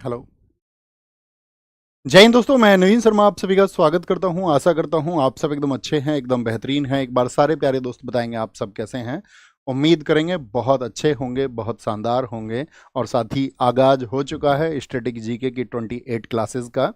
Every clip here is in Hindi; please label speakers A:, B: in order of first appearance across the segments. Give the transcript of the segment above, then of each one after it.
A: हेलो। जय हिंद दोस्तों, मैं नवीन शर्मा आप सभी का स्वागत करता हूं। आशा करता हूं आप सब एकदम अच्छे हैं, एकदम बेहतरीन हैं। एक बार सारे प्यारे दोस्त बताएंगे आप सब कैसे हैं। उम्मीद करेंगे बहुत अच्छे होंगे, बहुत शानदार होंगे। और साथ ही आगाज हो चुका है स्टैटिक जीके की 28 क्लासेस का।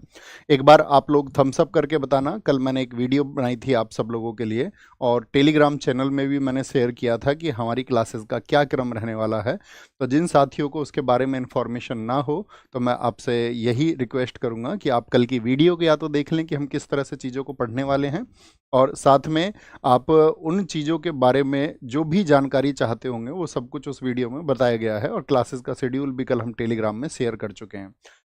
A: एक बार आप लोग थम्स अप करके बताना। कल मैंने एक वीडियो बनाई थी आप सब लोगों के लिए, और टेलीग्राम चैनल में भी मैंने शेयर किया था कि हमारी क्लासेस का क्या क्रम रहने वाला है। तो जिन साथियों को उसके बारे में इन्फॉर्मेशन ना हो, तो मैं आपसे यही रिक्वेस्ट करूंगा कि आप कल की वीडियो को या तो देख लें कि हम किस तरह से चीज़ों को पढ़ने वाले हैं, और साथ में आप उन चीज़ों के बारे में जो भी जानकारी चाहते होंगे वो सब कुछ उस वीडियो में बताया गया है। और क्लासेस का शेड्यूल भी कल हम टेलीग्राम में शेयर कर चुके हैं।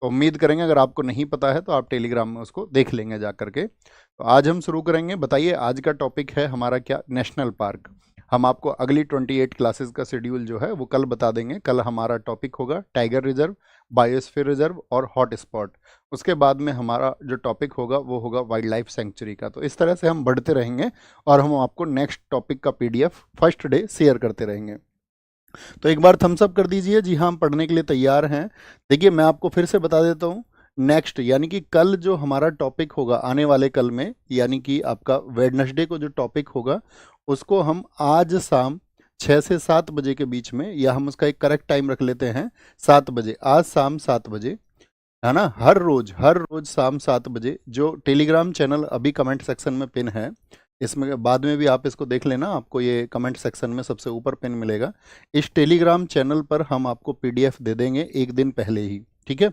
A: तो उम्मीद करेंगे अगर आपको नहीं पता है तो आप टेलीग्राम में उसको देख लेंगे जा करके। तो आज हम शुरू करेंगे। बताइए आज का टॉपिक है हमारा क्या? National park. हम आपको अगली 28 क्लासेस का शेड्यूल जो है वो कल बता देंगे। कल हमारा टॉपिक होगा टाइगर रिजर्व, बायोस्फीयर रिजर्व और हॉट स्पॉट। उसके बाद में हमारा जो टॉपिक होगा वो होगा वाइल्ड लाइफ सेंचुरी का। तो इस तरह से हम बढ़ते रहेंगे और हम आपको नेक्स्ट टॉपिक का पीडीएफ फर्स्ट डे शेयर करते रहेंगे। तो एक बार थम्स अप कर दीजिए। जी हाँ, हम पढ़ने के लिए तैयार हैं। देखिए मैं आपको फिर से बता देता हूँ। नेक्स्ट यानी कि कल जो हमारा टॉपिक होगा आने वाले कल में, यानी कि आपका वेडनेसडे को जो टॉपिक होगा उसको हम आज शाम 6 से 7 बजे के बीच में, या हम उसका एक करेक्ट टाइम रख लेते हैं 7 बजे, आज शाम 7 बजे, है ना। हर रोज शाम 7 बजे। जो टेलीग्राम चैनल अभी कमेंट सेक्शन में पिन है, इसमें बाद में भी आप इसको देख लेना, आपको ये कमेंट सेक्शन में सबसे ऊपर पिन मिलेगा। इस टेलीग्राम चैनल पर हम आपको पीडीएफ दे देंगे एक दिन पहले ही। ठीक है,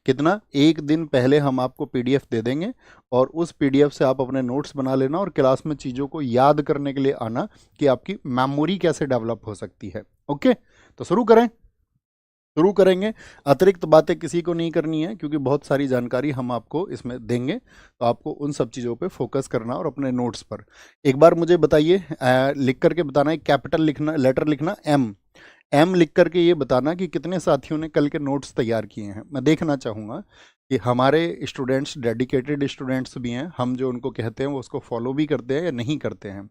A: कितना? एक दिन पहले हम आपको पीडीएफ दे देंगे, और उस पीडीएफ से आप अपने नोट्स बना लेना और क्लास में चीज़ों को याद करने के लिए आना कि आपकी मेमोरी कैसे डेवलप हो सकती है। ओके, तो शुरू करेंगे। अतिरिक्त बातें किसी को नहीं करनी है, क्योंकि बहुत सारी जानकारी हम आपको इसमें देंगे। तो आपको उन सब चीज़ों पे फोकस करना और अपने नोट्स पर। एक बार मुझे बताइए, लिख करके बताना, एक कैपिटल लिखना, लेटर लिखना एम। एम लिख करके ये बताना कि कितने साथियों ने कल के नोट्स तैयार किए हैं। मैं देखना चाहूँगा कि हमारे स्टूडेंट्स डेडिकेटेड स्टूडेंट्स भी हैं, हम जो उनको कहते हैं वो उसको फॉलो भी करते हैं या नहीं करते हैं।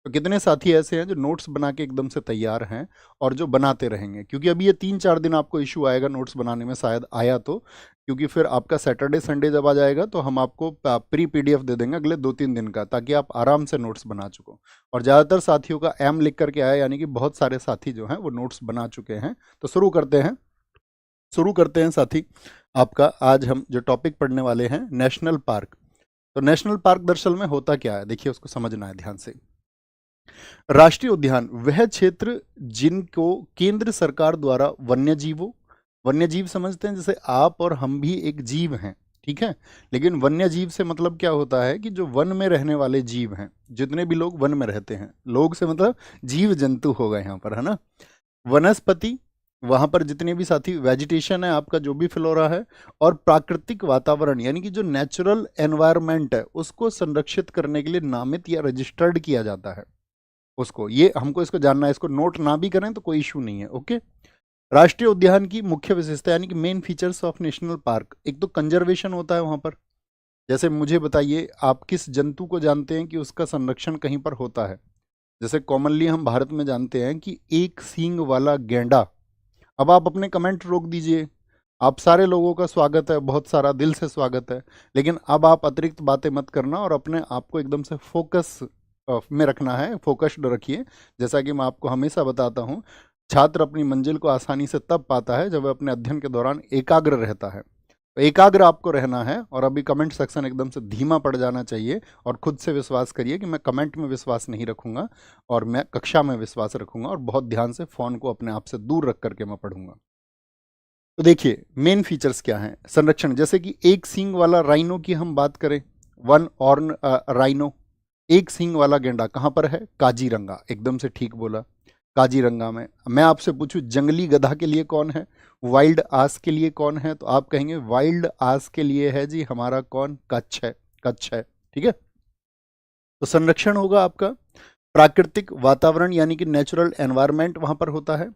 A: तो कितने साथी ऐसे हैं जो नोट्स बना के एकदम से तैयार हैं और जो बनाते रहेंगे, क्योंकि अभी ये 3-4 दिन आपको इशू आएगा नोट्स बनाने में, शायद आया तो, क्योंकि फिर आपका सैटरडे संडे जब आ जाएगा तो हम आपको प्री पीडीएफ दे देंगे अगले 2-3 दिन का, ताकि आप आराम से नोट्स बना चुको। और ज़्यादातर साथियों का एम लिख करके आया, यानी कि बहुत सारे साथी जो हैं वो नोट्स बना चुके हैं। तो शुरू करते हैं साथी। आपका आज हम जो टॉपिक पढ़ने वाले हैं नेशनल पार्क। तो नेशनल पार्क दरअसल में होता क्या है, देखिए उसको समझना है ध्यान से। राष्ट्रीय उद्यान वह क्षेत्र जिनको केंद्र सरकार द्वारा वन्य जीव समझते हैं, जैसे आप और हम भी एक जीव हैं, ठीक है। लेकिन वन्य जीव से मतलब क्या होता है कि जो वन में रहने वाले जीव हैं, जितने भी लोग वन में रहते हैं, लोग से मतलब जीव जंतु हो गए यहाँ पर, है ना। वनस्पति, वहां पर जितने भी साथी वेजिटेशन है आपका, जो भी फ्लोरा है, और प्राकृतिक वातावरण यानी कि जो नेचुरल एनवायरनमेंट है, उसको संरक्षित करने के लिए नामित या रजिस्टर्ड किया जाता है उसको। ये हमको इसको जानना है, इसको नोट ना भी करें तो कोई इशू नहीं है। ओके, राष्ट्रीय उद्यान की मुख्य विशेषता यानी कि main features of national park. एक तो कंजर्वेशन होता है वहां पर। जैसे मुझे बताइए, आप किस जंतु को जानते हैं कि उसका संरक्षण कहीं पर होता है? जैसे कॉमनली हम भारत में जानते हैं कि एक सींग वाला गैंडा। अब आप अपने कमेंट रोक दीजिए। आप सारे लोगों का स्वागत है, बहुत सारा दिल से स्वागत है, लेकिन अब आप अतिरिक्त बातें मत करना और अपने आप को एकदम से फोकस में रखना है, फोकस्ड रखिए। जैसा कि मैं आपको हमेशा बताता हूँ, छात्र अपनी मंजिल को आसानी से तब पाता है जब वह अपने अध्ययन के दौरान एकाग्र रहता है। तो एकाग्र आपको रहना है, और अभी कमेंट सेक्शन एकदम से धीमा पड़ जाना चाहिए। और खुद से विश्वास करिए कि मैं कमेंट में विश्वास नहीं रखूंगा, और मैं कक्षा में विश्वास रखूंगा, और बहुत ध्यान से फ़ोन को अपने आप से दूर रख करके मैं पढ़ूंगा। तो देखिए मेन फीचर्स क्या हैं संरक्षण। जैसे कि एक सींग वाला राइनो की हम बात करें, वन ऑर्न राइनो, एक सींग वाला गेंडा कहाँ पर है? काजीरंगा, एकदम से ठीक बोला, काजीरंगा में। मैं आपसे पूछूं जंगली गधा के लिए कौन है, वाइल्ड आस के लिए कौन है? तो आप कहेंगे वाइल्ड आस के लिए है जी हमारा कौन? कच्छ है, कच्छ है, ठीक है। तो संरक्षण होगा आपका। प्राकृतिक वातावरण यानी कि नेचुरल एनवायरनमेंट वहां पर होता है।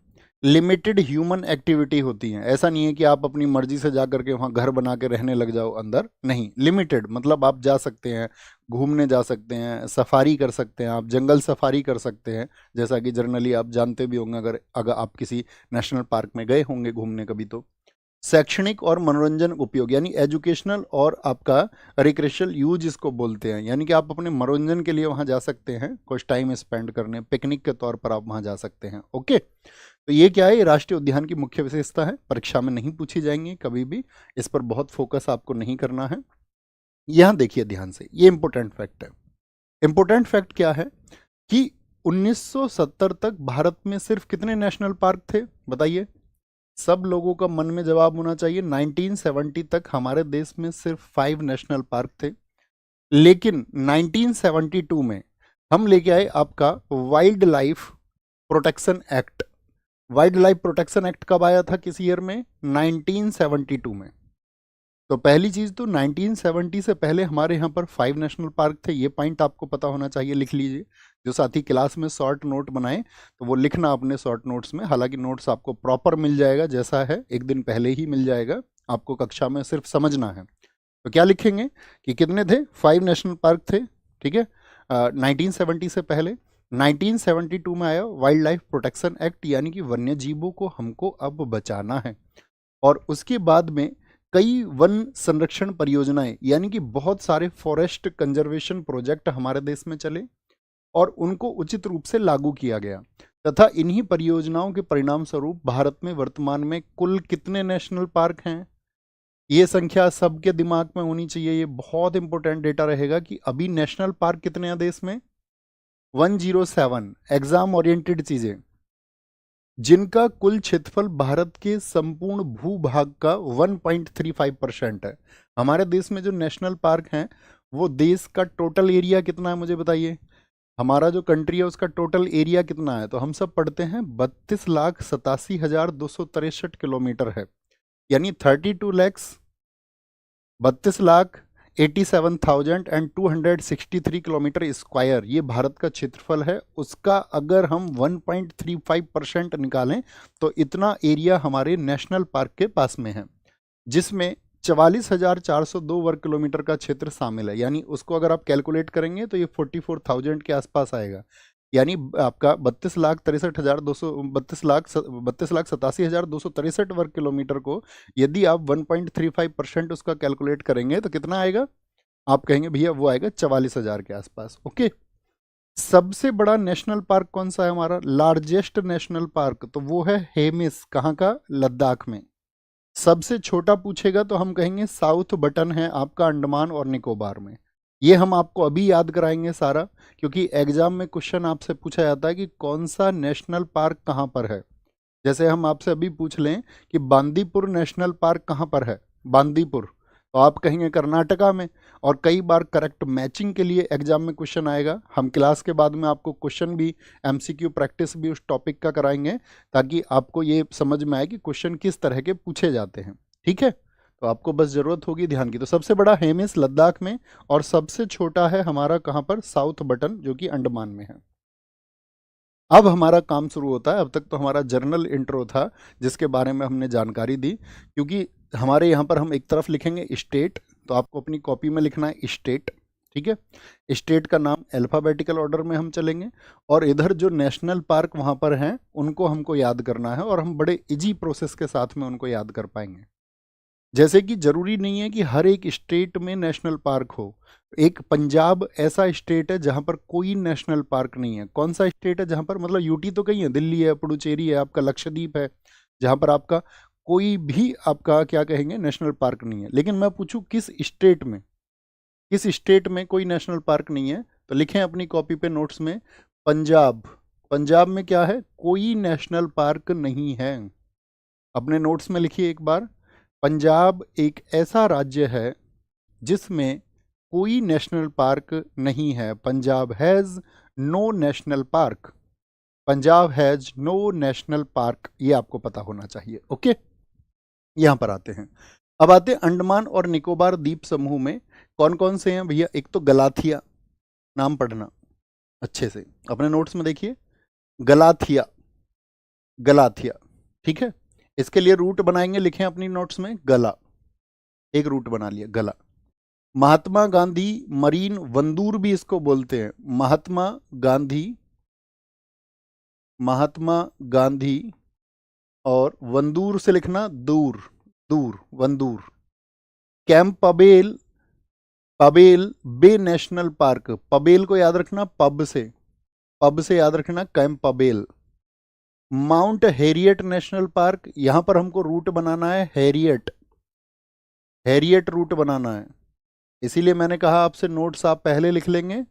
A: लिमिटेड ह्यूमन एक्टिविटी होती है, ऐसा नहीं है कि आप अपनी मर्जी से जा करके वहां घर बना के रहने लग जाओ अंदर, नहीं। लिमिटेड मतलब आप जा सकते हैं, घूमने जा सकते हैं, सफारी कर सकते हैं, आप जंगल सफारी कर सकते हैं। जैसा कि जनरली आप जानते भी होंगे, अगर अगर आप किसी नेशनल पार्क में गए होंगे घूमने कभी, तो शैक्षणिक और मनोरंजन उपयोग, यानी एजुकेशनल और आपका रिक्रेशनल यूज इसको बोलते हैं, यानी कि आप अपने मनोरंजन के लिए वहां जा सकते हैं, कुछ टाइम स्पेंड करने, पिकनिक के तौर पर आप वहां जा सकते हैं। ओके, तो ये क्या है, ये राष्ट्रीय उद्यान की मुख्य विशेषता है, परीक्षा में नहीं पूछी जाएंगी कभी भी, इस पर बहुत फोकस आपको नहीं करना है। यहां देखिए ध्यान से, ये इंपॉर्टेंट फैक्ट है। इंपॉर्टेंट फैक्ट क्या है कि 1970 तक भारत में सिर्फ कितने नेशनल पार्क थे, बताइए। सब लोगों का मन में जवाब होना चाहिए, 1970 तक हमारे देश में सिर्फ 5 नेशनल पार्क थे। लेकिन 1972 में हम लेके आए आपका wild life protection act. Wild life protection act कब आया था, किस ईयर में, 1972 में। तो पहली चीज तो 1970 से पहले हमारे यहाँ पर 5 नेशनल पार्क थे, ये पॉइंट आपको पता होना चाहिए, लिख लीजिए। जो साथी क्लास में शॉर्ट नोट बनाए तो वो लिखना अपने शॉर्ट नोट्स में, हालांकि नोट्स आपको प्रॉपर मिल जाएगा, जैसा है एक दिन पहले ही मिल जाएगा, आपको कक्षा में सिर्फ समझना है। तो क्या लिखेंगे कि कितने थे, 5 नेशनल पार्क थे, ठीक है, 1970 से पहले। 1972 में आया वाइल्ड लाइफ प्रोटेक्शन एक्ट, यानी कि वन्य जीवों को हमको अब बचाना है। और उसके बाद में कई वन संरक्षण परियोजनाएं, यानी कि बहुत सारे फॉरेस्ट कंजर्वेशन प्रोजेक्ट हमारे देश में चले और उनको उचित रूप से लागू किया गया, तथा इन्हीं परियोजनाओं के परिणाम स्वरूप भारत में वर्तमान में कुल कितने नेशनल पार्क हैं, ये संख्या सबके दिमाग में होनी चाहिए। ये बहुत इंपॉर्टेंट डेटा रहेगा कि अभी नेशनल पार्क कितने हैं देश में, 107। एग्जाम ओरिएंटेड चीजें, जिनका कुल क्षेत्रफल भारत के संपूर्ण भूभाग का 1.35% है। हमारे देश में जो नेशनल पार्क हैं वो देश का टोटल एरिया कितना है, मुझे बताइए। हमारा जो कंट्री है उसका टोटल एरिया कितना है, तो हम सब पढ़ते हैं 32,87,263 किलोमीटर है, यानी 32,87,263 किलोमीटर स्क्वायर, ये भारत का क्षेत्रफल है। उसका अगर हम 1.35% निकालें तो इतना एरिया हमारे नेशनल पार्क के पास में है, जिसमें 44,402 वर्ग किलोमीटर का क्षेत्र शामिल है। यानी उसको अगर आप कैलकुलेट करेंगे तो ये 44,000 के आसपास आएगा, यानी आपका 32,87,263 वर्ग किलोमीटर को यदि आप 1.35% उसका कैलकुलेट करेंगे तो कितना आएगा, आप कहेंगे भैया वो आएगा 44,000 के आसपास। ओके, सबसे बड़ा नेशनल पार्क कौन सा है हमारा, लार्जेस्ट नेशनल पार्क, तो वो है हेमिस, कहाँ का, लद्दाख में। सबसे छोटा पूछेगा तो हम कहेंगे साउथ बटन है आपका अंडमान और निकोबार में। ये हम आपको अभी याद कराएंगे सारा, क्योंकि एग्जाम में क्वेश्चन आपसे पूछा जाता है कि कौन सा नेशनल पार्क कहाँ पर है। जैसे हम आपसे अभी पूछ लें कि बांदीपुर नेशनल पार्क कहाँ पर है, बांदीपुर, तो आप कहेंगे कर्नाटका में। और कई बार करेक्ट मैचिंग के लिए एग्जाम में क्वेश्चन आएगा। हम क्लास के बाद में आपको क्वेश्चन भी, एमसीक्यू प्रैक्टिस भी उस टॉपिक का कराएंगे, ताकि आपको ये समझ में आए कि क्वेश्चन किस तरह के पूछे जाते हैं, ठीक है। तो आपको बस जरूरत होगी ध्यान की। तो सबसे बड़ा हेमिस लद्दाख में, और सबसे छोटा है हमारा कहाँ पर, साउथ बटन, जो कि अंडमान में है। अब हमारा काम शुरू होता है। अब तक तो हमारा जर्नल इंट्रो था जिसके बारे में हमने जानकारी दी, क्योंकि हमारे यहाँ पर हम एक तरफ लिखेंगे स्टेट, तो आपको अपनी कॉपी में लिखना है स्टेट, ठीक है। स्टेट का नाम अल्फ़ाबेटिकल ऑर्डर में हम चलेंगे, और इधर जो नेशनल पार्क वहाँ पर हैं उनको हमको याद करना है, और हम बड़े इजी प्रोसेस के साथ में उनको याद कर पाएंगे। जैसे कि जरूरी नहीं है कि हर एक स्टेट में नेशनल पार्क हो। एक पंजाब ऐसा स्टेट है जहां पर कोई नेशनल पार्क नहीं है। कौन सा स्टेट है जहां पर, मतलब यूटी तो कहीं है, दिल्ली है, पुडुचेरी है, आपका लक्षद्वीप है, जहां पर आपका कोई भी आपका क्या कहेंगे नेशनल पार्क नहीं है। लेकिन मैं पूछूं किस स्टेट में, किस स्टेट में कोई नेशनल पार्क नहीं है, तो लिखें अपनी कॉपी पे नोट्स में, पंजाब। पंजाब में क्या है, कोई नेशनल पार्क नहीं है। अपने नोट्स में लिखिए एक बार, पंजाब एक ऐसा राज्य है जिसमें कोई नेशनल पार्क नहीं है। Punjab has no national park, Punjab has no national park, ये आपको पता होना चाहिए। ओके, यहां पर आते हैं। अब आते हैं अंडमान और निकोबार द्वीप समूह में कौन कौन से हैं भैया। एक तो गलाथिया, नाम पढ़ना अच्छे से, अपने नोट्स में देखिए, गलाथिया, गलाथिया, ठीक है। इसके लिए रूट बनाएंगे, लिखें अपनी नोट्स में, गला, एक रूट बना लिया, गला। महात्मा गांधी मरीन वंदूर भी इसको बोलते हैं, महात्मा गांधी, महात्मा गांधी, और वंदूर से लिखना दूर, दूर, वंदूर। कैंप पबेल, पबेल बे नेशनल पार्क, पबेल को याद रखना पब से याद रखना Campbell. Mount Harriet national park, यहां पर हमको रूट बनाना है हैरियट, हैरियट रूट बनाना है, इसीलिए मैंने कहा आपसे नोट्स आप पहले लिख लेंगे।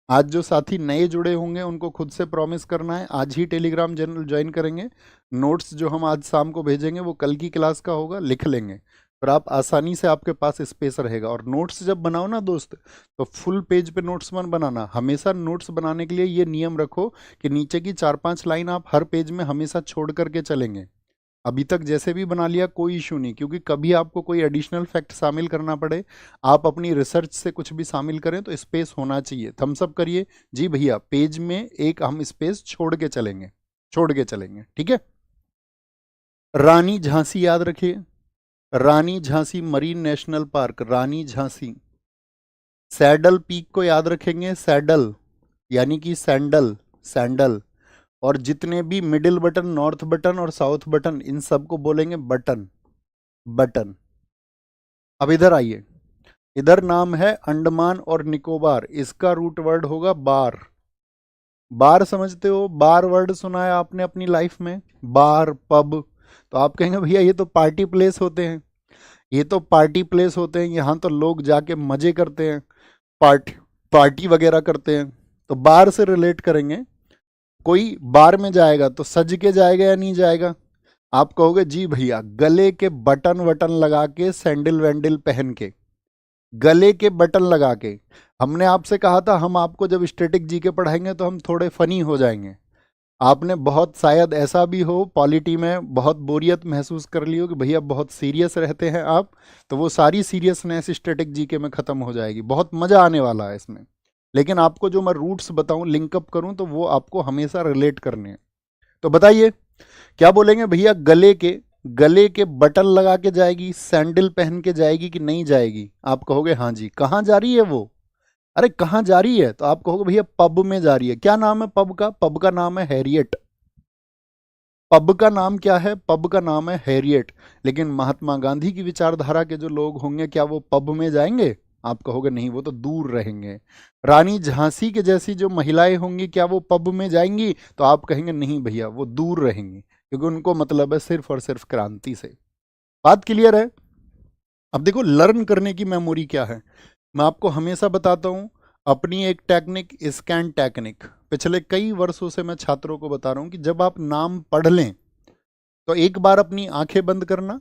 A: आज जो साथी नए जुड़े होंगे उनको खुद से प्रॉमिस करना है आज ही टेलीग्राम चैनल ज्वाइन करेंगे। नोट्स जो हम आज शाम को भेजेंगे वो कल की क्लास का होगा, लिख लेंगे, फिर आप आसानी से आपके पास स्पेस रहेगा। और नोट्स जब बनाओ ना दोस्त, तो फुल पेज पे नोट्स मत बनाना, हमेशा नोट्स बनाने के लिए ये नियम रखो कि नीचे की 4-5 लाइन आप हर पेज में हमेशा छोड़ करके चलेंगे। अभी तक जैसे भी बना लिया कोई इशू नहीं, क्योंकि कभी आपको कोई एडिशनल फैक्ट शामिल करना पड़े, आप अपनी रिसर्च से कुछ भी शामिल करें तो स्पेस होना चाहिए। थम्स अप करिए जी भैया, पेज में एक हम स्पेस छोड़ के चलेंगे, छोड़ के चलेंगे, ठीक है। रानी झांसी याद रखिए, रानी झांसी मरीन नेशनल पार्क, रानी झांसी। सैडल पीक को याद रखेंगे, सैडल यानी कि सैंडल, सैंडल। और जितने भी मिडिल बटन, नॉर्थ बटन और साउथ बटन, इन सबको बोलेंगे बटन, बटन। अब इधर आइए, इधर नाम है अंडमान और निकोबार, इसका रूट वर्ड होगा बार। बार समझते हो, बार वर्ड सुना है आपने अपनी लाइफ में, बार पब। तो आप कहेंगे भैया ये तो पार्टी प्लेस होते हैं, ये तो पार्टी प्लेस होते हैं, यहाँ तो लोग जाके मजे करते हैं, पार्टी पार्टी वगैरह करते हैं। तो बार से रिलेट करेंगे, कोई बार में जाएगा तो सज के जाएगा या नहीं जाएगा। आप कहोगे जी भैया गले के बटन वटन लगा के, सैंडल वैंडल पहन के, गले के बटन लगा के। हमने आपसे कहा था हम आपको जब स्टैटिक जीके पढ़ाएंगे तो हम थोड़े फनी हो जाएंगे। आपने बहुत शायद ऐसा भी हो पॉलिटी में बहुत बोरियत महसूस कर ली हो कि भैया बहुत सीरियस रहते हैं आप, तो वो सारी सीरियसनेस स्टैटिक जीके में ख़त्म हो जाएगी, बहुत मज़ा आने वाला है इसमें। लेकिन आपको जो मैं रूट्स बताऊं, लिंकअप करूं, तो वो आपको हमेशा रिलेट करने हैं। तो बताइए क्या बोलेंगे भैया, गले के बटन लगा के जाएगी, सैंडल पहन के जाएगी कि नहीं जाएगी। आप कहोगे हाँ जी। कहाँ जा रही है वो, अरे कहाँ जा रही है, तो आप कहोगे भैया पब में जा रही है। क्या नाम है पब का, पब का नाम है हैरियट। पब का नाम क्या है, पब का नाम है हैरियट। लेकिन महात्मा गांधी की विचारधारा के जो लोग होंगे, क्या वो पब में जाएंगे। आप कहोगे नहीं, वो तो दूर रहेंगे। रानी झांसी के जैसी जो महिलाएं होंगी, क्या वो पब में जाएंगी, तो आप कहेंगे नहीं भैया वो दूर रहेंगी, क्योंकि उनको मतलब है सिर्फ और सिर्फ क्रांति से। बात क्लियर है। अब देखो लर्न करने की मेमोरी क्या है, मैं आपको हमेशा बताता हूं अपनी एक टेक्निक, स्कैन टेक्निक। पिछले कई वर्षों से मैं छात्रों को बता रहा हूं कि जब आप नाम पढ़ लें तो एक बार अपनी आंखें बंद करना,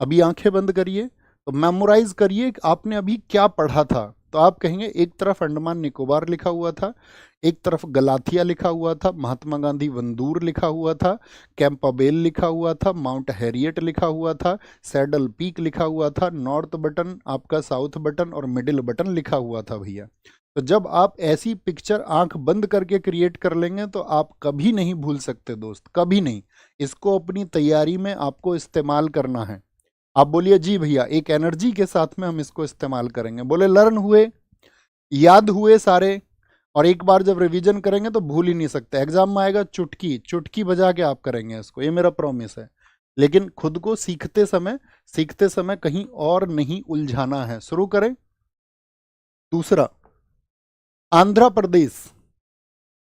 A: अभी आंखें बंद करिए, तो मेमोराइज करिए कि आपने अभी क्या पढ़ा था। तो आप कहेंगे एक तरफ अंडमान निकोबार लिखा हुआ था, एक तरफ गलाथिया लिखा हुआ था, महात्मा गांधी वंदूर लिखा हुआ था, कैंपाबेल लिखा हुआ था, माउंट हैरियट लिखा हुआ था, सैडल पीक लिखा हुआ था, नॉर्थ बटन आपका, साउथ बटन और मिडिल बटन लिखा हुआ था भैया। तो जब आप ऐसी पिक्चर आंख बंद करके क्रिएट कर लेंगे तो आप कभी नहीं भूल सकते दोस्त, कभी नहीं। इसको अपनी तैयारी में आपको इस्तेमाल करना है। आप बोलिए जी भैया, एक एनर्जी के साथ में हम इसको इस्तेमाल करेंगे। बोले लर्न हुए, याद हुए सारे, और एक बार जब रिवीजन करेंगे तो भूल ही नहीं सकते। एग्जाम में आएगा चुटकी, चुटकी बजा के आप करेंगे इसको, ये मेरा प्रॉमिस है। लेकिन खुद को सीखते समय कहीं और नहीं उलझाना है। शुरू करें। दूसरा, आंध्र प्रदेश,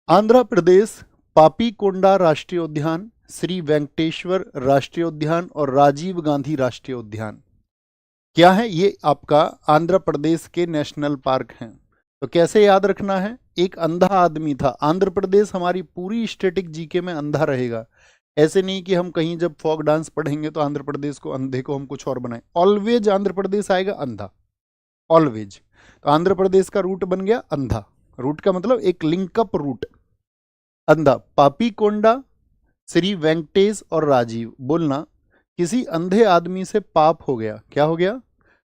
A: आंध्र प्रदेश पापीकोंडा राष्ट्रीय उद्यान, श्री वेंकटेश्वर राष्ट्रीय उद्यान और राजीव गांधी राष्ट्रीय उद्यान क्या है, ये आपका आंध्र प्रदेश के नेशनल पार्क हैं। तो कैसे याद रखना है, एक अंधा आदमी था। आंध्र प्रदेश हमारी पूरी स्टैटिक जीके में अंधा रहेगा। ऐसे नहीं कि हम कहीं जब फोक डांस पढ़ेंगे तो आंध्र प्रदेश को, अंधे को हम कुछ और बनाएं। ऑलवेज आंध्र प्रदेश आएगा अंधा, ऑलवेज। तो आंध्र प्रदेश का रूट बन गया अंधा, रूट का मतलब एक लिंकअप रूट, अंधा। पापीकोंडा, श्री वेंकटेश और राजीव। बोलना किसी अंधे आदमी से पाप हो गया। क्या हो गया,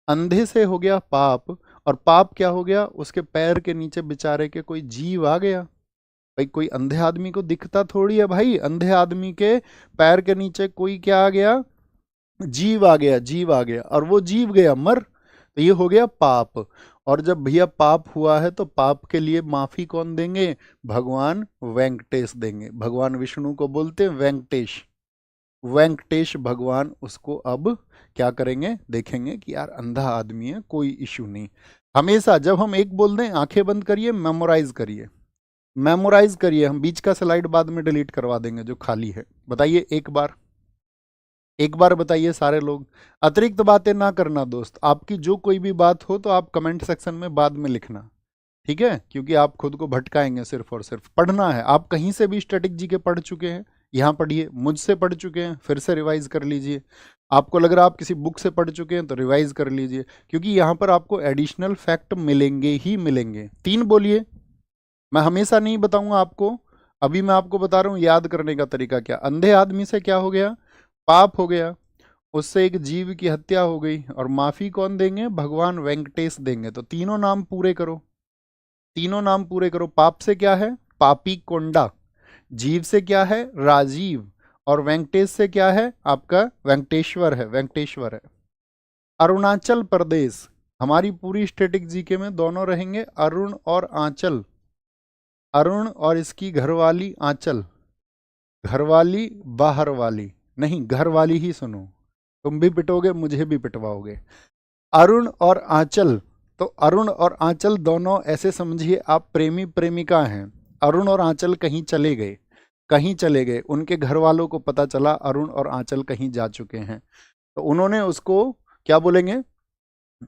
A: अंधे से हो गया पाप। और पाप क्या हो गया, उसके पैर के नीचे बेचारे के कोई जीव आ गया। भाई कोई अंधे आदमी को दिखता थोड़ी है भाई, अंधे आदमी के पैर के नीचे कोई क्या आ गया, जीव आ गया, जीव आ गया। और वो जीव गया मर, तो ये हो गया पाप। और जब भैया पाप हुआ है तो पाप के लिए माफी कौन देंगे, भगवान वेंकटेश देंगे। भगवान विष्णु को बोलते हैं वेंकटेश। वेंकटेश भगवान उसको अब क्या करेंगे, देखेंगे कि यार अंधा आदमी है, कोई इश्यू नहीं। हमेशा जब हम एक बोल दें आंखें बंद करिए, मेमोराइज करिए, मेमोराइज करिए। हम बीच का स्लाइड बाद में डिलीट करवा देंगे जो खाली है। बताइए एक बार, एक बार बताइए सारे लोग। अतिरिक्त बातें ना करना दोस्त, आपकी जो कोई भी बात हो तो आप कमेंट सेक्शन में बाद में लिखना, ठीक है, क्योंकि आप खुद को भटकाएंगे। सिर्फ और सिर्फ पढ़ना है। आप कहीं से भी स्टैटिक जी के पढ़ चुके हैं, यहाँ पढ़िए, मुझसे पढ़ चुके हैं फिर से रिवाइज कर लीजिए। आपको लग रहा है आप किसी बुक से पढ़ चुके हैं तो रिवाइज कर लीजिए, क्योंकि यहाँ पर आपको एडिशनल फैक्ट मिलेंगे ही मिलेंगे। 3 बोलिए। मैं हमेशा नहीं बताऊंगा आपको, अभी मैं आपको बता रहा हूँ याद करने का तरीका। क्या अंधे आदमी से क्या हो गया, पाप हो गया, उससे एक जीव की हत्या हो गई, और माफी कौन देंगे, भगवान वेंकटेश देंगे। तो तीनों नाम पूरे करो, तीनों नाम पूरे करो। पाप से क्या है, पापी कोंडा। जीव से क्या है, राजीव। और वेंकटेश से क्या है, आपका वेंकटेश्वर है, वेंकटेश्वर है। अरुणाचल प्रदेश, हमारी पूरी स्टैटिक जीके में दोनों रहेंगे, अरुण और आंचल। अरुण और इसकी घरवाली आंचल। घरवाली बाहर वाली नहीं, घर वाली ही सुनो। तुम भी पिटोगे, मुझे भी पिटवाओगे। अरुण और आंचल, तो अरुण और आंचल दोनों ऐसे समझिए आप प्रेमी प्रेमिका हैं। अरुण और आंचल कहीं चले गए, कहीं चले गए, उनके घर वालों को पता चला अरुण और आंचल कहीं जा चुके हैं, तो उन्होंने उसको क्या बोलेंगे,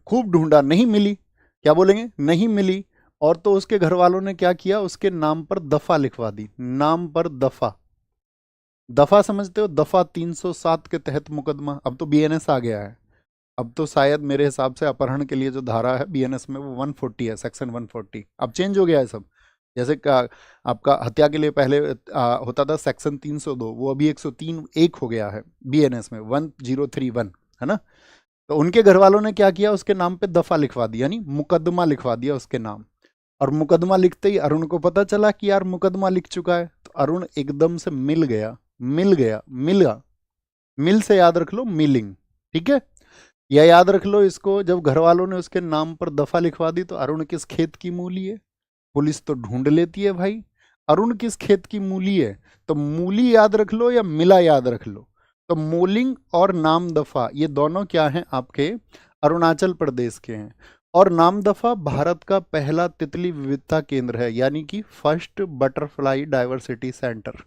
A: खूब ढूंढा, नहीं मिली। क्या बोलेंगे, नहीं मिली। और तो उसके घर वालों ने क्या किया, उसके नाम पर दफा लिखवा दी। नाम पर दफा, दफा समझते हो, दफा 307 के तहत मुकदमा। अब तो बीएनएस आ गया है, अब तो शायद मेरे हिसाब से अपहरण के लिए जो धारा है बीएनएस में वो 140 है, सेक्शन 140। अब चेंज हो गया है सब। जैसे आपका हत्या के लिए पहले होता था सेक्शन 302, वो अभी 103 एक हो गया है बीएनएस में, 1031, है ना। तो उनके घर वालों ने क्या किया, उसके नाम पे दफा लिखवा दी, यानी मुकदमा लिखवा दिया उसके नाम। और मुकदमा लिखते ही अरुण को पता चला कि यार मुकदमा लिख चुका है, तो अरुण एकदम से मिल गया, मिल गया, मिला। मिल से याद रख लो मिलिंग, ठीक है। या याद रख लो इसको, जब घर वालों ने उसके नाम पर दफा लिखवा दी तो अरुण किस खेत की मूली है, पुलिस तो ढूंढ लेती है भाई। अरुण किस खेत की मूली है, तो मूली याद रख लो या मिला याद रख लो। तो मोलिंग और नाम दफा ये दोनों क्या हैं, आपके अरुणाचल प्रदेश के हैं। और नाम दफा भारत का पहला तितली विविधता केंद्र है, यानी कि first butterfly diversity centre.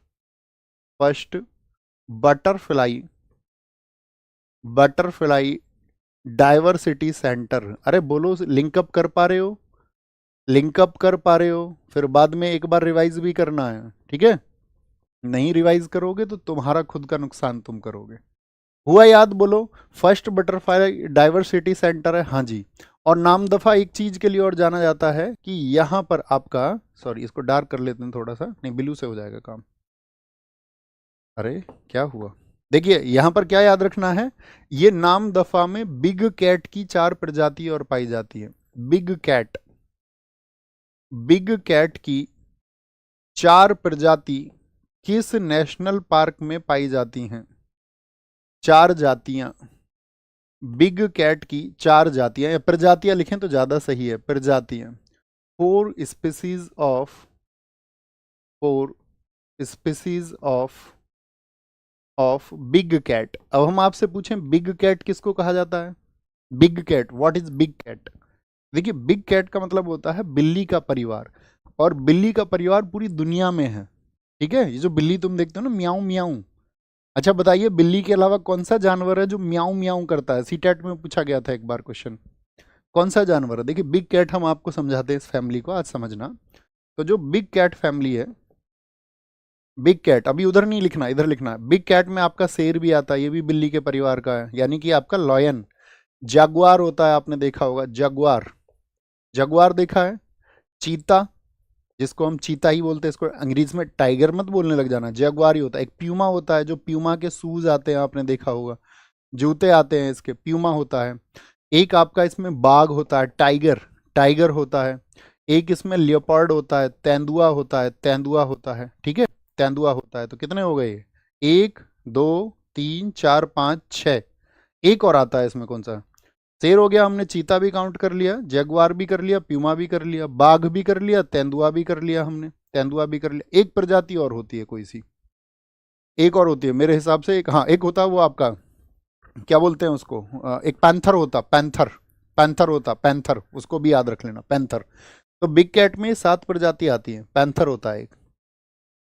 A: First butterfly, butterfly diversity centre. अरे बोलो, लिंकअप कर पा रहे हो, लिंकअप कर पा रहे हो, फिर बाद में एक बार रिवाइज भी करना है, ठीक है। नहीं रिवाइज करोगे तो तुम्हारा खुद का नुकसान तुम करोगे। हुआ याद, बोलो। फर्स्ट बटरफ्लाई डाइवर्सिटी सेंटर है, हाँ जी। और नाम दफा एक चीज के लिए और जाना जाता है कि यहां पर आपका, सॉरी इसको डार्क कर लेते हैं थोड़ा सा, नहीं ब्लू से हो जाएगा काम। अरे क्या हुआ, देखिए यहां पर क्या याद रखना है, ये नाम दफा में बिग कैट की 4 प्रजाति और पाई जाती है। बिग कैट, बिग कैट की 4 प्रजाति किस नेशनल पार्क में पाई जाती हैं, 4 जातियां। बिग कैट की 4 जातियां, या प्रजातियां लिखें तो ज्यादा सही है, प्रजातियां। 4 species of, 4 species of big cat. अब हम आपसे पूछें बिग कैट किसको कहा जाता है, big cat, what is big cat. देखिए बिग कैट का मतलब होता है बिल्ली का परिवार, और बिल्ली का परिवार पूरी दुनिया में है, ठीक है। ये जो बिल्ली तुम देखते हो ना, म्याऊं म्याऊं। अच्छा बताइए, बिल्ली के अलावा कौन सा जानवर है जो म्याऊं म्याऊं करता है, सीटेट में पूछा गया था एक बार क्वेश्चन, कौन सा जानवर है। देखिए बिग कैट हम आपको समझाते हैं इस फैमिली को, आज समझना। तो जो बिग कैट फैमिली है, बिग कैट, अभी उधर नहीं लिखना, इधर लिखना है। बिग कैट में आपका शेर भी आता है, ये भी बिल्ली के परिवार का है, यानी कि आपका लॉयन। जगुआर होता है, आपने देखा होगा जगुआर, जगुआर देखा है। चीता, जिसको हम चीता ही बोलते हैं, इसको अंग्रेजी में टाइगर मत बोलने लग जाना, जगुआर ही होता है। एक प्यूमा होता है, जो प्यूमा के शूज आते हैं, आपने देखा होगा, जूते आते हैं इसके, प्यूमा होता है। एक आपका इसमें बाघ होता है, टाइगर, टाइगर होता है। एक इसमें लियोपार्ड होता है, तेंदुआ होता है, तेंदुआ होता है, ठीक है, तेंदुआ होता है। तो कितने हो गए, 1 2 3 4 5 6। एक और आता है इसमें, कौन सा, शेर हो गया, हमने चीता भी काउंट कर लिया, जगुआर भी कर लिया, प्यूमा भी कर लिया, बाघ भी कर लिया, तेंदुआ भी कर लिया, हमने तेंदुआ भी कर लिया। एक प्रजाति और होती है कोई सी, एक और होती है मेरे हिसाब से, एक, हाँ एक होता है वो आपका, क्या बोलते हैं उसको, एक पैंथर होता, पैंथर, पैंथर होता, पैंथर, उसको भी याद रख लेना, पैंथर। तो बिग कैट में 7 प्रजाति आती है, पैंथर होता है एक।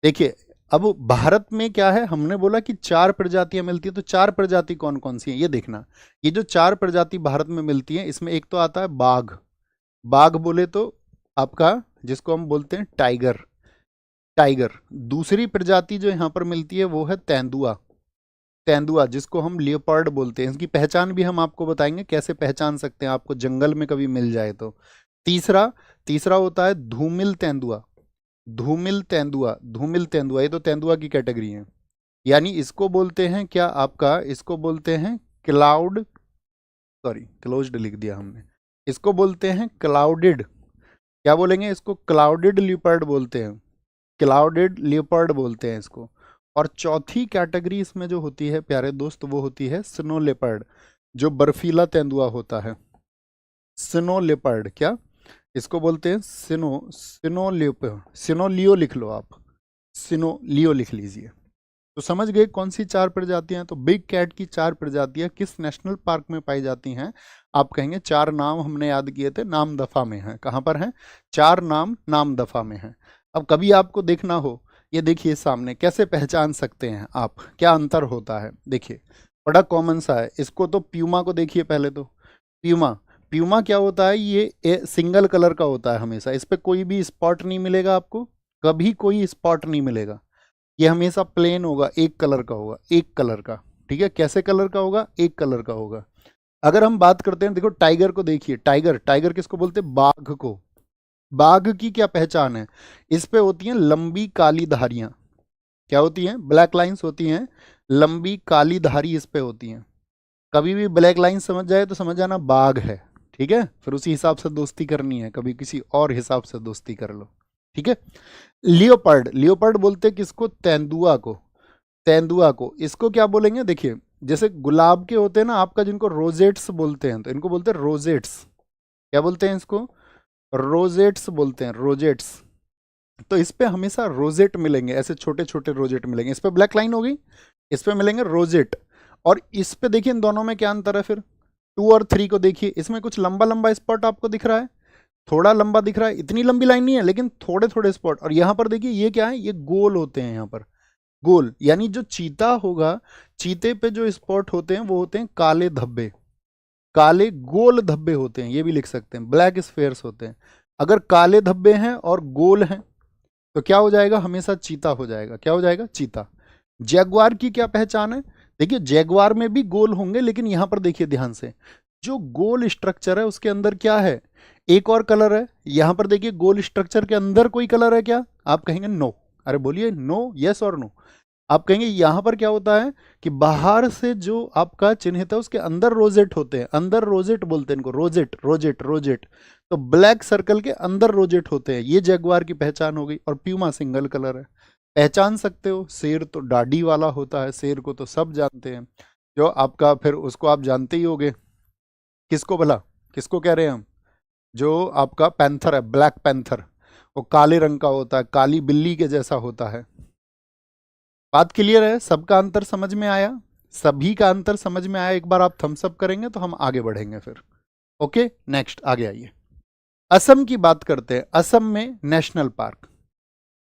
A: देखिए अब भारत में क्या है, हमने बोला कि 4 प्रजातियां मिलती है, तो 4 प्रजाति कौन कौन सी हैं ये देखना। ये जो 4 प्रजाति भारत में मिलती है, इसमें एक तो आता है बाघ, बाघ बोले तो आपका जिसको हम बोलते हैं टाइगर, टाइगर। दूसरी प्रजाति जो यहाँ पर मिलती है वो है तेंदुआ, तेंदुआ जिसको हम लियोपार्ड बोलते हैं। इसकी पहचान भी हम आपको बताएंगे कैसे पहचान सकते हैं, आपको जंगल में कभी मिल जाए तो। तीसरा, तीसरा होता है धूमिल तेंदुआ, धूमिल तेंदुआ, धूमिल तेंदुआ, ये तो तेंदुआ की कैटेगरी है। यानी इसको बोलते हैं क्या आपका, इसको बोलते हैं क्लाउड, सॉरी क्लोज्ड लिख दिया हमने, इसको बोलते हैं क्लाउडेड, क्या बोलेंगे इसको, क्लाउडेड लियोपार्ड बोलते हैं, क्लाउडेड लियोपार्ड बोलते हैं इसको। और चौथी कैटेगरी इसमें जो होती है प्यारे दोस्त, वो होती है स्नो लेपर्ड, जो बर्फीला तेंदुआ होता है, स्नो लेपर्ड, क्या इसको बोलते हैं, सिनो, सिनो लियो, सिनो लियो लिख लो आप, सिनो लियो लिख लीजिए। तो समझ गए कौन सी 4 प्रजातियां हैं। तो बिग कैट की 4 प्रजातियां किस नेशनल पार्क में पाई जाती हैं, आप कहेंगे 4 नाम हमने याद किए थे, नाम दफा में है, कहां पर है, 4 नाम नाम दफा में है। अब कभी आपको देखना हो, ये देखिए सामने, कैसे पहचान सकते हैं आप, क्या अंतर होता है, देखिए बड़ा कॉमन सा है। इसको तो प्यूमा को देखिए पहले तो, प्यूमा, प्यूमा क्या होता है, ये सिंगल कलर का होता है हमेशा, इस पर कोई भी स्पॉट नहीं मिलेगा आपको, कभी कोई स्पॉट नहीं मिलेगा, ये हमेशा प्लेन होगा, एक कलर का होगा, एक कलर का, ठीक है, कैसे कलर का होगा, एक कलर का होगा। अगर हम बात करते हैं, देखो टाइगर को देखिए, टाइगर, टाइगर किसको बोलते हैं, बाघ को। बाघ की क्या पहचान है, इस पे होती हैं लंबी काली धारियां, क्या होती हैं, ब्लैक लाइंस होती हैं, लंबी काली धारी इस पे होती हैं। कभी भी ब्लैक लाइन समझ जाए तो समझ जाना बाघ है, ठीक है, फिर उसी हिसाब से दोस्ती करनी है, कभी किसी और हिसाब से दोस्ती कर लो, ठीक है। लियोपर्ड, लियोपर्ड बोलते हैं किसको, तेंदुआ को, तेंदुआ को। इसको क्या बोलेंगे, देखिए जैसे गुलाब के होते हैं ना आपका, जिनको रोजेट्स बोलते हैं, तो इनको बोलते हैं रोजेट्स, क्या बोलते हैं इसको, रोजेट्स बोलते हैं, रोजेट्स। तो इस पे हमेशा रोजेट मिलेंगे, ऐसे छोटे छोटे रोजेट मिलेंगे, इस पे ब्लैक लाइन होगी, इस पे मिलेंगे रोजेट। और इस पे देखिए इन दोनों में क्या अंतर है, फिर 2 और 3 को देखिए, इसमें कुछ लंबा लंबा स्पॉट आपको दिख रहा है, थोड़ा लंबा दिख रहा है, इतनी लंबी लाइन नहीं है लेकिन थोड़े थोड़े स्पॉट। और यहाँ पर देखिए ये क्या है, ये गोल होते हैं, यहाँ पर गोल, यानी जो चीता होगा, चीते पे जो स्पॉट होते हैं वो होते हैं काले धब्बे, काले गोल धब्बे होते हैं, ये भी लिख सकते हैं, ब्लैक स्फेयर्स होते हैं। अगर काले धब्बे हैं और गोल हैं तो क्या हो जाएगा, हमेशा चीता हो जाएगा, क्या हो जाएगा, चीता। जैगवार की क्या पहचान है, देखिए जैगवार में भी गोल होंगे, लेकिन यहां पर देखिए ध्यान से, जो गोल स्ट्रक्चर है उसके अंदर क्या है, एक और कलर है। यहां पर देखिए गोल स्ट्रक्चर के अंदर कोई कलर है क्या, आप कहेंगे नो, अरे बोलिए नो, यस और नो। आप कहेंगे यहां पर क्या होता है कि बाहर से जो आपका चिन्हित है उसके अंदर रोजेट होते हैं, अंदर रोजेट बोलते हैं इनको, रोजेट, रोजेट, रोजेट। तो ब्लैक सर्कल के अंदर रोजेट होते हैं, ये जैगवार की पहचान हो गई। और प्यूमा सिंगल कलर है, पहचान सकते हो। शेर तो डाडी वाला होता है, शेर को तो सब जानते हैं, जो आपका फिर उसको आप जानते ही होगे, किसको भला, किसको कह रहे हैं हम, जो आपका पैंथर है, ब्लैक पैंथर, वो काले रंग का होता है, काली बिल्ली के जैसा होता है। बात क्लियर है, सबका अंतर समझ में आया, सभी का अंतर समझ में आया। एक बार आप थम्स अप करेंगे तो हम आगे बढ़ेंगे फिर। ओके, नेक्स्ट आगे आइए। असम की बात करते हैं, असम में नेशनल पार्क,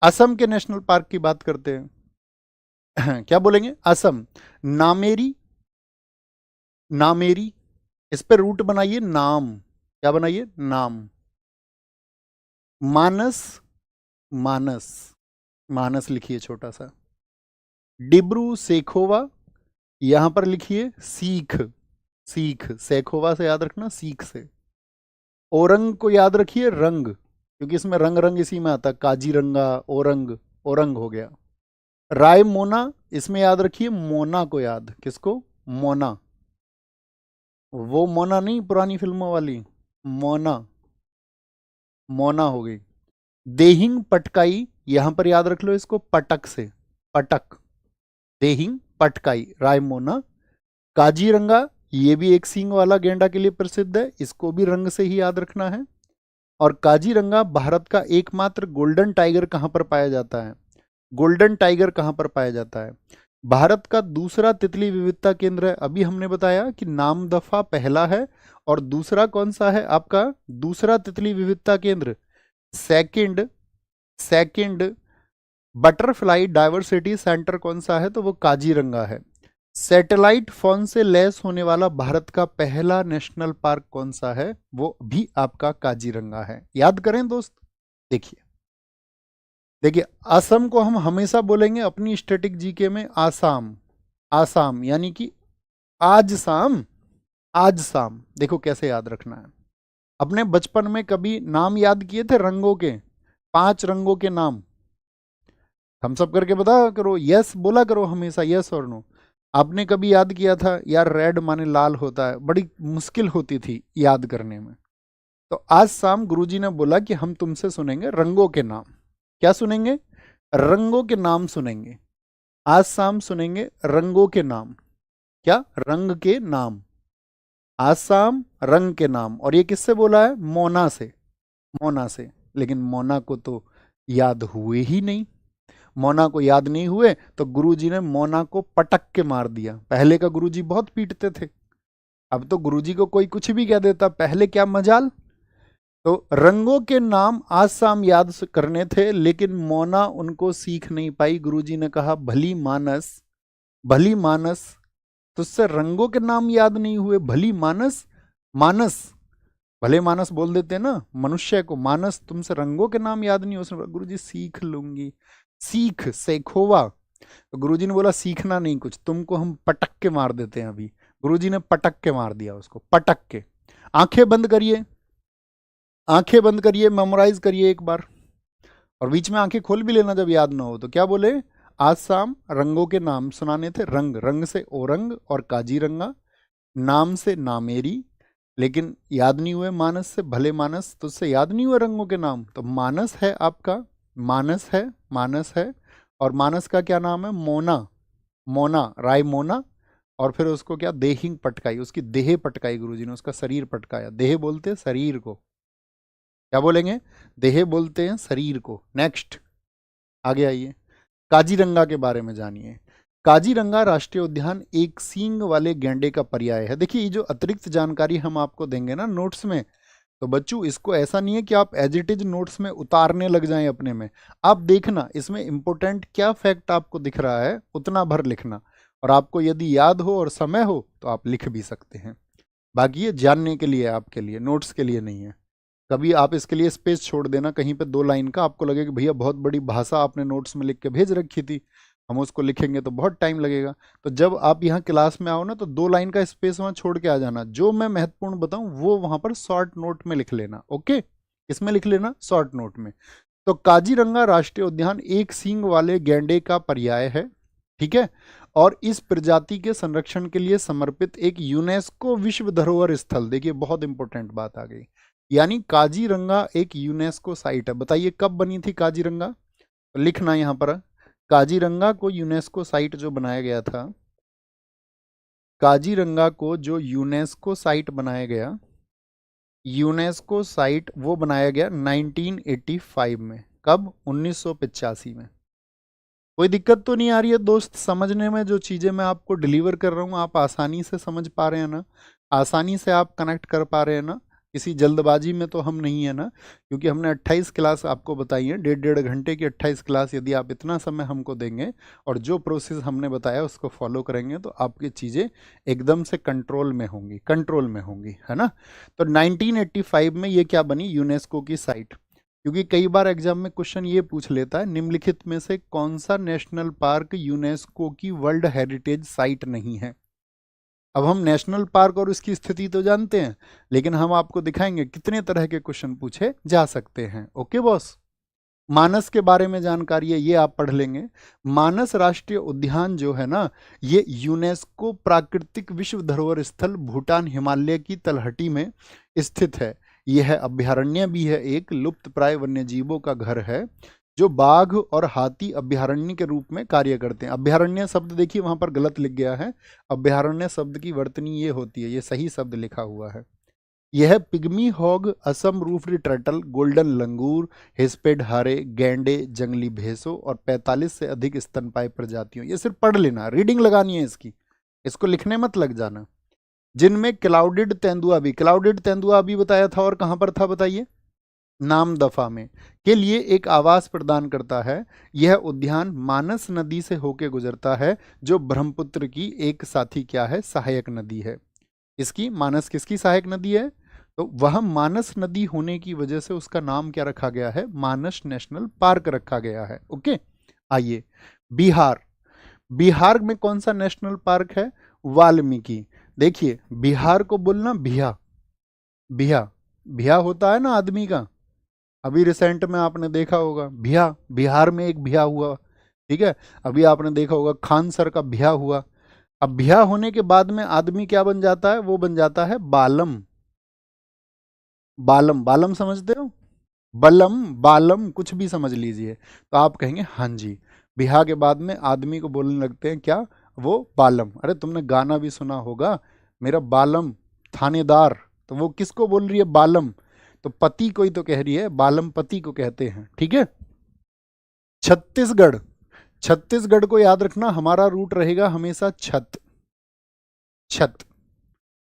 A: असम के नेशनल पार्क की बात करते हैं क्या बोलेंगे, असम, नामेरी, नामेरी, इस पे रूट बनाइए नाम, क्या बनाइए, नाम। मानस, मानस, मानस लिखिए छोटा सा। डिब्रू सेखोवा, यहां पर लिखिए सीख, सीख, सेखोवा से याद रखना, सीख से। ओरंग को याद रखिए रंग, क्योंकि इसमें रंग रंग इसी में आता है, काजीरंगा, ओरंग, ओरंग हो गया। राय मोना, इसमें याद रखिए मोना को, याद किसको, मोना, वो मोना नहीं पुरानी फिल्मों वाली, मोना, मोना हो गई। देहिंग पटकाई, यहां पर याद रख लो इसको पटक से, पटक, देहिंग पटकाई, रायमोना। काजीरंगा, ये भी एक सींग वाला गेंडा के लिए प्रसिद्ध है, इसको भी रंग से ही याद रखना है। और काजीरंगा भारत का एकमात्र गोल्डन टाइगर कहां पर पाया जाता है, गोल्डन टाइगर कहां पर पाया जाता है, भारत का दूसरा तितली विविधता केंद्र है। अभी हमने बताया कि नामदफा पहला है और दूसरा कौन सा है आपका, दूसरा तितली विविधता केंद्र, second second butterfly diversity centre कौन सा है, तो वो काजीरंगा है। सैटेलाइट फोन से लैस होने वाला भारत का पहला नेशनल पार्क कौन सा है, वो भी आपका काजीरंगा है। याद करें दोस्त। देखिए देखिए, असम को हम हमेशा बोलेंगे अपनी स्टैटिक जीके में आसाम, आसाम यानी कि आज शाम, आज शाम। देखो कैसे याद रखना है। अपने बचपन में कभी नाम याद किए थे रंगों के, 5 रंगों के नाम, हम सब करके बता करो, यस बोला करो हमेशा, यस और नो। आपने कभी याद किया था यार रेड माने लाल होता है, बड़ी मुश्किल होती थी याद करने में। तो आज शाम गुरुजी ने बोला कि हम तुमसे सुनेंगे रंगों के नाम। क्या सुनेंगे, रंगों के नाम सुनेंगे। आज शाम सुनेंगे रंगों के नाम। क्या, रंग के नाम। आज शाम रंग के नाम। और ये किससे बोला है, मोना से, मोना से। लेकिन मोना को तो याद हुए ही नहीं। मोना को याद नहीं हुए तो गुरुजी ने मोना को पटक के मार दिया। पहले का गुरुजी बहुत पीटते थे, अब तो गुरुजी को कोई कुछ भी कह देता, पहले क्या मजाल। तो रंगों के नाम आज शाम याद करने थे, लेकिन मोना उनको सीख नहीं पाई। गुरुजी ने कहा भली मानस, भली मानस, तुझसे रंगों के नाम याद नहीं हुए, भली मानस, मानस, भले मानस बोल देते ना मनुष्य को, मानस तुमसे रंगों के नाम याद नहीं। उसने गुरुजी सीख लूंगी, सीख सेखोवा। तो गुरुजी ने बोला सीखना नहीं कुछ, तुमको हम पटक के मार देते हैं अभी। गुरुजी ने पटक के मार दिया उसको, पटक के। आंखें बंद करिए, आंखें बंद करिए, मेमोराइज करिए एक बार, और बीच में आंखें खोल भी लेना जब याद ना हो तो। क्या बोले, आज शाम रंगों के नाम सुनाने थे। रंग, रंग से ओरंग और काजीरंगा, नाम से नामेरी, लेकिन याद नहीं हुए मानस से, भले मानस तुझसे याद नहीं हुए रंगों के नाम। तो मानस है आपका, मानस है, मानस है। और मानस का क्या नाम है, मोना, मोना, राय मोना। और फिर उसको क्या, देहिंग पटकाई, उसकी देह पटकाई गुरुजी ने, उसका शरीर पटकाया। देह बोलते हैं शरीर को, क्या बोलेंगे, देह बोलते हैं शरीर को। नेक्स्ट आगे आइए, काजीरंगा के बारे में जानिए। काजीरंगा राष्ट्रीय उद्यान एक सींग वाले गैंडे का पर्याय है। देखिए ये जो अतिरिक्त जानकारी हम आपको देंगे ना नोट्स में, तो बच्चों इसको ऐसा नहीं है कि आप एज इट इज नोट्स में उतारने लग जाएं अपने में। आप देखना इसमें इंपॉर्टेंट क्या फैक्ट आपको दिख रहा है उतना भर लिखना, और आपको यदि याद हो और समय हो तो आप लिख भी सकते हैं। बाकी ये जानने के लिए, आपके लिए, नोट्स के लिए नहीं है। कभी आप इसके लिए स्पेस छोड़ देना कहीं पे 2 लाइन का, आपको लगे कि भैया बहुत बड़ी भाषा आपने नोट्स में लिख के भेज रखी थी, हम उसको लिखेंगे तो बहुत टाइम लगेगा। तो जब आप यहाँ क्लास में आओ ना तो 2 लाइन का स्पेस वहाँ छोड़ के आ जाना, जो मैं महत्वपूर्ण बताऊँ वो वहाँ पर शॉर्ट नोट में लिख लेना। ओके, इसमें लिख लेना शॉर्ट नोट में। तो काजीरंगा राष्ट्रीय उद्यान एक सींग वाले गैंडे का पर्याय है, ठीक है, और इस प्रजाति के संरक्षण के लिए समर्पित एक यूनेस्को विश्व धरोहर स्थल। देखिए बहुत इंपॉर्टेंट बात आ गई, यानी काजीरंगा एक यूनेस्को साइट है। बताइए कब बनी थी काजीरंगा, तो लिखना यहां पर, काजीरंगा को यूनेस्को साइट जो बनाया गया था, काजीरंगा को जो यूनेस्को साइट बनाया गया, यूनेस्को साइट वो बनाया गया 1985 में। कब, 1985 में। कोई दिक्कत तो नहीं आ रही है दोस्त समझने में, जो चीज़ें मैं आपको डिलीवर कर रहा हूँ आप आसानी से समझ पा रहे हैं ना, आसानी से आप कनेक्ट कर पा रहे हैं ना, किसी जल्दबाजी में तो हम नहीं है ना, क्योंकि हमने 28 क्लास आपको बताई है, 1.5 घंटे की 28 क्लास। यदि आप इतना समय हमको देंगे और जो प्रोसेस हमने बताया उसको फॉलो करेंगे तो आपकी चीज़ें एकदम से कंट्रोल में होंगी, कंट्रोल में होंगी, है ना। तो 1985 में ये क्या बनी, यूनेस्को की साइट। क्योंकि कई बार एग्जाम में क्वेश्चन ये पूछ लेता है निम्नलिखित में से कौन सा नेशनल पार्क यूनेस्को की वर्ल्ड हेरिटेज साइट नहीं है। अब हम नेशनल पार्क और उसकी स्थिति तो जानते हैं, लेकिन हम आपको दिखाएंगे कितने तरह के क्वेश्चन पूछे जा सकते हैं। ओके बॉस, मानस के बारे में जानकारी है, ये आप पढ़ लेंगे। मानस राष्ट्रीय उद्यान जो है ना, ये यूनेस्को प्राकृतिक विश्व धरोहर स्थल भूटान हिमालय की तलहटी में स्थित है। यह अभ्यारण्य भी है, एक लुप्त प्राय वन्यजीवों का घर है जो बाघ और हाथी अभ्यारण्य के रूप में कार्य करते हैं। अभ्यारण्य शब्द देखिए वहां पर गलत लिख गया है, अभ्यारण्य शब्द की वर्तनी ये होती है, ये सही शब्द लिखा हुआ है। यह pygmy hog, Assam roofed turtle, golden langur, hispid hare, गैंडे, जंगली भैंसों और 45 से अधिक स्तनपायी प्रजातियों। ये सिर्फ पढ़ लेना, रीडिंग लगानी है इसकी, इसको लिखने मत लग जाना। जिनमें क्लाउडेड तेंदुआ भी, क्लाउडेड तेंदुआ भी बताया था और कहां पर था बताइए, नामदफा में, के लिए एक आवास प्रदान करता है। यह उद्यान मानस नदी से होकर गुजरता है, जो ब्रह्मपुत्र की एक साथी क्या है, सहायक नदी है। इसकी मानस किसकी सहायक नदी है, तो वह मानस नदी होने की वजह से उसका नाम क्या रखा गया है, मानस नेशनल पार्क रखा गया है। ओके, आइए बिहार, बिहार में कौन सा नेशनल पार्क है, वाल्मीकि। देखिए बिहार को बोलना भिया, भिया, भिया होता है ना आदमी का, अभी रिसेंट में आपने देखा होगा भिया, बिहार में एक भिया हुआ, ठीक है। अभी आपने देखा होगा खान सर का भिया हुआ। अब भिया होने के बाद में आदमी क्या बन जाता है, वो बन जाता है बालम, बालम, बालम समझते हो, बलम बालम कुछ भी समझ लीजिए, तो आप कहेंगे हाँ जी। बिहा के बाद में आदमी को बोलने लगते हैं क्या, वो बालम। अरे तुमने गाना भी सुना होगा, मेरा बालम थानेदार, तो वो किसको बोल रही है, बालम, तो पति को ही तो कह रही है, बालम पति को कहते हैं, ठीक है। छत्तीसगढ़, छत्तीसगढ़ को याद रखना, हमारा रूट रहेगा हमेशा छत, छत,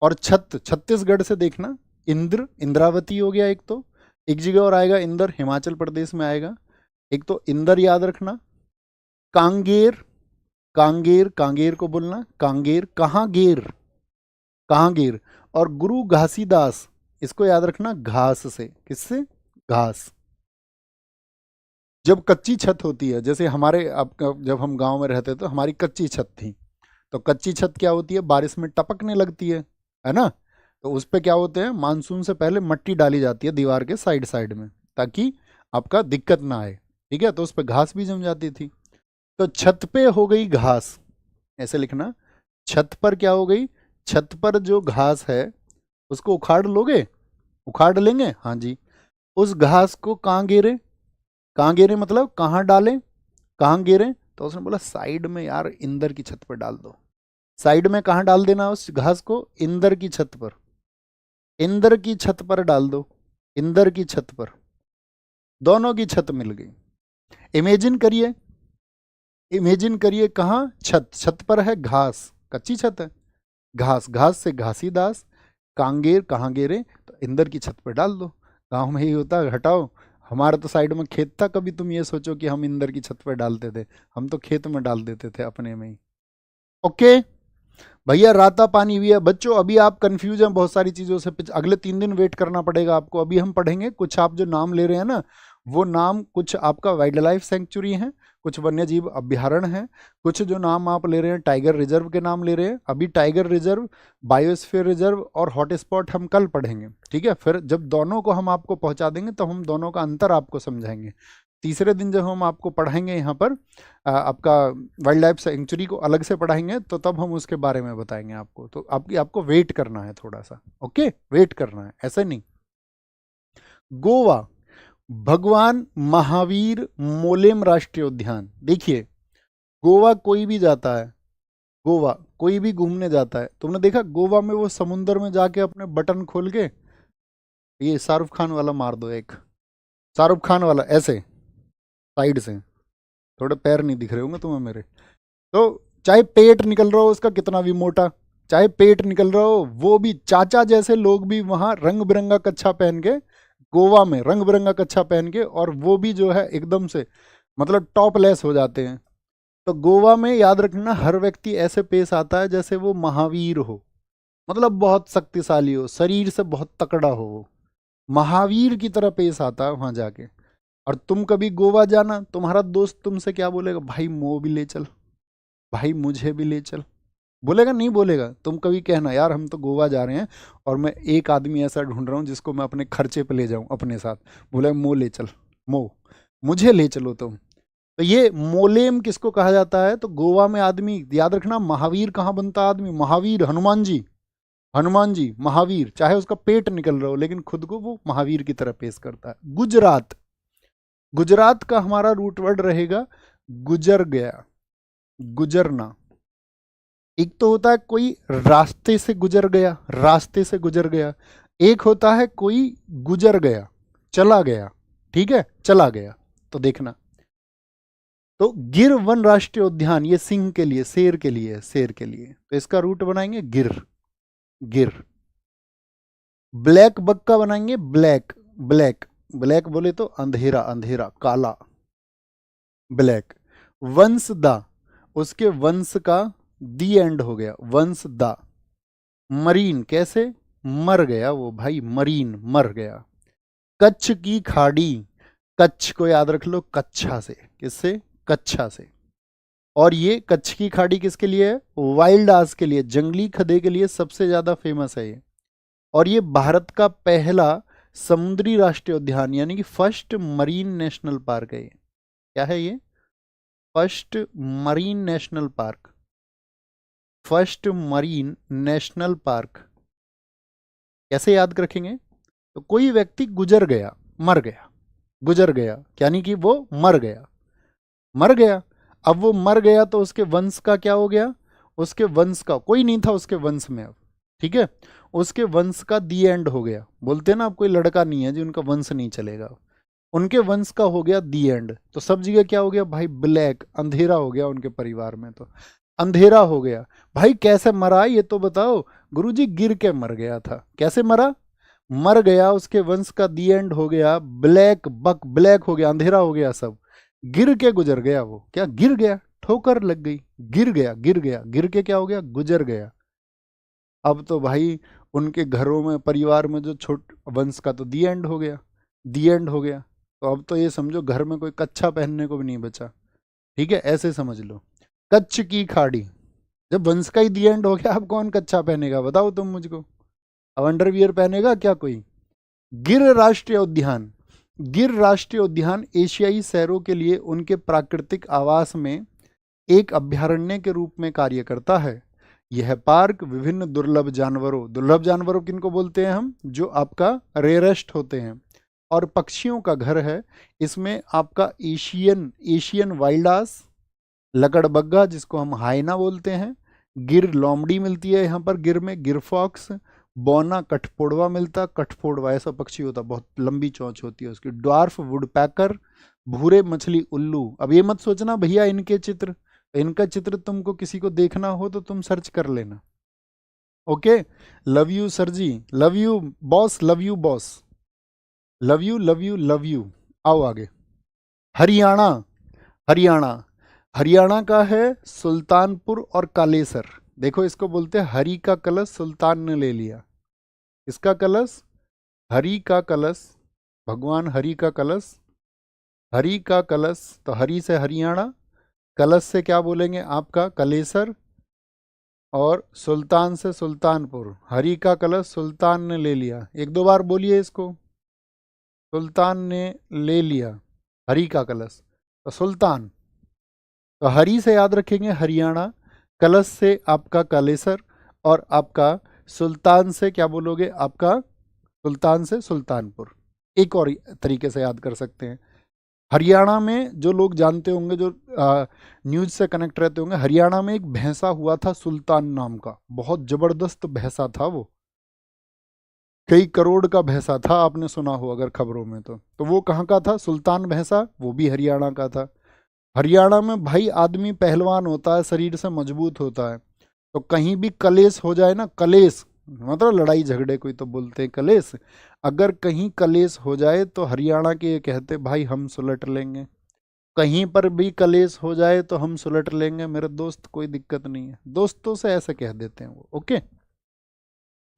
A: और छत छत्तीसगढ़ से देखना, इंद्र, इंद्रावती हो गया एक तो, एक जगह और आएगा इंदर, हिमाचल प्रदेश में आएगा, एक तो इंदर याद रखना। कांगेर, कांगेर, कांगेर को बोलना कांगेर, कहाँ गेर, कहाँ गेर, और गुरु घासीदास, इसको याद रखना घास से, किससे, घास। जब कच्ची छत होती है, जैसे हमारे अब जब हम गांव में रहते तो हमारी कच्ची छत थी, तो कच्ची छत क्या होती है, बारिश में टपकने लगती है ना, तो उस पे क्या होते हैं, मानसून से पहले मट्टी डाली जाती है दीवार के साइड साइड में, ताकि आपका दिक्कत ना आए, ठीक है। तो उस पर घास भी जम जाती थी, तो छत पे हो गई घास, ऐसे लिखना, छत पर क्या हो गई, छत पर जो घास है उसको उखाड़ लोगे, उखाड़ लेंगे, हाँ जी। उस घास को कहाँ गिरे, कहाँ गिरे मतलब कहाँ डालें, कहाँ गिरे, तो उसने बोला साइड में यार, इंदर की छत पर डाल दो। साइड में कहाँ डाल देना उस घास को, इंदर की छत पर, इंदर की छत पर डाल दो, इंदर की छत पर, दोनों की छत मिल गई। इमेजिन करिए, इमेजिन करिए कहाँ, छत, छत पर है घास, कच्ची छत है, घास, घास से घासीदास, कांगेर कहाँ गेरे, तो इंदर की छत पर डाल दो। गांव में ही होता है, हटाओ, हमारे तो साइड में खेत था, कभी तुम ये सोचो कि हम इंदर की छत पर डालते थे, हम तो खेत में डाल देते थे अपने में ही। ओके भैया, राता पानी भी है बच्चों, अभी आप कंफ्यूज हैं बहुत सारी चीज़ों से, अगले 3 दिन वेट करना पड़ेगा आपको। अभी हम पढ़ेंगे कुछ, आप जो नाम ले रहे हैं ना, वो नाम कुछ आपका वाइल्ड लाइफ सेंचुरी है, कुछ वन्य जीव अभ्यारण्य है, कुछ जो नाम आप ले रहे हैं टाइगर रिजर्व के नाम ले रहे हैं। अभी टाइगर रिजर्व, बायोस्फीयर रिजर्व और हॉटस्पॉट हम कल पढ़ेंगे, ठीक है। फिर जब दोनों को हम आपको पहुंचा देंगे तो हम दोनों का अंतर आपको समझाएंगे। तीसरे दिन जब हम आपको पढ़ाएंगे यहाँ पर आपका वाइल्ड लाइफ सेंचुरी को अलग से पढ़ाएंगे, तो तब हम उसके बारे में बताएंगे आपको, तो आपको वेट करना है थोड़ा सा, ओके, वेट करना है, ऐसा नहीं। गोवा, भगवान महावीर मोलेम राष्ट्रीय उद्यान। देखिए गोवा कोई भी जाता है, गोवा कोई भी घूमने जाता है, तुमने देखा गोवा में वो समुंदर में जाके अपने बटन खोल के, ये शाहरुख खान वाला मार दो एक, शाहरुख खान वाला ऐसे साइड से, थोड़े पैर नहीं दिख रहे होंगे तुम्हें मेरे, तो चाहे पेट निकल रहा हो उसका कितना भी मोटा, चाहे पेट निकल रहा हो, वो भी चाचा जैसे लोग भी वहां रंग बिरंगा कच्छा पहन के, गोवा में रंग बिरंगा कच्छा पहन के, और वो भी जो है एकदम से मतलब टॉपलेस हो जाते हैं। तो गोवा में याद रखना, हर व्यक्ति ऐसे पेश आता है जैसे वो महावीर हो, मतलब बहुत शक्तिशाली हो, शरीर से बहुत तकड़ा हो, वो महावीर की तरह पेश आता है वहां जाके। और तुम कभी गोवा जाना, तुम्हारा दोस्त तुमसे क्या बोलेगा, भाई मो भी ले चल, भाई मुझे भी ले चल, बोलेगा नहीं बोलेगा। तुम कभी कहना यार हम तो गोवा जा रहे हैं और मैं एक आदमी ऐसा ढूंढ रहा हूँ जिसको मैं अपने खर्चे पे ले जाऊं अपने साथ, बोले मो ले चल, मो मुझे ले चलो तुम। तो ये मोलेम किसको कहा जाता है, तो गोवा में आदमी, याद रखना महावीर कहाँ बनता है आदमी, महावीर हनुमान जी, हनुमान जी महावीर, चाहे उसका पेट निकल रहा हो लेकिन खुद को वो महावीर की तरह पेश करता है। गुजरात, गुजरात का हमारा रूट वर्ड रहेगा गुजर गया, गुजरना। एक तो होता है कोई रास्ते से गुजर गया, रास्ते से गुजर गया, एक होता है कोई गुजर गया, चला गया, ठीक है, चला गया। तो देखना, तो गिर वन राष्ट्रीय उद्यान, ये सिंह के लिए, शेर के लिए, शेर के लिए, तो इसका रूट बनाएंगे गिर, गिर। ब्लैक बक का बनाएंगे ब्लैक, ब्लैक, ब्लैक बोले तो अंधेरा, अंधेरा, काला, ब्लैक। वंश दा, उसके वंश का दी एंड हो गया, वंश दा। मरीन, कैसे, मर गया वो भाई, मरीन, मर गया। कच्छ की खाड़ी, कच्छ को याद रख लो कच्छा से, किससे, कच्छा से। और ये कच्छ की खाड़ी किसके लिए है, वाइल्ड आस के लिए, जंगली खदे के लिए सबसे ज्यादा फेमस है ये। और ये भारत का पहला समुद्री राष्ट्रीय उद्यान यानी कि फर्स्ट मरीन नेशनल पार्क है ये। क्या है ये, first marine national park, first marine national park. कैसे याद रखेंगे, तो कोई व्यक्ति गुजर गया, मर गया, गुजर गया यानी कि वो मर गया, मर गया। अब वो मर गया तो उसके वंश का क्या हो गया, उसके वंश का कोई नहीं था उसके वंश में अब, ठीक है, उसके वंश का दी एंड हो गया। बोलते हैं ना, अब कोई लड़का नहीं है जी उनका वंश नहीं चलेगा, उनके वंश का हो गया दी एंड। तो सब जगह क्या हो गया भाई, ब्लैक, अंधेरा हो गया उनके परिवार में, तो अंधेरा हो गया। भाई कैसे मरा ये तो बताओ। गुरुजी गिर के मर गया था। कैसे मरा, मर गया, उसके वंश का दी एंड हो गया, ब्लैक बक, ब्लैक हो गया, अंधेरा हो गया सब, गिर के गुजर गया वो। क्या, गिर गया, ठोकर लग गई, गिर गया, गिर गया, गिर के क्या हो गया, गुजर गया। अब तो भाई उनके घरों में, परिवार में जो छोट वंश का तो दी एंड हो गया, दी एंड हो गया। तो अब तो ये समझो घर में कोई कच्छा पहनने को भी नहीं बचा, ठीक है, ऐसे समझ लो। कच्छ की खाड़ी, जब वंश का ही दी एंड हो गया, अब कौन कच्छा पहनेगा बताओ तुम मुझको, अब अंडरवियर पहनेगा क्या कोई। गिर राष्ट्रीय उद्यान, गिर राष्ट्रीय उद्यान एशियाई शहरों के लिए उनके प्राकृतिक आवास में एक अभ्यारण्य के रूप में कार्य करता है। यह पार्क विभिन्न दुर्लभ जानवरों किनको बोलते हैं हम, जो आपका रेयरेस्ट होते हैं, और पक्षियों का घर है। इसमें आपका एशियन एशियन वाइल्डास, लकड़बग्गा जिसको हम हाइना बोलते हैं, गिर लोमड़ी मिलती है यहाँ पर, गिर में गिर फॉक्स, बौना कठफोड़वा मिलता, कठफोड़वा ऐसा पक्षी होता, बहुत लंबी चोंच होती है उसकी, ड्वार्फ वुडपैकर, भूरे मछली उल्लू। अब ये मत सोचना भैया इनके चित्र, इनका चित्र तुमको किसी को देखना हो तो तुम सर्च कर लेना, okay. Love you sir ji, love you boss, love you boss, love you love you love you. आओ आगे, हरियाणा, हरियाणा, हरियाणा का है सुल्तानपुर और कालेसर। देखो इसको बोलते हैं हरि का कलश सुल्तान ने ले लिया, इसका कलश, हरि का कलश, भगवान हरि का कलश, हरि का कलश, तो हरि से हरियाणा, कलश से क्या बोलेंगे आपका कलेसर, और सुल्तान से सुल्तानपुर। हरि का कलश सुल्तान ने ले लिया, एक दो बार बोलिए इसको, सुल्तान ने ले लिया हरि का कलश, तो सुल्तान। तो हरि से याद रखेंगे हरियाणा, कलश से आपका कालेसर, और आपका सुल्तान से क्या बोलोगे आपका, सुल्तान से सुल्तानपुर। एक और तरीके से याद कर सकते हैं, हरियाणा में जो लोग जानते होंगे, जो न्यूज़ से कनेक्ट रहते होंगे, हरियाणा में एक भैंसा हुआ था सुल्तान नाम का, बहुत जबरदस्त भैंसा था वो, कई करोड़ का भैंसा था, आपने सुना हो अगर खबरों में तो वो कहाँ का था, सुल्तान भैंसा, वो भी हरियाणा का था। हरियाणा में भाई आदमी पहलवान होता है, शरीर से मजबूत होता है, तो कहीं भी कलेश हो जाए ना, कलेश मतलब लड़ाई झगड़े कोई तो बोलते हैं कलेश, अगर कहीं कलेश हो जाए तो हरियाणा के ये कहते भाई हम सुलट लेंगे, कहीं पर भी कलेश हो जाए तो हम सुलट लेंगे मेरे दोस्त, कोई दिक्कत नहीं है, दोस्तों से ऐसे कह देते हैं वो, ओके।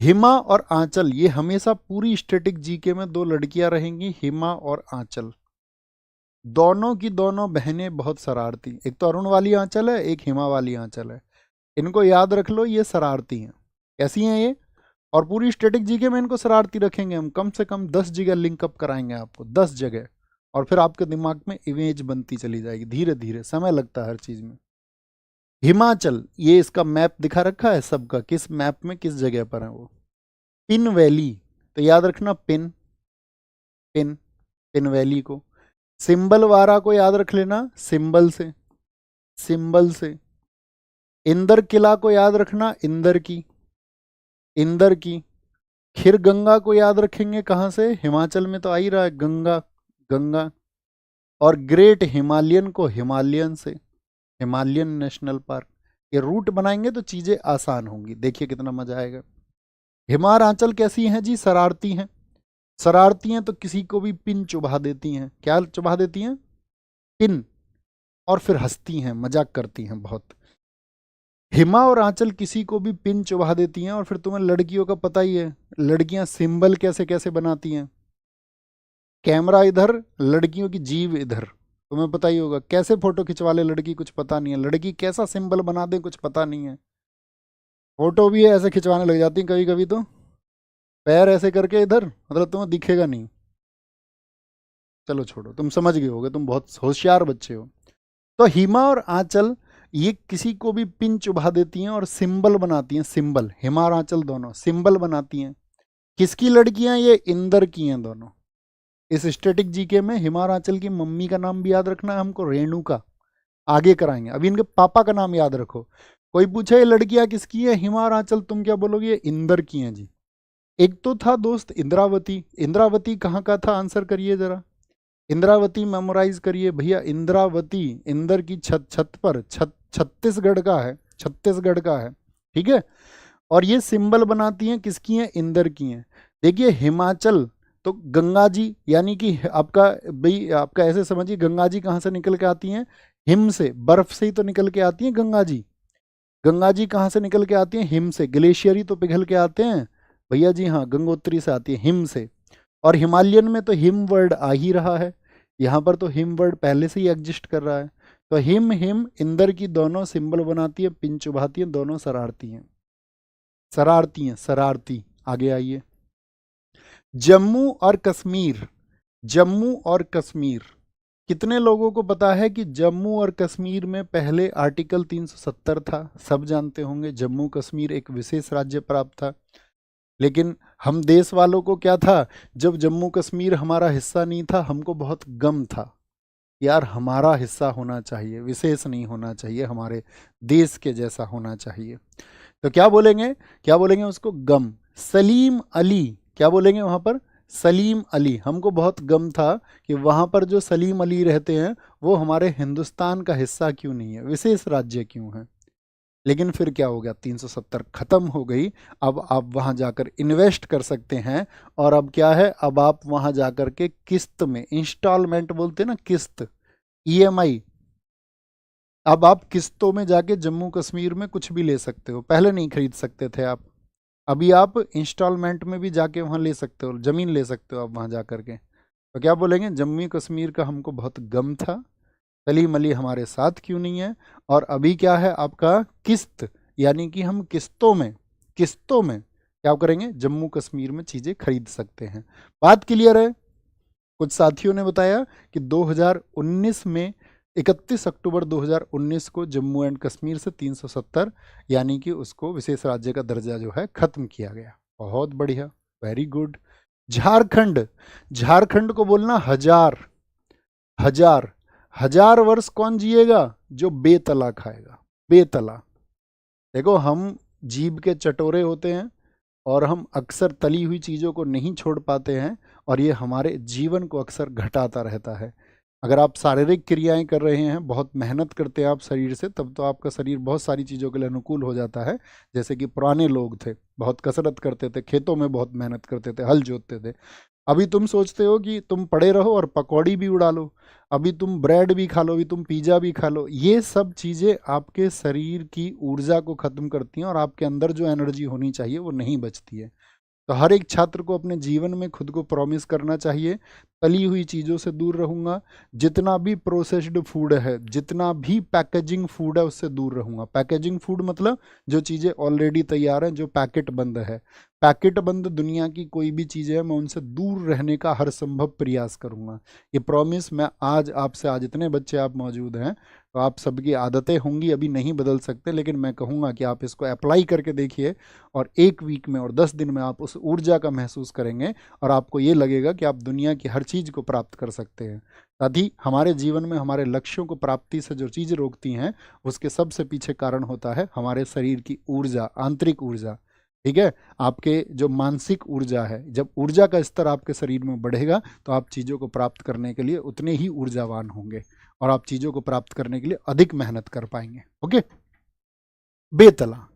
A: हिमा और आंचल, ये हमेशा पूरी स्टैटिक जीके में दो लड़कियां रहेंगी, हिमा और आंचल, दोनों की दोनों बहनें बहुत शरारती, एक तो अरुण वाली आंचल है, एक हिमा वाली आंचल है, इनको याद रख लो, ये शरारती हैं। कैसी हैं ये, और पूरी स्टैटिक जीके में इनको शरारती रखेंगे हम, कम से कम 10 जगह लिंकअप कराएंगे आपको, 10 जगह, और फिर आपके दिमाग में इमेज बनती चली जाएगी, धीरे धीरे, समय लगता है हर चीज में। हिमाचल, ये इसका मैप दिखा रखा है सबका, किस मैप में किस जगह पर है वो। पिन वैली, तो याद रखना पिन, पिन, पिन वैली को। सिंबल वारा को याद रख लेना, सिंबल से, सिंबल से। इंदर किला को याद रखना, इंदर की, इंदर की। खिर गंगा को याद रखेंगे कहाँ से? हिमाचल में तो आ ही रहा है गंगा, गंगा। और ग्रेट हिमालयन को हिमालयन से, हिमालयन नेशनल पार्क। ये रूट बनाएंगे तो चीजें आसान होंगी, देखिए कितना मजा आएगा। हिमार आंचल कैसी हैं जी? शरारती हैं। शरारती हैं तो किसी को भी पिन चुभा देती हैं। क्या चुभा देती हैं? पिन। और फिर हंसती हैं, मजाक करती हैं बहुत। हिमा और आंचल किसी को भी पिन चुभा देती हैं। और फिर तुम्हें लड़कियों का पता ही है, लड़कियां सिंबल कैसे कैसे बनाती हैं। कैमरा इधर, लड़कियों की जीव इधर। तुम्हें पता ही होगा कैसे फोटो खिंचवा ले लड़की, कुछ पता नहीं है। लड़की कैसा सिंबल बना दे, कुछ पता नहीं है। फोटो भी ऐसे खिंचवाने लग जाती कभी कभी तो, पैर ऐसे करके इधर, मतलब तुम्हें दिखेगा नहीं। चलो छोड़ो, तुम समझ गए होगे, तुम बहुत होशियार बच्चे हो। तो हिमा और आंचल ये किसी को भी पिन चुभा देती हैं और सिंबल बनाती हैं। सिंबल, हिमा और आंचल दोनों सिंबल बनाती हैं। किसकी लड़कियां? ये इंदर की हैं दोनों। इस स्टैटिक जीके में हिमा और आंचल की मम्मी का नाम भी याद रखना है हमको, रेणुका। आगे कराएंगे, अभी इनके पापा का नाम याद रखो। कोई पूछे ये लड़कियां किसकी है हिमा और आंचल, तुम क्या बोलोगे? ये इंदर की हैं जी। एक तो था दोस्त इंद्रावती। इंद्रावती कहाँ का था? आंसर करिए जरा। इंद्रावती मेमोराइज करिए भैया। इंद्रावती इंदर की छत, छत पर, छत्तीसगढ़ का है, छत्तीसगढ़ का है। ठीक है। और ये सिंबल बनाती हैं, किसकी हैं? इंदर की हैं। देखिए हिमाचल तो गंगा जी, यानी कि आपका भाई, आपका ऐसे समझिए गंगा जी कहाँ से निकल के आती हैं? हिम से, बर्फ से ही तो निकल के आती हैं गंगा जी। गंगा जी कहाँ से निकल के आती हैं? हिम से। ग्लेशियर ही तो पिघल के आते हैं भैया जी। हाँ, गंगोत्री से आती है, हिम से। और हिमालयन में तो हिम वर्ड आ ही रहा है, यहाँ पर तो हिम वर्ड पहले से ही एग्जिस्ट कर रहा है। तो हिम हिम इंदर की दोनों सिंबल बनाती है, पिन चुभाती हैं, दोनों शरारती हैं। शरारती हैं, शरारती। आगे आइए। जम्मू और कश्मीर, जम्मू और कश्मीर, कितने लोगों को पता है कि जम्मू और कश्मीर में पहले आर्टिकल 370 था? सब जानते होंगे, जम्मू कश्मीर एक विशेष राज्य प्राप्त था। लेकिन हम देश वालों को क्या था, जब जम्मू कश्मीर हमारा हिस्सा नहीं था, हमको बहुत गम था यार, हमारा हिस्सा होना चाहिए, विशेष नहीं होना चाहिए, हमारे देश के जैसा होना चाहिए। तो क्या बोलेंगे, क्या बोलेंगे उसको? गम। सलीम अली, क्या बोलेंगे वहां पर? सलीम अली। हमको बहुत गम था कि वहां पर जो सलीम अली रहते हैं वो हमारे हिंदुस्तान का हिस्सा क्यों नहीं है, विशेष राज्य क्यों है। लेकिन फिर क्या हो गया, 370 खत्म हो गई। अब आप वहां जाकर इन्वेस्ट कर सकते हैं। और अब क्या है, अब आप वहां जाकर के किस्त में, इंस्टॉलमेंट बोलते हैं ना, किस्त, ईएमआई, अब आप किस्तों में जाके जम्मू कश्मीर में कुछ भी ले सकते हो। पहले नहीं खरीद सकते थे आप, अभी आप इंस्टॉलमेंट में भी जाके वहाँ ले सकते हो, ज़मीन ले सकते हो आप वहाँ जा करके। तो क्या बोलेंगे, जम्मू कश्मीर का हमको बहुत गम था, सलीम अली हमारे साथ क्यों नहीं है। और अभी क्या है आपका, किस्त, यानी कि हम किस्तों में, किस्तों में क्या करेंगे, जम्मू कश्मीर में चीज़ें खरीद सकते हैं। बात क्लियर है? कुछ साथियों ने बताया कि 2019 में, 31 अक्टूबर 2019 को जम्मू एंड कश्मीर से 370 यानी कि उसको विशेष राज्य का दर्जा जो है खत्म किया गया। बहुत बढ़िया, वेरी गुड। झारखंड, झारखंड को बोलना हजार, हजार। हजार वर्ष कौन जिएगा? जो बेतला खाएगा, बेतला। देखो हम जीभ के चटोरे होते हैं और हम अक्सर तली हुई चीज़ों को नहीं छोड़ पाते हैं, और ये हमारे जीवन को अक्सर घटाता रहता है। अगर आप शारीरिक क्रियाएं कर रहे हैं, बहुत मेहनत करते हैं आप शरीर से, तब तो आपका शरीर बहुत सारी चीज़ों के लिए अनुकूल हो जाता है। जैसे कि पुराने लोग थे, बहुत कसरत करते थे, खेतों में बहुत मेहनत करते थे, हल जोतते थे। अभी तुम सोचते हो कि तुम पड़े रहो और पकौड़ी भी उड़ा लो, अभी तुम ब्रेड भी खा लो, अभी तुम पिज़्ज़ा भी खा लो। ये सब चीज़ें आपके शरीर की ऊर्जा को ख़त्म करती हैं और आपके अंदर जो एनर्जी होनी चाहिए वो नहीं बचती है। तो हर एक छात्र को अपने जीवन में खुद को प्रॉमिस करना चाहिए, तली हुई चीज़ों से दूर रहूँगा, जितना भी प्रोसेस्ड फूड है, जितना भी पैकेजिंग फूड है उससे दूर रहूँगा। पैकेजिंग फूड मतलब जो चीज़ें ऑलरेडी तैयार हैं, जो पैकेट बंद है, पैकेट बंद दुनिया की कोई भी चीज़ें हैं, मैं उनसे दूर रहने का हर संभव प्रयास करूँगा। ये प्रॉमिस मैं आज आपसे, आज इतने बच्चे आप मौजूद हैं तो आप सबकी आदतें होंगी, अभी नहीं बदल सकते, लेकिन मैं कहूँगा कि आप इसको अप्लाई करके देखिए और 1 वीक में और 10 दिन में आप उस ऊर्जा का महसूस करेंगे और आपको ये लगेगा कि आप दुनिया की हर चीज़ को प्राप्त कर सकते हैं। साथ ही हमारे जीवन में हमारे लक्ष्यों को प्राप्ति से जो चीज़ रोकती हैं, उसके सबसे पीछे कारण होता है हमारे शरीर की ऊर्जा, आंतरिक ऊर्जा। ठीक है। आपके जो मानसिक ऊर्जा है, जब ऊर्जा का स्तर आपके शरीर में बढ़ेगा तो आप चीज़ों को प्राप्त करने के लिए उतने ही ऊर्जावान होंगे और आप चीज़ों को प्राप्त करने के लिए अधिक मेहनत कर पाएंगे। ओके। बेतला।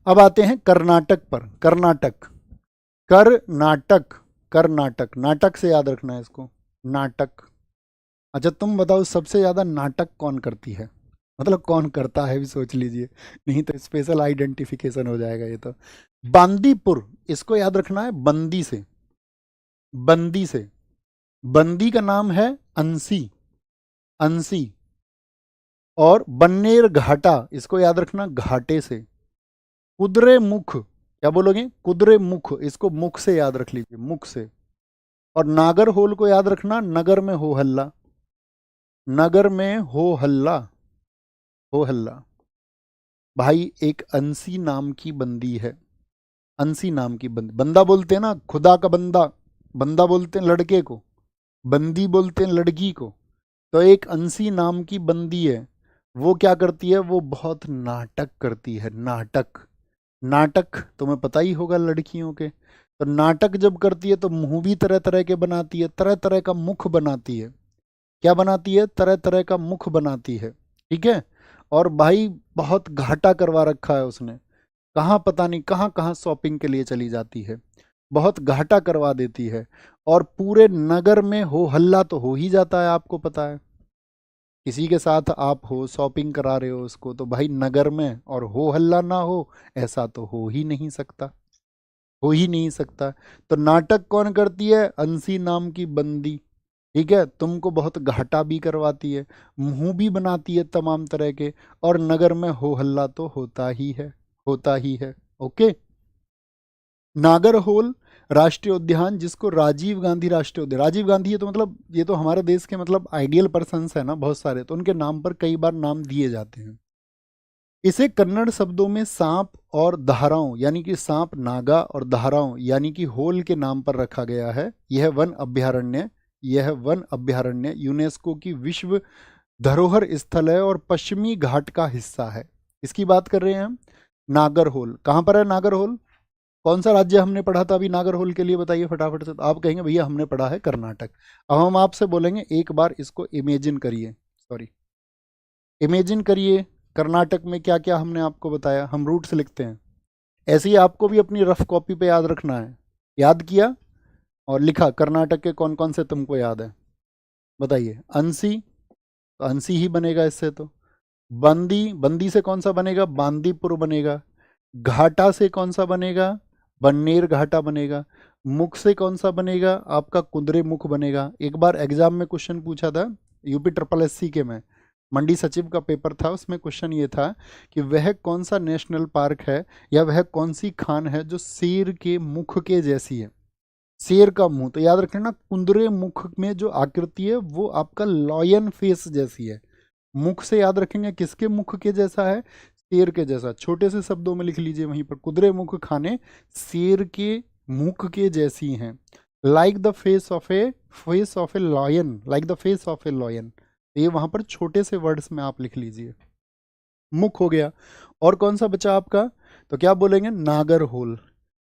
A: अब आते हैं कर्नाटक पर। कर्नाटक, कर्नाटक, कर्नाटक, नाटक से याद रखना है इसको, नाटक। अच्छा तुम बताओ सबसे ज्यादा नाटक कौन करती है, मतलब कौन करता है भी सोच लीजिए, नहीं तो स्पेशल आइडेंटिफिकेशन हो जाएगा ये तो। बांदीपुर, इसको याद रखना है, बंदी से, बंदी से। बंदी का नाम है अंसी, अंसी। और बन्नेर घाटा, इसको याद रखना, घाटे से। कुदरे मुख, क्या बोलोगे, कुदरे मुख, इसको मुख से याद रख लीजिए, मुख से। और नागर होल को याद रखना, नगर में हो हल्ला, नगर में हो हल्ला, हो हल्ला। भाई एक अंसी नाम की बंदी है, अंसी नाम की बंदी, बंदा बोलते हैं ना खुदा का बंदा, बंदा बोलते हैं लड़के को, बंदी बोलते हैं लड़की को। तो एक अंसी नाम की बंदी है, वो क्या करती है, वो बहुत नाटक करती है, नाटक। नाटक तुम्हें पता ही होगा लड़कियों के, तो नाटक जब करती है तो मुंह भी तरह तरह के बनाती है, तरह तरह का मुख बनाती है। क्या बनाती है, तरह तरह का मुख बनाती है। ठीक है। और भाई बहुत घाटा करवा रखा है उसने, कहाँ पता नहीं कहाँ कहाँ शॉपिंग के लिए चली जाती है, बहुत घाटा करवा देती है। और पूरे नगर में हो हल्ला तो हो ही जाता है, आपको पता है। किसी के साथ आप हो, शॉपिंग करा रहे हो उसको, तो भाई नगर में और हो हल्ला ना हो, ऐसा तो हो ही नहीं सकता, हो ही नहीं सकता। तो नाटक कौन करती है, अंसी नाम की बंदी। ठीक है। तुमको बहुत घाटा भी करवाती है, मुंह भी बनाती है तमाम तरह के, और नगर में हो हल्ला तो होता ही है, होता ही है। ओके। नागरहोल राष्ट्रीय उद्यान, जिसको राजीव गांधी राष्ट्रीय उद्यान, राजीव गांधी है तो मतलब ये तो हमारे देश के मतलब आइडियल पर्सन्स है ना बहुत सारे, तो उनके नाम पर कई बार नाम दिए जाते हैं। इसे कन्नड़ शब्दों में सांप और धाराओं, यानी कि सांप नागा और धाराओं यानी कि होल के नाम पर रखा गया है। यह वन अभ्यारण्य, यह वन अभ्यारण्य यूनेस्को की विश्व धरोहर स्थल है और पश्चिमी घाट का हिस्सा है। इसकी बात कर रहे हैं हम। नागरहोल कहाँ पर है, नागरहोल कौन सा राज्य हमने पढ़ा था अभी नागरहोल के लिए, बताइए फटाफट से। तो आप कहेंगे भैया हमने पढ़ा है कर्नाटक। अब हम आपसे बोलेंगे एक बार इसको इमेजिन करिए, सॉरी इमेजिन करिए, कर्नाटक में क्या क्या हमने आपको बताया, हम रूट्स लिखते हैं। ऐसे ही आपको भी अपनी रफ कॉपी पे याद रखना है। याद किया और लिखा कर्नाटक के कौन कौन से तुमको याद है, बताइए। अंसी, तो अंसी ही बनेगा इससे तो। बंदी, बंदी से कौन सा बनेगा, बांदीपुर बनेगा। घाटा से कौन सा बनेगा, बन्नेर घाटा बनेगा। मुख से कौन सा बनेगा, आपका कुंदरे मुख बनेगा। एक बार एग्जाम में क्वेश्चन पूछा था यूपी ट्रिपल एससी के में, मंडी सचिव का पेपर था, उसमें क्वेश्चन ये था कि वह कौन सा नेशनल पार्क है या वह कौन सी खान है जो शेर के मुख के जैसी है। शेर का मुंह, तो याद रखना कुंदरे मुख में जो आकृति है वो आपका लॉयन फेस जैसी है। मुख से याद रखेंगे किसके मुख के जैसा है, शेर के जैसा। छोटे से शब्दों में लिख लीजिए वहीं पर, कुदरे मुख खाने शेर के मुख के जैसी हैं। Like the face of A, face of A lion, like the face of A lion. ये वहां पर छोटे से वर्ड्स में आप लिख लीजिए। मुख हो गया, और कौन सा बचा आपका, तो क्या बोलेंगे, नागर होल,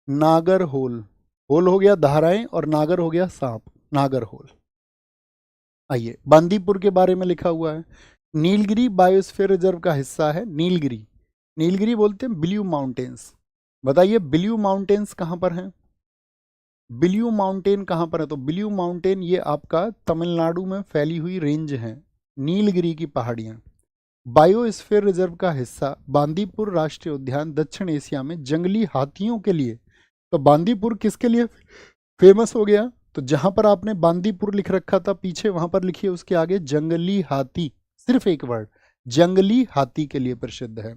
A: नागर होल। होल हो गया धाराएं और नागर हो गया सांप, नागर होल। आइए बांदीपुर के बारे में लिखा हुआ है, नीलगिरी बायोस्फीयर रिजर्व का हिस्सा है। नीलगिरी, नीलगिरी बोलते हैं ब्लू माउंटेन्स। बताइए ब्लू माउंटेन्स कहाँ पर हैं, ब्लू माउंटेन कहाँ पर है, तो ब्लू माउंटेन ये आपका तमिलनाडु में फैली हुई रेंज है, नीलगिरी की पहाड़ियाँ। बायोस्फीयर रिजर्व का हिस्सा बांदीपुर राष्ट्रीय उद्यान दक्षिण एशिया में जंगली हाथियों के लिए। तो बांदीपुर किसके लिए फेमस हो गया, तो जहां पर आपने बांदीपुर लिख रखा था पीछे, वहां पर लिखिए उसके आगे जंगली हाथी, सिर्फ एक वर्ड, जंगली हाथी के लिए प्रसिद्ध है।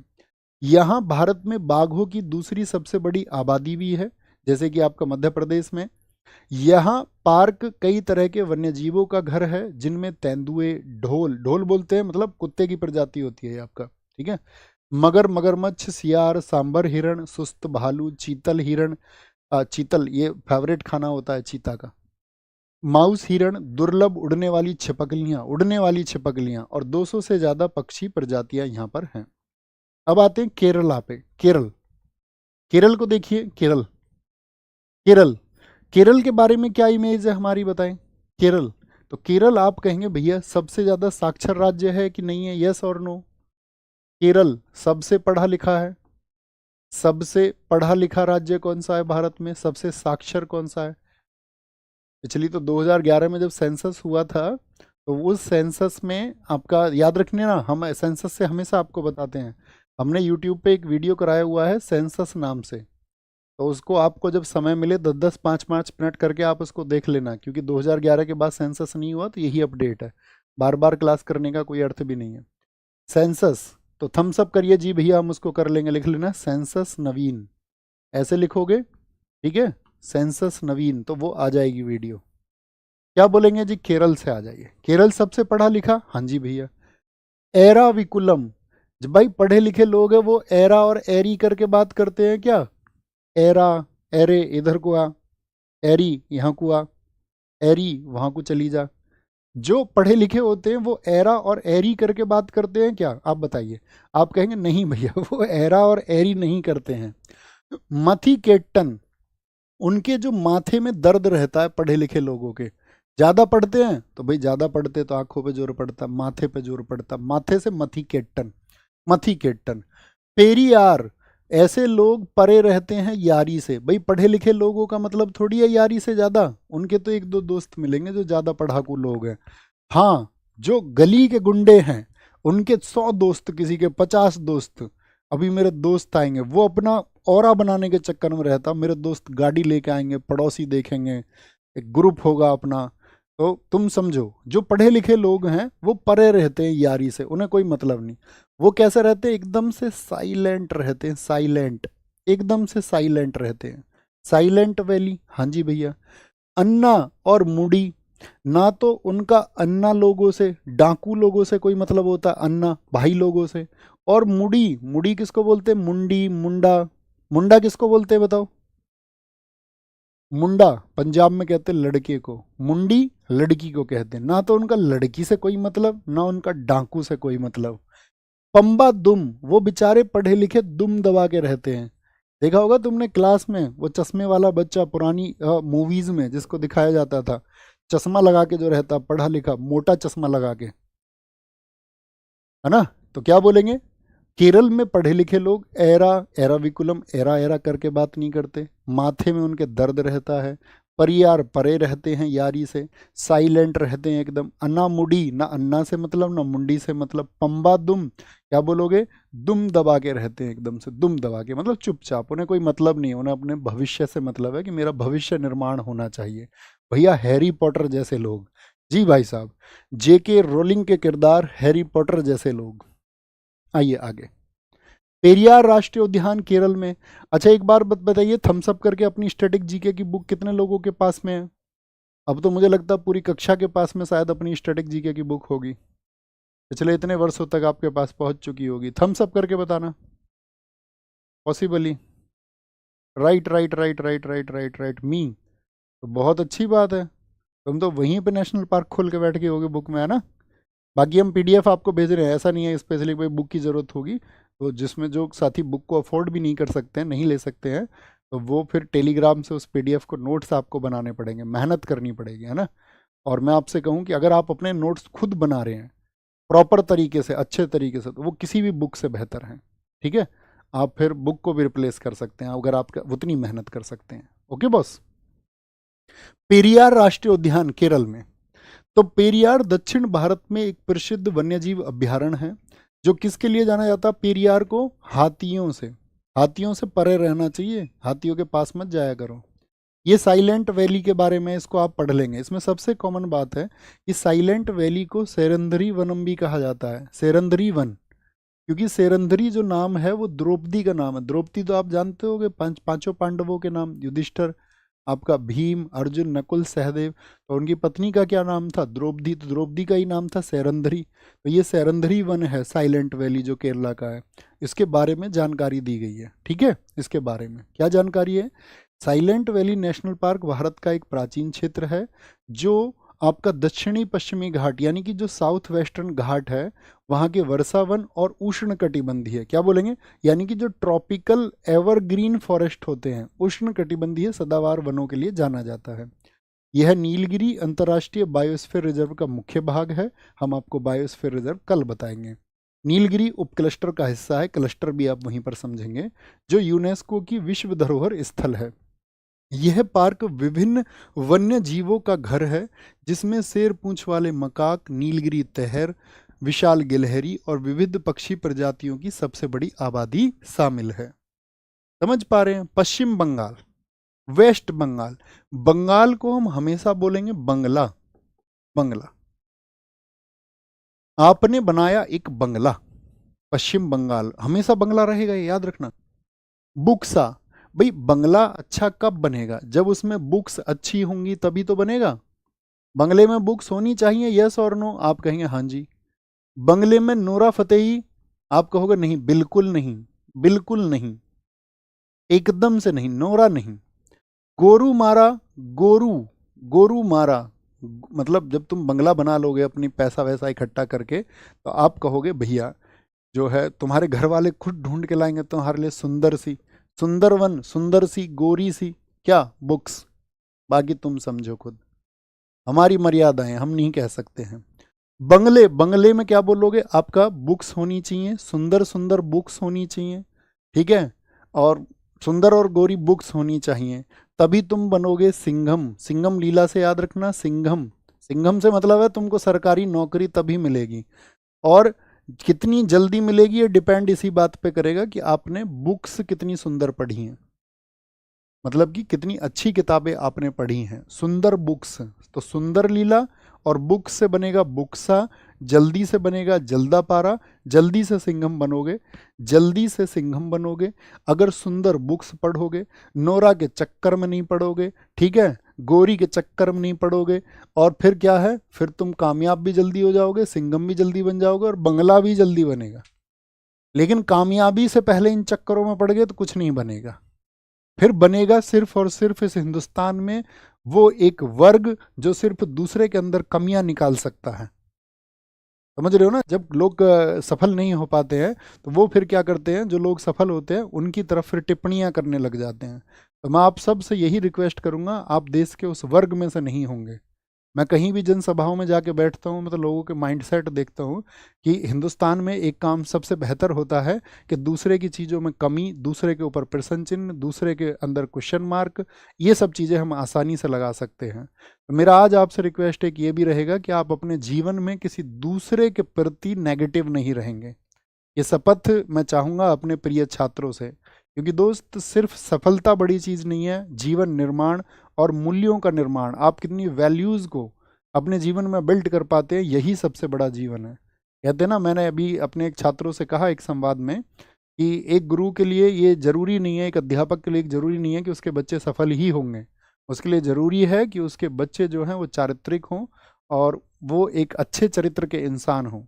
A: यहाँ भारत में बाघों की दूसरी सबसे बड़ी आबादी भी है, जैसे कि आपका मध्य प्रदेश में। यहाँ पार्क कई तरह के वन्य जीवों का घर है, जिनमें तेंदुए, ढोल, ढोल बोलते हैं मतलब कुत्ते की प्रजाति होती है आपका, ठीक है, मगर, मगरमच्छ, सियार, सांबर हिरण, सुस्त भालू, चीतल हिरण, चीतल ये फेवरेट खाना होता है चीता का, माउस हिरण, दुर्लभ उड़ने वाली छिपकलियां, उड़ने वाली छिपकलियां, और 200 से ज्यादा पक्षी प्रजातियां यहाँ पर हैं। अब आते हैं केरला पे, केरल। केरल को देखिए, केरल, केरल, केरल के बारे में क्या इमेज है हमारी, बताएं। केरल, तो केरल आप कहेंगे भैया सबसे ज्यादा साक्षर राज्य है कि नहीं है, यस और नो। केरल सबसे पढ़ा लिखा है, सबसे पढ़ा लिखा राज्य कौन सा है भारत में, सबसे साक्षर कौन सा है। पिछली तो 2011 में जब सेंसस हुआ था, तो उस सेंसस में आपका याद रखने ना, हम सेंसस से हमेशा आपको बताते हैं, हमने यूट्यूब पे एक वीडियो कराया हुआ है सेंसस नाम से, तो उसको आपको जब समय मिले 10-10 5-5 मिनट करके आप उसको देख लेना, क्योंकि 2011 के बाद सेंसस नहीं हुआ, तो यही अपडेट है, बार बार क्लास करने का कोई अर्थ भी नहीं है। सेंसस, तो थम्स अप करिए जी भैया, हम उसको कर लेंगे, लिख लेना सेंसस नवीन, ऐसे लिखोगे, ठीक है, सेंसस नवीन, तो वो आ जाएगी वीडियो। क्या बोलेंगे जी, केरल से आ जाइए, केरल सबसे पढ़ा लिखा, हाँ जी भैया। एरा विकुलम, जब भाई पढ़े लिखे लोग हैं वो एरा और एरी करके बात करते हैं क्या, एरा, एरे इधर को आ, एरी यहाँ को आ, एरी वहां को चली जा। जो पढ़े लिखे होते हैं वो एरा और एरी करके बात करते हैं क्या, आप बताइए। आप कहेंगे नहीं भैया वो एरा और एरी नहीं करते हैं। मथिकेटन, उनके जो माथे में दर्द रहता है पढ़े लिखे लोगों के, ज्यादा पढ़ते हैं तो भाई ज्यादा पढ़ते तो आंखों पे जोर पड़ता, माथे पे जोर पड़ता, माथे से मथिकेटन, मथिकेटन। पेरियार, ऐसे लोग परे रहते हैं यारी से, भाई पढ़े लिखे लोगों का मतलब थोड़ी है यारी से ज्यादा, उनके तो एक दो दोस्त मिलेंगे जो ज्यादा पढ़ाकू लोग हैं। हाँ, जो गली के गुंडे हैं उनके 100 दोस्त, किसी के 50 दोस्त। अभी मेरे दोस्त आएंगे, वो अपना ऑरा बनाने के चक्कर में रहता, मेरे दोस्त गाड़ी लेके आएंगे, पड़ोसी देखेंगे, एक ग्रुप होगा अपना। तो तुम समझो, जो पढ़े लिखे लोग हैं वो परे रहते हैं यारी से, उन्हें कोई मतलब नहीं। वो कैसे रहते हैं, एकदम से साइलेंट रहते हैं, साइलेंट, एकदम से साइलेंट रहते हैं। साइलेंट वैली, हाँ जी भैया। अन्ना और मुड़ी, ना तो उनका अन्ना लोगों से, डाकू लोगों से कोई मतलब होता है, अन्ना भाई लोगों से। और मुड़ी, मुड़ी किसको बोलते हैं, मुंडी, मुंडा, मुंडा किसको बोलते हैं बताओ। मुंडा पंजाब में कहते हैं लड़के को, मुंडी लड़की को कहते हैं। ना तो उनका लड़की से कोई मतलब, ना उनका डाकू से कोई मतलब। पंबा दुम, वो बेचारे पढ़े लिखे दुम दबा के रहते हैं। देखा होगा तुमने क्लास में वो चश्मे वाला बच्चा पुरानी मूवीज में जिसको दिखाया जाता था, चश्मा लगा के जो रहता, पढ़ा लिखा मोटा चश्मा लगा के, है ना। तो क्या बोलेंगे, केरल में पढ़े लिखे लोग एरा, एराविकुलम, एरा एरा करके बात नहीं करते, माथे में उनके दर्द रहता है, परियार परे रहते हैं यारी से, साइलेंट रहते हैं एकदम। अन्ना मुडी, ना अन्ना से मतलब ना मुंडी से मतलब। पंबा दुम, क्या बोलोगे, दुम दबा के रहते हैं, एकदम से दुम दबा के मतलब चुपचाप, उन्हें कोई मतलब नहीं है, उन्हें अपने भविष्य से मतलब है कि मेरा भविष्य निर्माण होना चाहिए। भैया हैरी पॉटर जैसे लोग, जी भाई साहब, जेके रोलिंग के किरदार हैरी पॉटर जैसे लोग। आइए आगे, पेरियार राष्ट्रीय उद्यान केरल में। अच्छा एक बार बताइए, थम्स अप करके अपनी स्टैटिक जीके की बुक कितने लोगों के पास में है। अब तो मुझे लगता है पूरी कक्षा के पास में शायद अपनी स्टैटिक जीके की बुक होगी, पिछले इतने वर्षों तक आपके पास पहुंच चुकी होगी। थम्स अप करके बताना, possibly. Right right right right right right right मी, तो बहुत अच्छी बात है, तुम तो वहीं पे नेशनल पार्क खोल के बैठ के होगे बुक में, है ना। बाकी हम पीडीएफ आपको भेज रहे हैं, ऐसा नहीं है स्पेशली कोई बुक की ज़रूरत होगी, तो जिसमें जो साथी बुक को अफोर्ड भी नहीं कर सकते हैं, नहीं ले सकते हैं, तो वो फिर टेलीग्राम से उस पीडीएफ को नोट्स आपको बनाने पड़ेंगे, मेहनत करनी पड़ेगी, है ना। और मैं आपसे कहूँ कि अगर आप अपने नोट्स खुद बना रहे हैं प्रॉपर तरीके से, अच्छे तरीके से, तो वो किसी भी बुक से बेहतर हैं, ठीक है। आप फिर बुक को भी रिप्लेस कर सकते हैं अगर आप उतनी मेहनत कर सकते हैं। Okay boss. पेरियार राष्ट्रीय उद्यान केरल में, तो पेरियार दक्षिण भारत में एक प्रसिद्ध वन्यजीव अभ्यारण्य है, जो किसके लिए जाना जाता है पेरियार को, हाथियों से। हाथियों से परे रहना चाहिए, हाथियों के पास मत जाया करो। ये साइलेंट वैली के बारे में, इसको आप पढ़ लेंगे, इसमें सबसे कॉमन बात है कि साइलेंट वैली को सेरंधरी वनम भी कहा जाता है, सेरंधरी वन, क्योंकि सेरंधरी जो नाम है वो द्रौपदी का नाम है। द्रौपदी तो आप जानते होगे, पांचों पांडवों के नाम, युधिष्ठिर, आपका भीम, अर्जुन, नकुल, सहदेव, तो उनकी पत्नी का क्या नाम था, द्रौपदी, तो द्रौपदी का ही नाम था सेरंधरी। तो ये सेरंधरी वन है साइलेंट वैली जो केरला का है, इसके बारे में जानकारी दी गई है, ठीक है। इसके बारे में क्या जानकारी है, silent valley national park Bharat का एक प्राचीन क्षेत्र है जो आपका दक्षिणी पश्चिमी घाट यानी कि जो साउथ वेस्टर्न घाट है वहाँ के वर्षावन और उष्ण कटिबंधीय, क्या बोलेंगे, यानी कि जो ट्रॉपिकल एवरग्रीन फॉरेस्ट होते हैं उष्ण कटिबंधीय सदाबहार वनों के लिए जाना जाता है। यह नीलगिरी अंतर्राष्ट्रीय बायोस्फीयर रिजर्व का मुख्य भाग है। हम आपको बायोस्फीयर रिजर्व कल बताएंगे। नीलगिरी उपक्लस्टर का हिस्सा है, क्लस्टर भी आप वहीं पर समझेंगे, जो यूनेस्को की विश्व धरोहर स्थल है। यह पार्क विभिन्न वन्य जीवों का घर है, जिसमें शेर पूंछ वाले मकाक, नीलगिरी तहर, विशाल गिलहरी और विविध पक्षी प्रजातियों की सबसे बड़ी आबादी शामिल है। समझ पा रहे हैं? पश्चिम बंगाल, वेस्ट बंगाल, बंगाल को हम हमेशा बोलेंगे बंगला। बंगला, आपने बनाया एक बंगला, पश्चिम बंगाल हमेशा बंगला रहेगा, ये याद रखना। बुक्सा, भाई बंगला अच्छा कब बनेगा? जब उसमें बुक्स अच्छी होंगी तभी तो बनेगा। बंगले में बुक्स होनी चाहिए, यस और नो? आप कहेंगे हाँ जी। बंगले में नोरा फतेही, आप कहोगे नहीं, बिल्कुल नहीं, बिल्कुल नहीं, एकदम से नहीं, नोरा नहीं। गोरू मारा, गोरू, गोरू मारा, मतलब जब तुम बंगला बना लोगे अपनी पैसा वैसा इकट्ठा करके, तो आप कहोगे भैया जो है तुम्हारे घर वाले खुद ढूंढ के लाएंगे तुम्हारे लिए सुंदर सी, सुंदरवन, सुंदर सी, गोरी सी, क्या बुक्स। बाकी तुम समझो खुद, हमारी मर्यादाएं, हम नहीं कह सकते हैं। बंगले, बंगले में क्या बोलोगे? आपका बुक्स होनी चाहिए, सुंदर सुंदर बुक्स होनी चाहिए, ठीक है, और सुंदर और गोरी बुक्स होनी चाहिए, तभी तुम बनोगे सिंघम। सिंघम लीला से याद रखना, सिंघम, सिंघम से मतलब है तुमको सरकारी नौकरी तभी मिलेगी। और कितनी जल्दी मिलेगी ये डिपेंड इसी बात पे करेगा कि आपने बुक्स कितनी सुंदर पढ़ी हैं, मतलब कि कितनी अच्छी किताबें आपने पढ़ी हैं। सुंदर बुक्स, तो सुंदर लीला और बुक्स से बनेगा बुक्सा, जल्दी से बनेगा जल्दा पारा, जल्दी से सिंघम बनोगे, जल्दी से सिंघम बनोगे अगर सुंदर बुक्स पढ़ोगे, नोरा के चक्कर में नहीं पढ़ोगे, ठीक है, गोरी के चक्कर में नहीं पढ़ोगे, और फिर क्या है, फिर तुम कामयाब भी जल्दी हो जाओगे, सिंघम भी जल्दी बन जाओगे और बंगला भी जल्दी बनेगा। लेकिन कामयाबी से पहले इन चक्करों में पड़ गए तो कुछ नहीं बनेगा। फिर बनेगा सिर्फ और सिर्फ इस हिंदुस्तान में वो एक वर्ग जो सिर्फ दूसरे के अंदर कमियां निकाल सकता है। समझ रहे हो ना? जब लोग सफल नहीं हो पाते हैं तो वो फिर क्या करते हैं, जो लोग सफल होते हैं उनकी तरफ फिर टिप्पणियां करने लग जाते हैं। तो मैं आप सबसे यही रिक्वेस्ट करूंगा, आप देश के उस वर्ग में से नहीं होंगे। मैं कहीं भी जनसभाओं में जाके बैठता हूँ, मतलब लोगों के माइंडसेट देखता हूँ कि हिंदुस्तान में एक काम सबसे बेहतर होता है कि दूसरे की चीज़ों में कमी, दूसरे के ऊपर प्रश्न चिन्ह, दूसरे के अंदर क्वेश्चन मार्क, ये सब चीज़ें हम आसानी से लगा सकते हैं। तो मेरा आज आपसे रिक्वेस्ट एक ये भी रहेगा कि आप अपने जीवन में किसी दूसरे के प्रति नेगेटिव नहीं रहेंगे। ये शपथ मैं चाहूँगा अपने प्रिय छात्रों से, क्योंकि दोस्त सिर्फ सफलता बड़ी चीज़ नहीं है, जीवन निर्माण और मूल्यों का निर्माण, आप कितनी वैल्यूज़ को अपने जीवन में बिल्ड कर पाते हैं, यही सबसे बड़ा जीवन है। कहते हैं ना, मैंने अभी अपने एक छात्रों से कहा एक संवाद में कि एक गुरु के लिए ये जरूरी नहीं है, एक अध्यापक के लिए जरूरी नहीं है कि उसके बच्चे सफल ही होंगे। उसके लिए ज़रूरी है कि उसके बच्चे जो हैं वो चारित्रिक हों और वो एक अच्छे चरित्र के इंसान हों।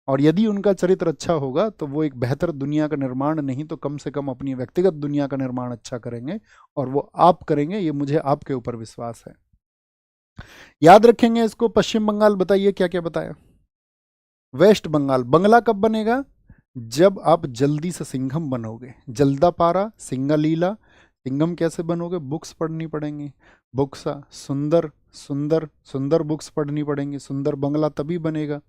A: और यदि उनका चरित्र अच्छा होगा तो वो एक बेहतर दुनिया का निर्माण नहीं तो कम से कम अपनी व्यक्तिगत दुनिया का निर्माण अच्छा करेंगे, और वो आप करेंगे, ये मुझे आपके ऊपर विश्वास है। याद रखेंगे इसको। पश्चिम बंगाल बताइए क्या क्या बताया? वेस्ट बंगाल, बंगला कब बनेगा? जब आप जल्दी से सिंघम बनोगे, जल्दा पारा, सिंगालीला। सिंघम कैसे बनोगे? बुक्स पढ़नी पड़ेंगी, बुक्सा, सुंदर सुंदर सुंदर बुक्स पढ़नी पड़ेंगी, सुंदर बंगला तभी बनेगा।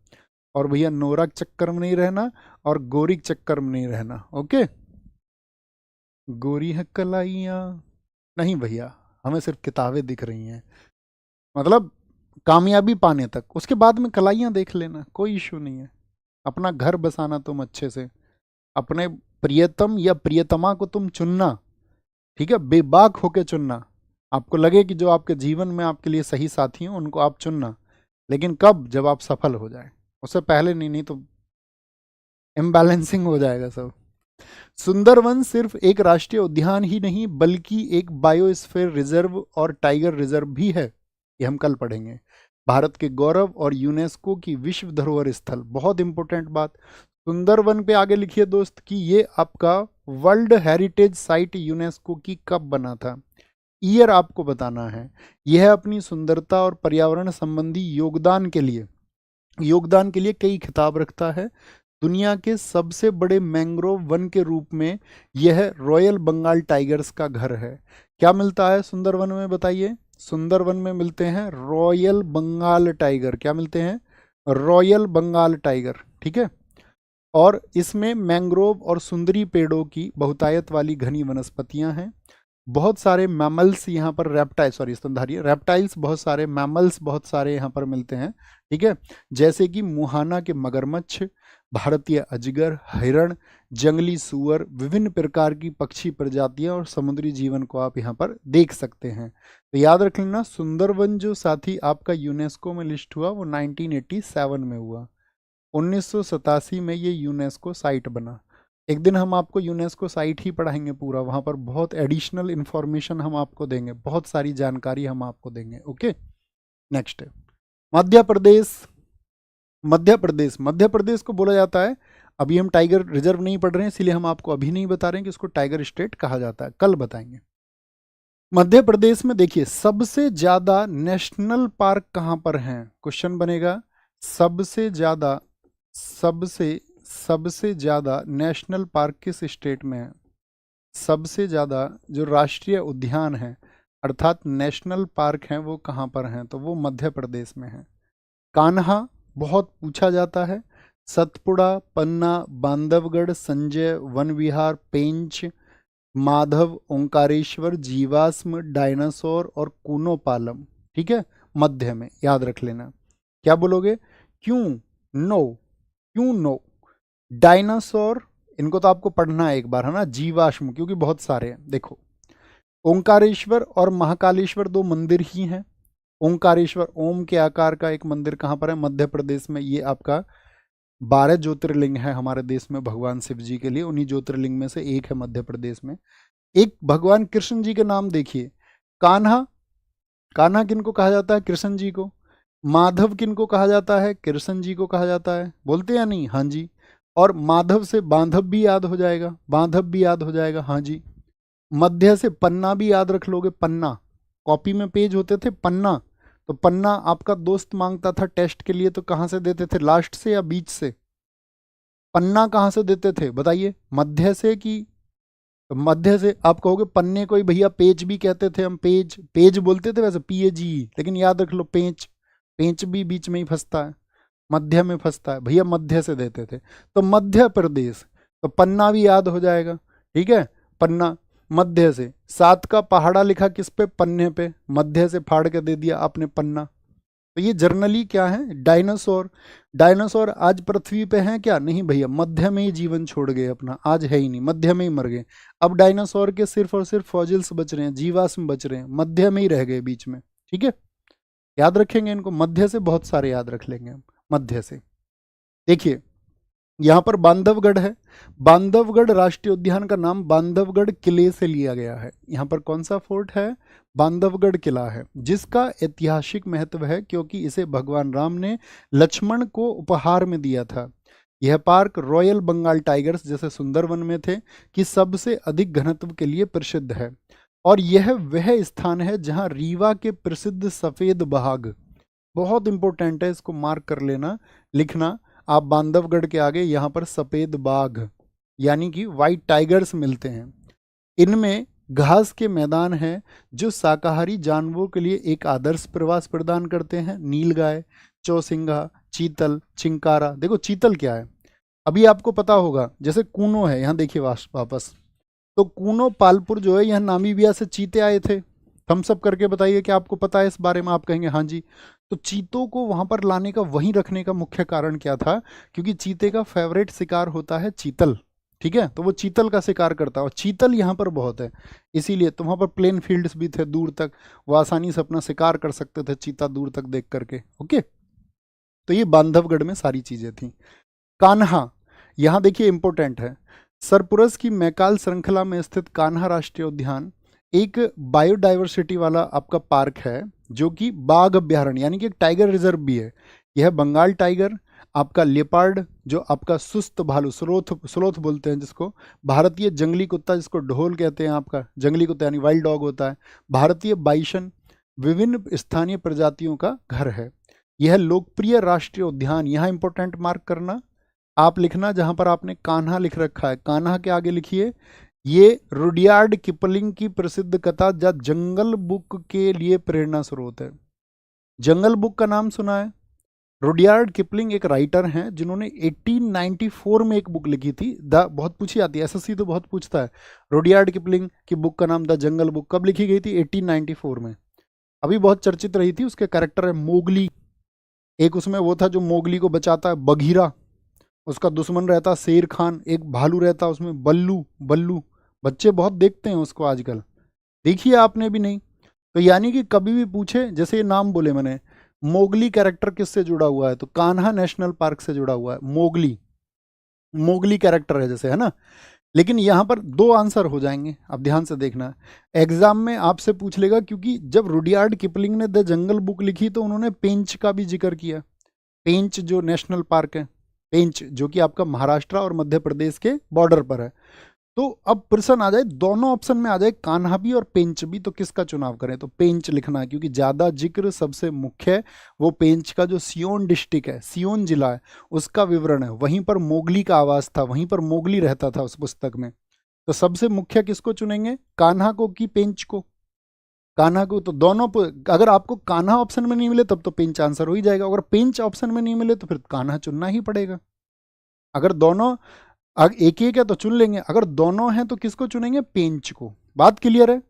A: और भैया नोरा के चक्कर में नहीं रहना और गोरी के चक्कर में नहीं रहना, ओके? गोरी है कलाइयाँ, नहीं भैया, हमें सिर्फ किताबें दिख रही हैं, मतलब कामयाबी पाने तक, उसके बाद में कलाइयाँ देख लेना, कोई इशू नहीं है। अपना घर बसाना तुम अच्छे से, अपने प्रियतम या प्रियतमा को तुम चुनना, ठीक है, बेबाक होके चुनना। आपको लगे कि जो आपके जीवन में आपके लिए सही साथी हैं उनको आप चुनना, लेकिन कब? जब आप सफल हो जाए, उससे पहले नहीं, नहीं तो इम्बैलेंसिंग हो जाएगा सब। सुंदरवन सिर्फ एक राष्ट्रीय उद्यान ही नहीं बल्कि एक बायोस्फीयर रिजर्व और टाइगर रिजर्व भी है, ये हम कल पढ़ेंगे। भारत के गौरव और यूनेस्को की विश्व धरोहर स्थल, बहुत इंपॉर्टेंट बात। सुंदरवन पे आगे लिखिए दोस्त कि ये आपका वर्ल्ड हेरिटेज साइट यूनेस्को की कब बना था? ईयर आपको बताना है। यह अपनी सुंदरता और पर्यावरण संबंधी योगदान के लिए कई खिताब रखता है। दुनिया के सबसे बड़े मैंग्रोव वन के रूप में यह रॉयल बंगाल टाइगर्स का घर है। क्या मिलता है सुंदरवन में, बताइए? सुंदरवन में मिलते हैं रॉयल बंगाल टाइगर। क्या मिलते हैं? रॉयल बंगाल टाइगर, ठीक है। और इसमें मैंग्रोव और सुंदरी पेड़ों की बहुतायत वाली घनी वनस्पतियां हैं। बहुत सारे मैमल्स यहाँ पर, स्तनधारी रेप्टाइल्स, बहुत सारे मैमल्स, बहुत सारे यहाँ पर मिलते हैं, ठीक है। जैसे कि मुहाना के मगरमच्छ, भारतीय अजगर, हिरण, जंगली सूअर, विभिन्न प्रकार की पक्षी प्रजातियां और समुद्री जीवन को आप यहाँ पर देख सकते हैं। तो याद रख लेना, सुंदरवन जो साथी आपका यूनेस्को में लिस्ट हुआ वो 1987 में हुआ। 1987 में ये यूनेस्को साइट बना। एक दिन हम आपको यूनेस्को साइट ही पढ़ाएंगे पूरा, वहाँ पर बहुत एडिशनल इन्फॉर्मेशन हम आपको देंगे, बहुत सारी जानकारी हम आपको देंगे। ओके, नेक्स्ट है मध्य प्रदेश। मध्य प्रदेश को बोला जाता है, अभी हम टाइगर रिजर्व नहीं पढ़ रहे हैं इसलिए हम आपको अभी नहीं बता रहे हैं कि इसको टाइगर स्टेट कहा जाता है, कल बताएंगे। मध्य प्रदेश में देखिए सबसे ज्यादा नेशनल पार्क कहां पर हैं, क्वेश्चन बनेगा। सबसे ज्यादा नेशनल पार्क किस स्टेट में है? सबसे ज्यादा जो राष्ट्रीय उद्यान है अर्थात नेशनल पार्क हैं वो कहां पर हैं? तो वो मध्य प्रदेश में है। कान्हा बहुत पूछा जाता है। सतपुड़ा, पन्ना, बांधवगढ़, संजय, वन विहार, पेंच, माधव, ओंकारेश्वर, जीवाश्म, डायनासोर और कूनो पालम, ठीक है, मध्य में। याद रख लेना। क्या बोलोगे? क्यों नो डायनासोर, इनको तो आपको पढ़ना है एक बार, है ना। जीवाश्म क्योंकि बहुत सारे हैं। देखो ओंकारेश्वर और महाकालेश्वर दो मंदिर ही हैं। ओंकारेश्वर ओम के आकार का एक मंदिर कहाँ पर है? मध्य प्रदेश में। ये आपका 12 ज्योतिर्लिंग है हमारे देश में भगवान शिव जी के लिए, उन्हीं ज्योतिर्लिंग में से एक है मध्य प्रदेश में। एक भगवान कृष्ण जी के नाम देखिए, कान्हा, कान्हा किनको कहा जाता है? कृष्ण जी को। माधव किनको कहा जाता है? कृष्ण जी को कहा जाता है। बोलते या नहीं? हाँ जी। और माधव से बांधव भी याद हो जाएगा, बांधव भी याद हो जाएगा, हाँ जी। मध्य से पन्ना भी याद रख लोगे, पन्ना, कॉपी में पेज होते थे पन्ना, तो पन्ना आपका दोस्त मांगता था टेस्ट के लिए तो कहाँ से देते थे, लास्ट से या बीच से? पन्ना कहाँ से देते थे बताइए? मध्य से कि मध्य से? आप कहोगे पन्ने को ही भैया पेज भी कहते थे हम, पेज बोलते थे वैसे, PAGE, लेकिन याद रख लो पेंच भी बीच में ही फंसता है, मध्य में फंसता है भैया, मध्य से देते थे। तो मध्य प्रदेश, तो पन्ना भी याद हो जाएगा, ठीक है। पन्ना मध्य से। 7 का पहाड़ा लिखा किस पे? पन्ने पे, मध्य से फाड़ के दे दिया आपने पन्ना। तो ये जर्नली क्या है? डायनासोर। डायनासोर आज पृथ्वी पे हैं क्या? नहीं भैया, मध्य में ही जीवन छोड़ गए अपना, आज है ही नहीं, मध्य में ही मर गए। अब डायनासोर के सिर्फ और सिर्फ फॉसिल्स बच रहे हैं, जीवाश्म बच रहे हैं, मध्य में ही रह गए बीच में, ठीक है। याद रखेंगे इनको, मध्य से बहुत सारे याद रख लेंगे हम, मध्य से। देखिए यहाँ पर बांधवगढ़ है। बांधवगढ़ राष्ट्रीय उद्यान का नाम बांधवगढ़ किले से लिया गया है। यहाँ पर कौन सा फोर्ट है? बांधवगढ़ किला है, जिसका ऐतिहासिक महत्व है क्योंकि इसे भगवान राम ने लक्ष्मण को उपहार में दिया था। यह पार्क रॉयल बंगाल टाइगर्स जैसे सुंदरवन में थे कि सबसे अधिक घनत्व के लिए प्रसिद्ध है। और यह वह स्थान है जहाँ रीवा के प्रसिद्ध सफेद बाघ, बहुत इंपॉर्टेंट है, इसको मार्क कर लेना, लिखना आप, बांधवगढ़ के आगे यहाँ पर सफेद बाघ यानी कि व्हाइट टाइगर्स मिलते हैं। इनमें घास के मैदान हैं जो शाकाहारी जानवरों के लिए एक आदर्श प्रवास प्रदान करते हैं। नीलगाय, चौसिंगा, चीतल, चिंकारा। देखो चीतल क्या है, अभी आपको पता होगा, जैसे कूनो है, यहाँ देखिए वापस, तो कूनो पालपुर जो है, यहाँ नामीबिया से चीते आए थे। थम्स अप करके बताइए कि आपको पता है इस बारे में। आप कहेंगे हाँ जी। तो चीतों को वहां पर लाने का, वहीं रखने का मुख्य कारण क्या था? क्योंकि चीते का फेवरेट शिकार होता है चीतल, ठीक है। तो वो चीतल का शिकार करता है और चीतल यहाँ पर बहुत है, इसीलिए तो वहाँ पर प्लेन फील्ड्स भी थे दूर तक, वो आसानी से अपना शिकार कर सकते थे चीता दूर तक देख करके। ओके, तो ये बांधवगढ़ में सारी चीजें थी। कान्हा, यहाँ देखिए इंपॉर्टेंट है, सरपुरस की मैकाल श्रृंखला में स्थित कान्हा राष्ट्रीय उद्यान एक बायोडाइवर्सिटी वाला आपका पार्क है, जो कि बाघ अभ्यारण्य यानी कि एक टाइगर रिजर्व भी है। यह बंगाल टाइगर, आपका लेपर्ड, जो आपका सुस्त भालू, स्लोथ स्लोथ बोलते हैं जिसको, भारतीय जंगली कुत्ता जिसको ढोल कहते हैं, आपका जंगली कुत्ता यानी वाइल्ड डॉग होता है, भारतीय बाइसन विभिन्न स्थानीय प्रजातियों का घर है। यह लोकप्रिय राष्ट्रीय उद्यान, यहाँ इंपॉर्टेंट मार्क करना, आप लिखना जहां पर आपने कान्हा लिख रखा है, कान्हा के आगे लिखिए ये रुडयार्ड किपलिंग की प्रसिद्ध कथा द जंगल बुक के लिए प्रेरणा स्रोत है। जंगल बुक का नाम सुना है? रुडयार्ड किपलिंग एक राइटर हैं जिन्होंने 1894 में एक बुक लिखी थी, द, बहुत पूछी आती है एसएससी तो बहुत पूछता है, रुडयार्ड किपलिंग की बुक का नाम द जंगल बुक कब लिखी गई थी? 1894 में। अभी बहुत चर्चित रही थी, उसके कैरेक्टर है मोगली, एक उसमें वो था जो मोगली को बचाता है, बघीरा, उसका दुश्मन रहता शेर खान, एक भालू रहता उसमें बल्लू, बल्लू, बच्चे बहुत देखते हैं उसको आजकल, देखिए आपने भी नहीं। तो यानी कि कभी भी पूछे, जैसे ये नाम बोले मैंने, मोगली कैरेक्टर किससे जुड़ा हुआ है? तो कान्हा नेशनल पार्क से जुड़ा हुआ है। मोगली, मोगली कैरेक्टर है जैसे, है ना। लेकिन यहाँ पर दो आंसर हो जाएंगे, आप ध्यान से देखना, एग्जाम में आपसे पूछ लेगा, क्योंकि जब रुडयार्ड किपलिंग ने द जंगल बुक लिखी तो उन्होंने पेंच का भी जिक्र किया। पेंच जो नेशनल पार्क है, पेंच जो कि आपका महाराष्ट्र और मध्य प्रदेश के बॉर्डर पर है। तो अब प्रश्न आ जाए, दोनों ऑप्शन में आ जाए, कान्हा भी और पेंच भी, तो किसका चुनाव करें? तो पेंच लिखना है, क्योंकि ज्यादा जिक्र सबसे मुख्य है वो पेंच का, जो सियोन डिस्ट्रिक्ट है, सियोन जिला है, उसका विवरण है, वहीं पर मोगली का आवास था, वहीं पर मोगली रहता था उस पुस्तक में। तो सबसे मुख्य किसको चुनेंगे, कान्हा को कि पेंच को? कान्हा को। तो दोनों अगर आपको कान्हा ऑप्शन में नहीं मिले तब तो पेंच आंसर हो ही जाएगा, अगर पेंच ऑप्शन में नहीं मिले तो फिर कान्हा चुनना ही पड़ेगा। अगर दोनों एक एक है तो चुन लेंगे, अगर दोनों हैं तो किसको चुनेंगे? पेंच को। बात क्लियर है?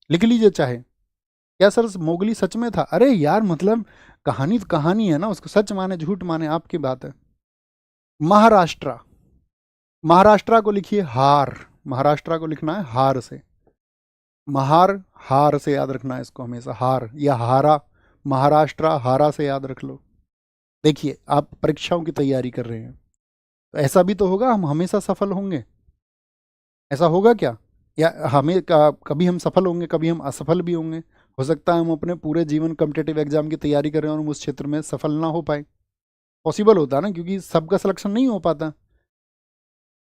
A: लिख लीजिए चाहे। क्या सर मोगली सच में था? अरे यार मतलब कहानी तो कहानी है ना, उसको सच माने झूठ माने आपकी बात है। महाराष्ट्र, महाराष्ट्र को लिखिए हार, महाराष्ट्र को लिखना है हार से, महार, हार से याद रखना है इसको हमेशा, हार या हारा, महाराष्ट्र हारा से याद रख लो। देखिए आप परीक्षाओं की तैयारी कर रहे हैं तो ऐसा भी तो होगा, हम हमेशा सफल होंगे? ऐसा होगा क्या? या हमें कभी हम सफल होंगे, कभी हम असफल भी होंगे। हो सकता है हम अपने पूरे जीवन कॉम्पिटिटिव एग्जाम की तैयारी करें और हम उस क्षेत्र में सफल ना हो पाए, पॉसिबल होता है ना, क्योंकि सबका सिलेक्शन नहीं हो पाता,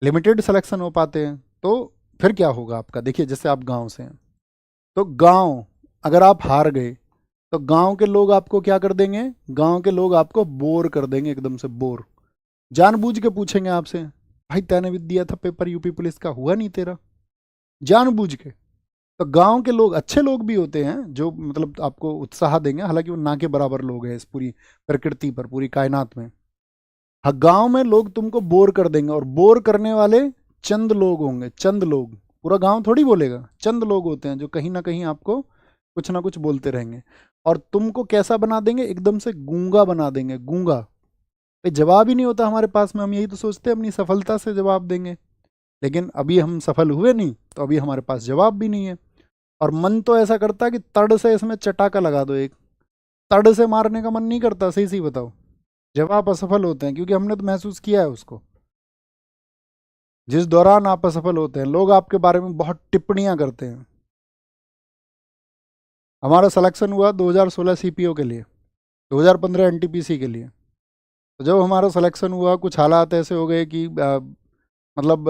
A: लिमिटेड सिलेक्शन हो पाते हैं। तो फिर क्या होगा आपका? देखिए जैसे आप गांव से हैं, तो गांव अगर आप हार गए तो गांव के लोग आपको क्या कर देंगे? गांव के लोग आपको बोर कर देंगे, एकदम से बोर, जानबूझ के पूछेंगे आपसे, भाई तैने भी दिया था पेपर यूपी पुलिस का, हुआ नहीं तेरा, जानबूझ के। तो गांव के लोग अच्छे लोग भी होते हैं जो मतलब आपको उत्साह देंगे, हालांकि वो ना के बराबर लोग हैं इस पूरी प्रकृति पर, पूरी कायनात में। हाँ, गांव में लोग तुमको बोर कर देंगे, और बोर करने वाले चंद लोग होंगे, चंद लोग, पूरा गांव थोड़ी बोलेगा, चंद लोग होते हैं जो कहीं ना कहीं आपको कुछ ना कुछ बोलते रहेंगे, और तुमको कैसा बना देंगे? एकदम से गूंगा बना देंगे, गूंगा। भाई जवाब ही नहीं होता हमारे पास में, हम यही तो सोचते हैं अपनी सफलता से जवाब देंगे, लेकिन अभी हम सफल हुए नहीं तो अभी हमारे पास जवाब भी नहीं है। और मन तो ऐसा करता है कि तड़ से इसमें चटाका लगा दो, एक तड़ से मारने का मन नहीं करता, सही सही बताओ। जवाब असफल होते हैं क्योंकि हमने तो महसूस किया है उसको। जिस दौरान आप असफल होते हैं लोग आपके बारे में बहुत टिप्पणियां करते हैं। हमारा सिलेक्शन हुआ 2016 सीपीओ के लिए, 2015 एनटीपीसी के लिए। तो जब हमारा सिलेक्शन हुआ कुछ हालात ऐसे हो गए कि मतलब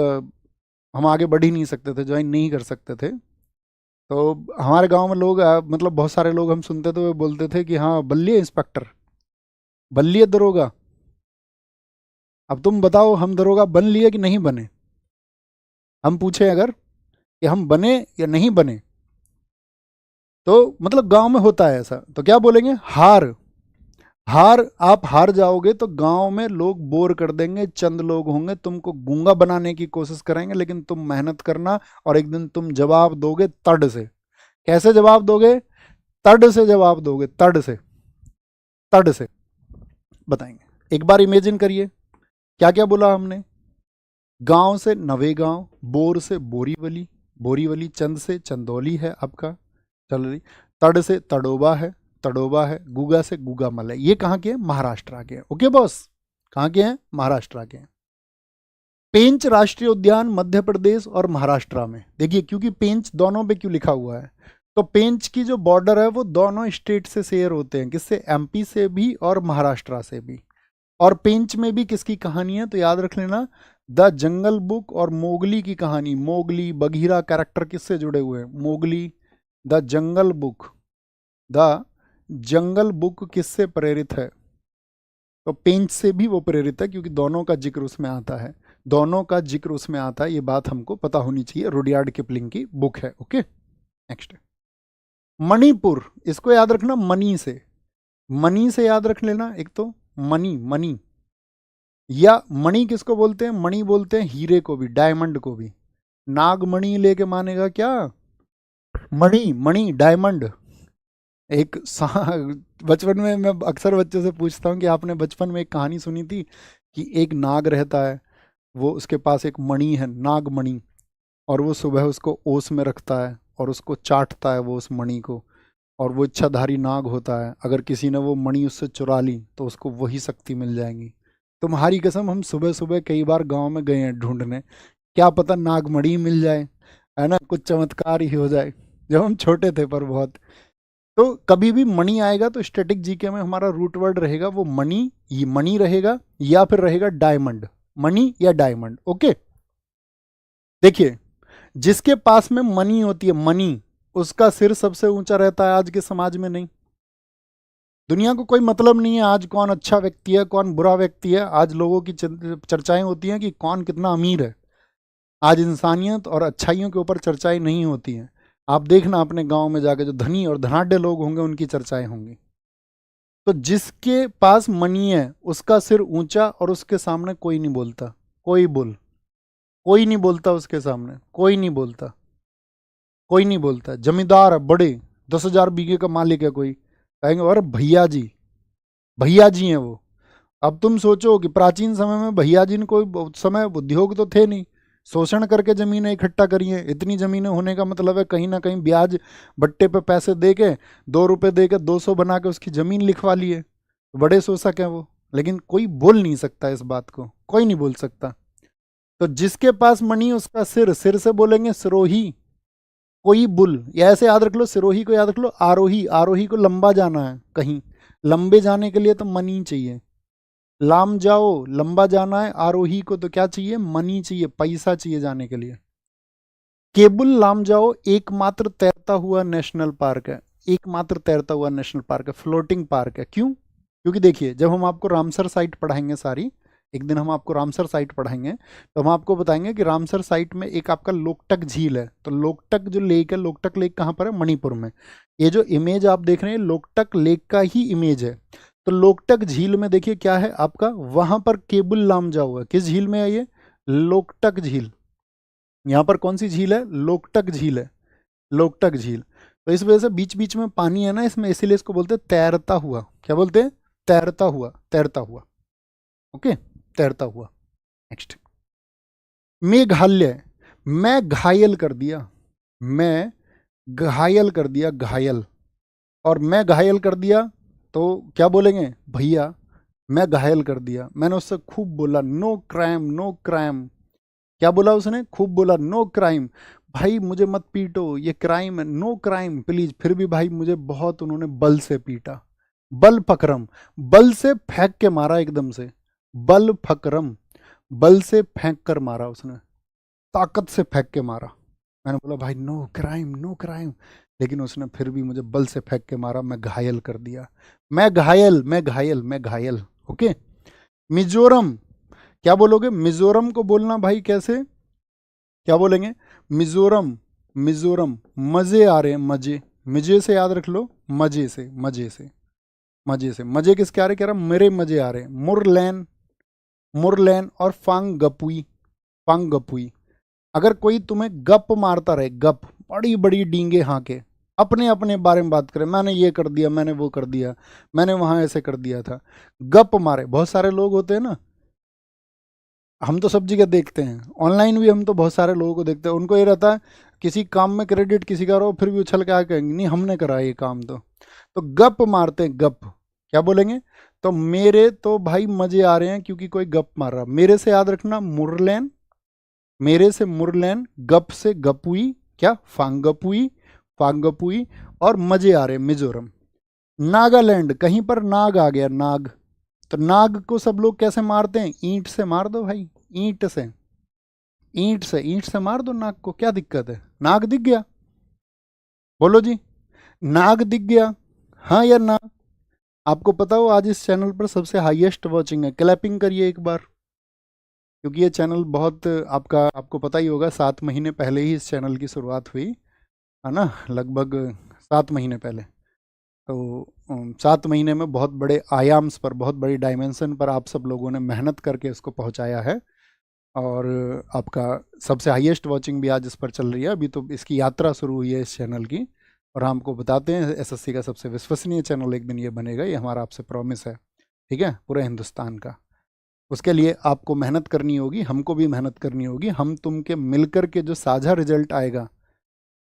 A: हम आगे बढ़ ही नहीं सकते थे, ज्वाइन नहीं कर सकते थे। तो हमारे गांव में लोग मतलब बहुत सारे लोग हम सुनते थे, वो बोलते थे कि हाँ बल्लिए इंस्पेक्टर, बल्लिए दरोगा। अब तुम बताओ हम दरोगा बन लिए कि नहीं बने? हम पूछे अगर कि हम बने या नहीं बने, तो मतलब गांव में होता है ऐसा, तो क्या बोलेंगे? हार, हार, आप हार जाओगे तो गांव में लोग बोर कर देंगे, चंद लोग होंगे तुमको गूंगा बनाने की कोशिश करेंगे, लेकिन तुम मेहनत करना और एक दिन तुम जवाब दोगे तड़ से। कैसे जवाब दोगे? तड़ से जवाब दोगे, तड़ से, तड़ से बताएंगे। एक बार इमेजिन करिए क्या क्या बोला हमने। गांव से नवेगांव, बोर से बोरीवली, बोरीवली, चंद से चंदौली है आपका, चल रही, तड़ से तड़ोबा है, तड़ोबा है, गुगा से गुगामल है। ये कहाँ के हैं? महाराष्ट्र के हैं। ओके बॉस, कहाँ के हैं? महाराष्ट्र के हैं। पेंच राष्ट्रीय उद्यान मध्य प्रदेश और महाराष्ट्र में। देखिए क्योंकि पेंच दोनों पे क्यों लिखा हुआ है, तो पेंच की जो बॉर्डर है वो दोनों स्टेट से शेयर होते हैं, किससे? एमपी से भी और महाराष्ट्र से भी। और पेंच में भी किसकी कहानी है, तो याद रख लेना द जंगल बुक और मोगली की कहानी। मोगली बघीरा कैरेक्टर किससे जुड़े हुए हैं, Mowgli. The jungle book, the jungle book किससे प्रेरित है, तो पेंच से भी वो प्रेरित है, क्योंकि दोनों का जिक्र उसमें आता है, दोनों का जिक्र उसमें आता है, ये बात हमको पता होनी चाहिए। रुडयार्ड किपलिंग की बुक है। ओके, नेक्स्ट मणिपुर, इसको याद रखना मनी से, मनी से याद रख लेना। एक तो मनी, मनी या मणि किसको बोलते हैं, मणि बोलते हैं हीरे को भी, डायमंड को भी। नागमणि लेके मानेगा क्या, मणि, मणि डायमंड। एक बचपन में मैं अक्सर बच्चों से पूछता हूँ कि आपने बचपन में एक कहानी सुनी थी कि एक नाग रहता है, वो उसके पास एक मणि है, नागमणि, और वो सुबह उसको ओस में रखता है और उसको चाटता है वो उस मणि को, और वो इच्छाधारी नाग होता है। अगर किसी ने वो मणि उससे चुरा ली तो उसको वही शक्ति मिल जाएगी। तुम्हारी कसम, हम सुबह सुबह कई बार गांव में गए हैं ढूंढने, क्या पता नागमणि मिल जाए, है ना, कुछ चमत्कार ही हो जाए, जब हम छोटे थे पर बहुत। तो कभी भी मनी आएगा तो स्टैटिक जीके में हमारा रूट वर्ड रहेगा वो मनी, ये मनी रहेगा या फिर रहेगा डायमंड, मनी या डायमंड। ओके, देखिए जिसके पास में मनी होती है, मनी, उसका सिर सबसे ऊंचा रहता है आज के समाज में। नहीं, दुनिया को कोई मतलब नहीं है आज कौन अच्छा व्यक्ति है कौन बुरा व्यक्ति है। आज लोगों की चर्चाएं होती हैं कि कौन कितना अमीर है। आज इंसानियत और अच्छाइयों के ऊपर चर्चाएं नहीं होती हैं। आप देखना अपने गांव में जाकर जो धनी और धनाढ्य लोग होंगे उनकी चर्चाएं होंगी। तो जिसके पास मनी है उसका सिर ऊंचा और उसके सामने कोई नहीं बोलता, कोई नहीं बोलता उसके सामने, कोई नहीं बोलता, कोई नहीं बोलता। जमींदार है बड़े, 10,000 बीघे का मालिक है, कोई कहेंगे अरे भैया जी, भैया जी हैं वो। अब तुम सोचो कि प्राचीन समय में भैया जी ने कोई उस समय उद्योग तो थे नहीं, शोषण करके जमीनें इकट्ठा करी हैं। इतनी जमीनें होने का मतलब है कहीं ना कहीं ब्याज बट्टे पे पैसे दे के, 2 रुपए दे के 200 बना के उसकी जमीन लिखवा लिए। बड़े शोषक हैं वो, लेकिन कोई बोल नहीं सकता इस बात को, कोई नहीं बोल सकता। तो जिसके पास मनी उसका सिर, सिर से बोलेंगे सिरोही, कोई बुल, या ऐसे याद रख लो, सिरोही को याद रख लो आरोही, आरोही को लंबा जाना है कहीं, लंबे जाने के लिए तो मनी चाहिए। लाम जाओ, लंबा जाना है, आरोही को तो क्या चाहिए, मनी चाहिए, पैसा चाहिए जाने के लिए। केबुल लाम जाओ एकमात्र तैरता हुआ नेशनल पार्क है, एकमात्र तैरता हुआ नेशनल पार्क है, फ्लोटिंग पार्क है। क्यों, क्योंकि देखिए जब हम आपको रामसर साइट पढ़ाएंगे सारी, एक दिन हम आपको रामसर साइट पढ़ाएंगे तो हम आपको बताएंगे कि रामसर साइट में एक आपका लोकटक झील है। तो लोकटक जो लेक है, लोकटक लेक कहाँ पर है, मणिपुर में। ये जो इमेज आप देख रहे हैं लोकटक लेक का ही इमेज है। तो लोकटक झील में देखिए क्या है आपका, वहां पर केबुल लामजाओ है। किस झील में है ये, लोकटक झील। यहाँ पर कौन सी झील है, लोकटक झील है, लोकटक झील। तो इस वजह से बीच बीच में पानी है ना इसमें, इसीलिए इसको बोलते हैं तैरता हुआ। क्या बोलते हैं, तैरता हुआ, तैरता हुआ। ओके, तैरता हुआ। नेक्स्ट, मेघालय, मैं घायल कर दिया, मैं घायल कर दिया, घायल। और मैं घायल कर दिया तो क्या बोलेंगे, भैया मैं घायल कर दिया, मैंने उससे खूब बोला, नो क्राइम नो क्राइम। क्या बोला उसने, खूब बोला, नो क्राइम, भाई मुझे मत पीटो ये क्राइम है, नो क्राइम प्लीज। फिर भी भाई मुझे बहुत उन्होंने बल से पीटा, बल फकरम, बल से फेंक के मारा एकदम से, बल फकरम, बल से फेंक कर मारा उसने, ताकत से फेंक के मारा। मैंने बोला भाई नो क्राइम नो क्राइम, लेकिन उसने फिर भी मुझे बल से फेंक के मारा, मैं घायल कर दिया, मैं घायल, मैं घायल, मैं घायल। ओके, मिजोरम, क्या बोलोगे, मिजोरम को बोलना भाई कैसे, क्या बोलेंगे, मिजोरम, मिजोरम, मजे आ रहे हैं, मजे, मजे से याद रख लो, मजे से, मजे से, मजे से, मजे किसके आ रहे, कह रहा मेरे मजे आ रहे हैं। मुरलैन, मुरलैन और फांगगपुई, फांगगपुई। अगर कोई तुम्हें गप मारता रहे, गप, बड़ी बड़ी डींगे हाँके, अपने अपने बारे में बात करे, मैंने ये कर दिया, मैंने वो कर दिया, मैंने वहां ऐसे कर दिया था, गप मारे। बहुत सारे लोग होते हैं ना, हम तो सब जगह देखते हैं, ऑनलाइन भी हम तो बहुत सारे लोगों को देखते हैं, उनको ये रहता है किसी काम में क्रेडिट किसी का रहो, फिर भी उछल के आ कहेंगे नहीं हमने करा ये काम। तो गप मारते हैं, गप, क्या बोलेंगे, तो मेरे तो भाई मजे आ रहे हैं क्योंकि कोई गप मार रहा। मेरे से याद रखना मुरलैन, मेरे से मुरलैन, गप से गपुई, क्या फांगपुई, फांगपुई, और मजे आ रहे मिजोरम। नागालैंड, कहीं पर नाग आ गया, नाग, तो नाग को सब लोग कैसे मारते हैं? ईंट से मार दो भाई, ईंट से, ईंट से मार दो नाग को, क्या दिक्कत है? नाग दिख गया, बोलो जी, नाग दिख गया, हाँ या ना? आपको पता हो आज इस चैनल पर सबसे हाईएस्ट वॉचिंग है, क्लैपिंग करिए एक बार, क्योंकि ये चैनल बहुत आपको पता ही होगा 7 महीने पहले ही इस चैनल की शुरुआत हुई है ना, लगभग 7 महीने पहले। तो 7 महीने में बहुत बड़े आयाम्स पर, बहुत बड़ी डायमेंशन पर आप सब लोगों ने मेहनत करके इसको पहुंचाया है, और आपका सबसे हाईएस्ट वॉचिंग भी आज इस पर चल रही है। अभी तो इसकी यात्रा शुरू हुई है इस चैनल की, और हम आपको बताते हैं एसएससी का सबसे विश्वसनीय चैनल एक दिन ये बनेगा, ये हमारा आपसे प्रॉमिस है, ठीक है, पूरे हिंदुस्तान का। उसके लिए आपको मेहनत करनी होगी, हमको भी मेहनत करनी होगी, हम तुम के मिलकर के जो साझा रिजल्ट आएगा,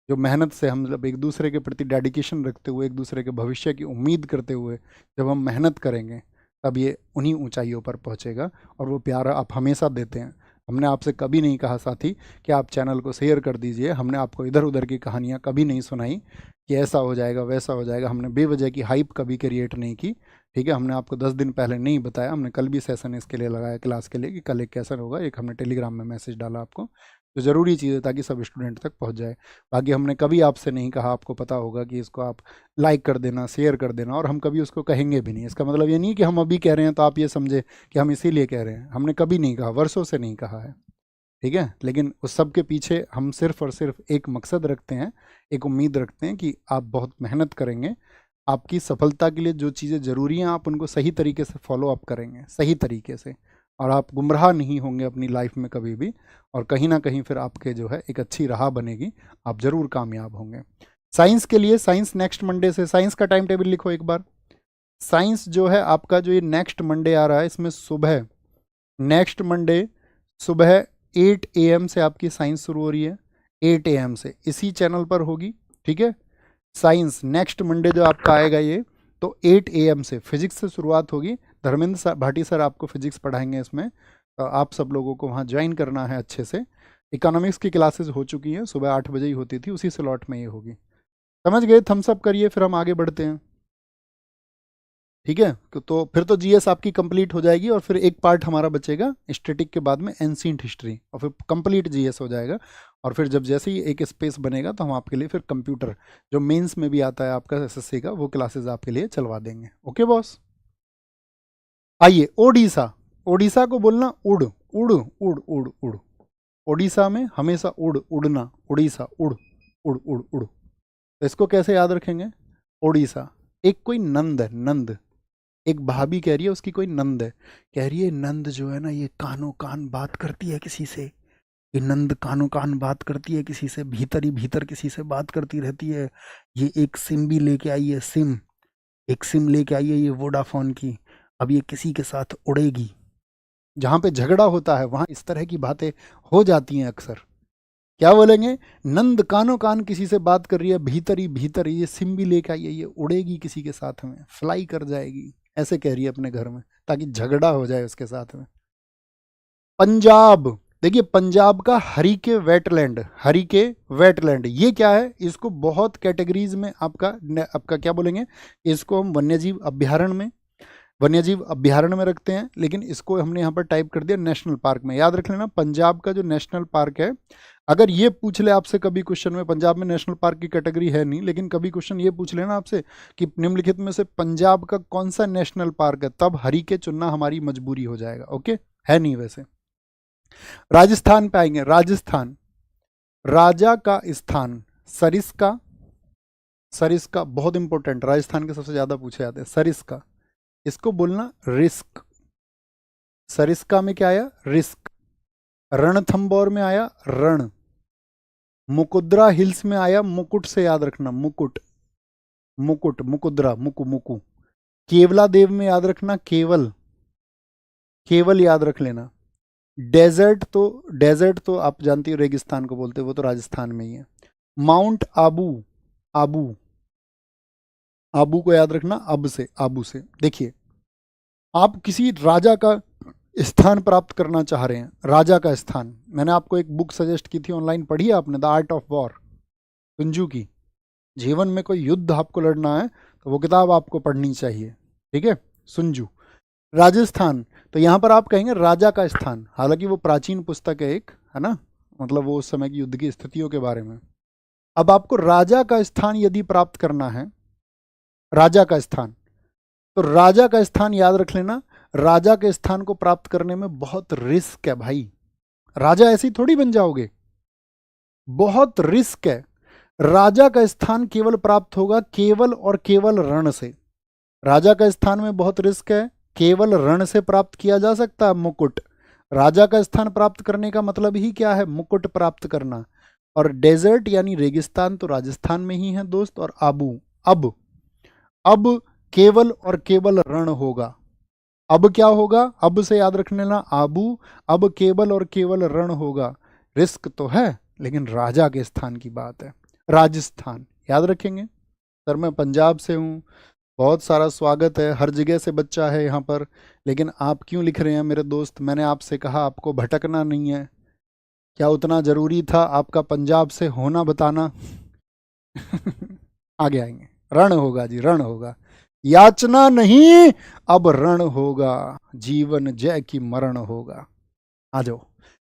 A: जो मेहनत से हम जब एक दूसरे के प्रति डेडिकेशन रखते हुए, एक दूसरे के भविष्य की उम्मीद करते हुए जब हम मेहनत करेंगे, तब ये उन्हीं ऊंचाइयों पर पहुंचेगा। और वो प्यार आप हमेशा देते हैं। हमने आपसे कभी नहीं कहा साथी कि आप चैनल को शेयर कर दीजिए, हमने आपको इधर उधर की कहानियाँ कभी नहीं सुनाई कि ऐसा हो जाएगा वैसा हो जाएगा, हमने बेवजह की हाइप कभी क्रिएट नहीं की, ठीक है। हमने आपको 10 दिन पहले नहीं बताया, हमने कल भी सेशन इसके लिए लगाया क्लास के लिए कि कल एक कैसा होगा, एक हमने टेलीग्राम में मैसेज डाला आपको, जो ज़रूरी चीज़ है ताकि सब स्टूडेंट तक पहुंच जाए। बाकी हमने कभी आपसे नहीं कहा, आपको पता होगा कि इसको आप लाइक कर देना, शेयर कर देना, और हम कभी उसको कहेंगे भी नहीं। इसका मतलब ये नहीं कि हम अभी कह रहे हैं तो आप ये समझे कि हम इसीलिए कह रहे हैं, हमने कभी नहीं कहा, वर्षों से नहीं कहा है, ठीक है। लेकिन उस सब के पीछे हम सिर्फ और सिर्फ एक मकसद रखते हैं, एक उम्मीद रखते हैं कि आप बहुत मेहनत करेंगे, आपकी सफलता के लिए जो चीज़ें ज़रूरी हैं आप उनको सही तरीके से फॉलो अप करेंगे, सही तरीके से, और आप गुमराह नहीं होंगे अपनी लाइफ में कभी भी, और कहीं ना कहीं फिर आपके जो है एक अच्छी राह बनेगी, आप ज़रूर कामयाब होंगे। साइंस के लिए, साइंस नेक्स्ट मंडे से, साइंस का टाइम टेबल लिखो एक बार। साइंस जो है आपका, जो ये नेक्स्ट मंडे आ रहा है, इसमें सुबह, नेक्स्ट मंडे सुबह 8 AM से आपकी साइंस शुरू हो रही है, 8 AM से इसी चैनल पर होगी, ठीक है। साइंस नेक्स्ट मंडे जो आपका आएगा ये, तो 8 AM से फिजिक्स से शुरुआत होगी। धर्मेंद्र भाटी सर आपको फिजिक्स पढ़ाएंगे इसमें, तो आप सब लोगों को वहाँ ज्वाइन करना है अच्छे से। इकोनॉमिक्स की क्लासेस हो चुकी हैं, सुबह 8 बजे ही होती थी, उसी स्लॉट में ये होगी। समझ गए? थम्स अप करिए, फिर हम आगे बढ़ते हैं, ठीक है। तो फिर तो जीएस आपकी कंप्लीट हो जाएगी, और फिर एक पार्ट हमारा बचेगा स्टैटिक के बाद में, एंशिएंट हिस्ट्री, और फिर कंप्लीट जीएस हो जाएगा। और फिर जब जैसे ही एक स्पेस बनेगा तो हम आपके लिए फिर कंप्यूटर, जो मेंस में भी आता है आपका एसएससी का, वो क्लासेस आपके लिए चलवा देंगे। ओके बॉस, आइए ओडिशा। ओडिशा को बोलना उड़, उड़ उड़ उड़ उड़, ओडिशा में हमेशा उड़, उड़ना, उड़ीसा, उड़ उड़ उड़ उड़। तो इसको कैसे याद रखेंगे? ओडिशा, एक कोई नंद है, नंद, एक भाभी कह रही है उसकी कोई नंद है, कह रही है नंद जो है ना, ये कानो कान बात करती है किसी से, ये नंद कानो कान बात करती है किसी से, भीतर ही भीतर किसी से बात करती रहती है। ये एक सिम भी लेके आई है, सिम, एक सिम लेके आई है ये वोडाफोन की, अब ये किसी के साथ उड़ेगी। जहाँ पे झगड़ा होता है वहाँ इस तरह की बातें हो जाती हैं अक्सर। क्या बोलेंगे? नंद कानो कान किसी से बात कर रही है, भीतर ही भीतर ये सिम भी लेके आई है, ये उड़ेगी किसी के साथ में, फ्लाई कर जाएगी, ऐसे कह रही है अपने घर में, ताकि झगड़ा हो जाए उसके साथ में। पंजाब, देखिए पंजाब का हरीके वेटलैंड, हरीके वेटलैंड ये क्या है? इसको बहुत कैटेगरीज में आपका क्या बोलेंगे, इसको हम वन्यजीव अभ्यारण्य में, वन्यजीव अभ्यारण्य में रखते हैं, लेकिन इसको हमने यहाँ पर टाइप कर दिया नेशनल पार्क में। याद रख लेना, पंजाब का जो नेशनल पार्क है, अगर ये पूछ ले आपसे कभी क्वेश्चन में, पंजाब में नेशनल पार्क की कैटेगरी है नहीं, लेकिन कभी क्वेश्चन ये पूछ लेना आपसे कि निम्नलिखित में से पंजाब का कौन सा नेशनल पार्क है, तब हरीके चुनना हमारी मजबूरी हो जाएगा। ओके, है नहीं वैसे। राजस्थान पे आएंगे, राजस्थान, राजा का स्थान, सरिस्का, सरिस्का बहुत इंपॉर्टेंट, राजस्थान के सबसे ज्यादा पूछे जाते हैं, सरिस्का, इसको बोलना रिस्क, सरिस्का में क्या आया? रिस्क। रणथंबोर में आया रण, मुकुद्रा हिल्स में आया मुकुट, से याद रखना मुकुट, मुकुट, मुकुद्रा, मुकु मुकु। केवला देव में याद रखना केवल, केवल याद रख लेना। डेजर्ट तो आप जानती हो रेगिस्तान को बोलते हो, वो तो राजस्थान में ही है। माउंट आबू, आबू, आबू को याद रखना अब से, आबू से। देखिए आप किसी राजा का स्थान प्राप्त करना चाह रहे हैं, राजा का स्थान, मैंने आपको एक बुक सजेस्ट की थी ऑनलाइन, पढ़ी है आपने? The art of war, Kunju की। जीवन में कोई युद्ध आपको लड़ना है तो वो किताब आपको पढ़नी चाहिए, ठीक है, सुंजू। राजस्थान, तो यहाँ पर आप कहेंगे राजा का स्थान, हालांकि वो प्राचीन पुस्तक है एक, है ना, मतलब वो उस समय की युद्ध की स्थितियों के बारे में। अब आपको राजा का स्थान यदि प्राप्त करना है, राजा का स्थान, तो राजा का स्थान याद रख लेना, राजा के स्थान को प्राप्त करने में बहुत रिस्क है भाई। राजा ऐसे ही थोड़ी बन जाओगे, बहुत रिस्क है। राजा का स्थान केवल प्राप्त होगा केवल और केवल रण से। राजा का स्थान में बहुत रिस्क है, केवल रण से प्राप्त किया जा सकता है मुकुट। राजा का स्थान प्राप्त करने का मतलब ही क्या है, मुकुट प्राप्त करना। और डेजर्ट यानी रेगिस्तान तो राजस्थान में ही है दोस्त, और आबू, अब केवल और केवल रण होगा। अब क्या होगा, अब से याद रख लेना आबू, अब केवल और केवल रण होगा। रिस्क तो है, लेकिन राजा के स्थान की बात है। राजस्थान याद रखेंगे। सर मैं पंजाब से हूँ, बहुत सारा स्वागत है, हर जगह से बच्चा है यहाँ पर, लेकिन आप क्यों लिख रहे हैं मेरे दोस्त? मैंने आपसे कहा आपको भटकना नहीं है, क्या उतना ज़रूरी था आपका पंजाब से होना बताना? आगे आएंगे, रण होगा जी, रण होगा, याचना नहीं अब रण होगा, जीवन जय की मरण होगा। आ जाओ।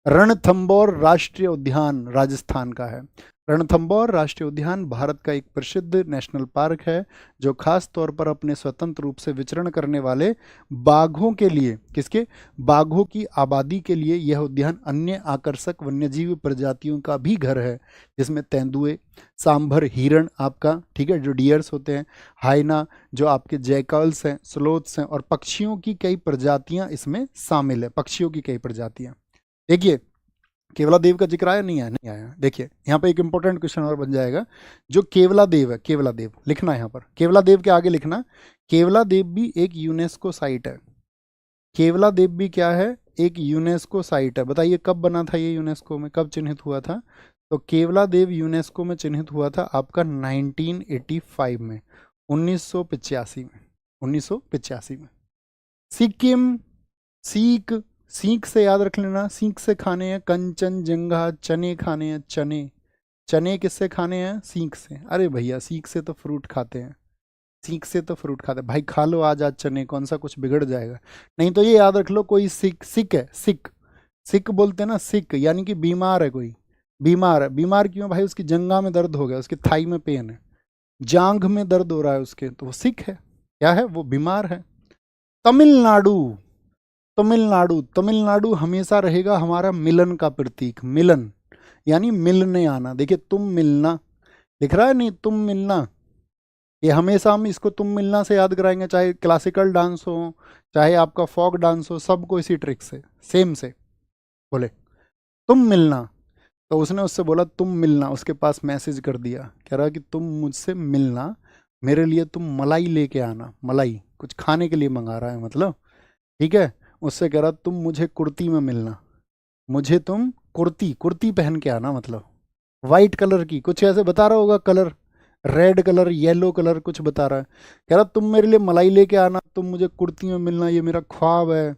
A: रणथंबोर राष्ट्रीय उद्यान राजस्थान का है। रणथंबोर राष्ट्रीय उद्यान भारत का एक प्रसिद्ध नेशनल पार्क है, जो खास तौर पर अपने स्वतंत्र रूप से विचरण करने वाले बाघों के लिए, किसके, बाघों की आबादी के लिए यह उद्यान अन्य आकर्षक वन्यजीव प्रजातियों का भी घर है, जिसमें तेंदुए, सांभर, हिरण आपका, ठीक है, जो डियर्स होते हैं, हाइना, जो आपके जैकल्स हैं, स्लोथ्स हैं, और पक्षियों की कई प्रजातियां इसमें शामिल है, पक्षियों की कई प्रजातियां। देखिए केवला देव का जिक्र आया, नहीं आया, नहीं आया। देखिए यहाँ पे एक इंपॉर्टेंट क्वेश्चन और बन जाएगा, जो केवला देव है, केवला देव लिखना है यहाँ पर, केवला देव के आगे लिखना, केवला देव भी एक यूनेस्को साइट है। केवला देव भी क्या है, एक यूनेस्को साइट है। बताइए कब बना था ये, यूनेस्को में कब चिन्हित हुआ था? तो केवला देव यूनेस्को में चिन्हित हुआ था आपका 1985 में, 1985 में, 1985 में। सिक्किम, सीख, सीख से याद रख लेना, सीख से खाने हैं कंचनजंगा, चने खाने हैं, चने, चने किससे खाने हैं, सीख से। अरे भैया सीख से तो फ्रूट खाते हैं, सीख से तो फ्रूट खाते हैं भाई, खा लो आज आज चने, कौन सा कुछ बिगड़ जाएगा। नहीं तो ये याद रख लो, कोई सिक, सिक है, सिक, सिक बोलते हैं ना, सिक यानी कि बीमार है कोई, बीमार है। बीमार क्यों भाई, उसकी जंगा में दर्द हो गया, उसकी थाई में पेन है, जांघ में दर्द हो रहा है उसके, तो वो सिक है, क्या है, वो बीमार है। तमिलनाडु, तमिलनाडु, तमिलनाडु हमेशा रहेगा हमारा मिलन का प्रतीक, मिलन यानी मिलने आना। देखिए तुम मिलना लिख रहा है, नहीं तुम मिलना, ये हमेशा हम इसको तुम मिलना से याद कराएंगे, चाहे क्लासिकल डांस हो, चाहे आपका फॉक डांस हो, सबको इसी ट्रिक से, सेम से। बोले तुम मिलना, तो उसने उससे बोला तुम मिलना, उसके पास मैसेज कर दिया, कह रहा कि तुम मुझसे मिलना, मेरे लिए तुम मलाई लेके आना, मलाई कुछ खाने के लिए मंगा रहा है मतलब, ठीक है। उससे कह रहा तुम मुझे कुर्ती में मिलना, मुझे तुम कुर्ती, कुर्ती पहन के आना, मतलब वाइट कलर की, कुछ ऐसे बता रहा होगा colour, red colour, yellow colour कुछ बता रहा है। कह रहा तुम मेरे लिए मलाई लेके आना, तुम मुझे कुर्ती में मिलना, ये मेरा ख्वाब है,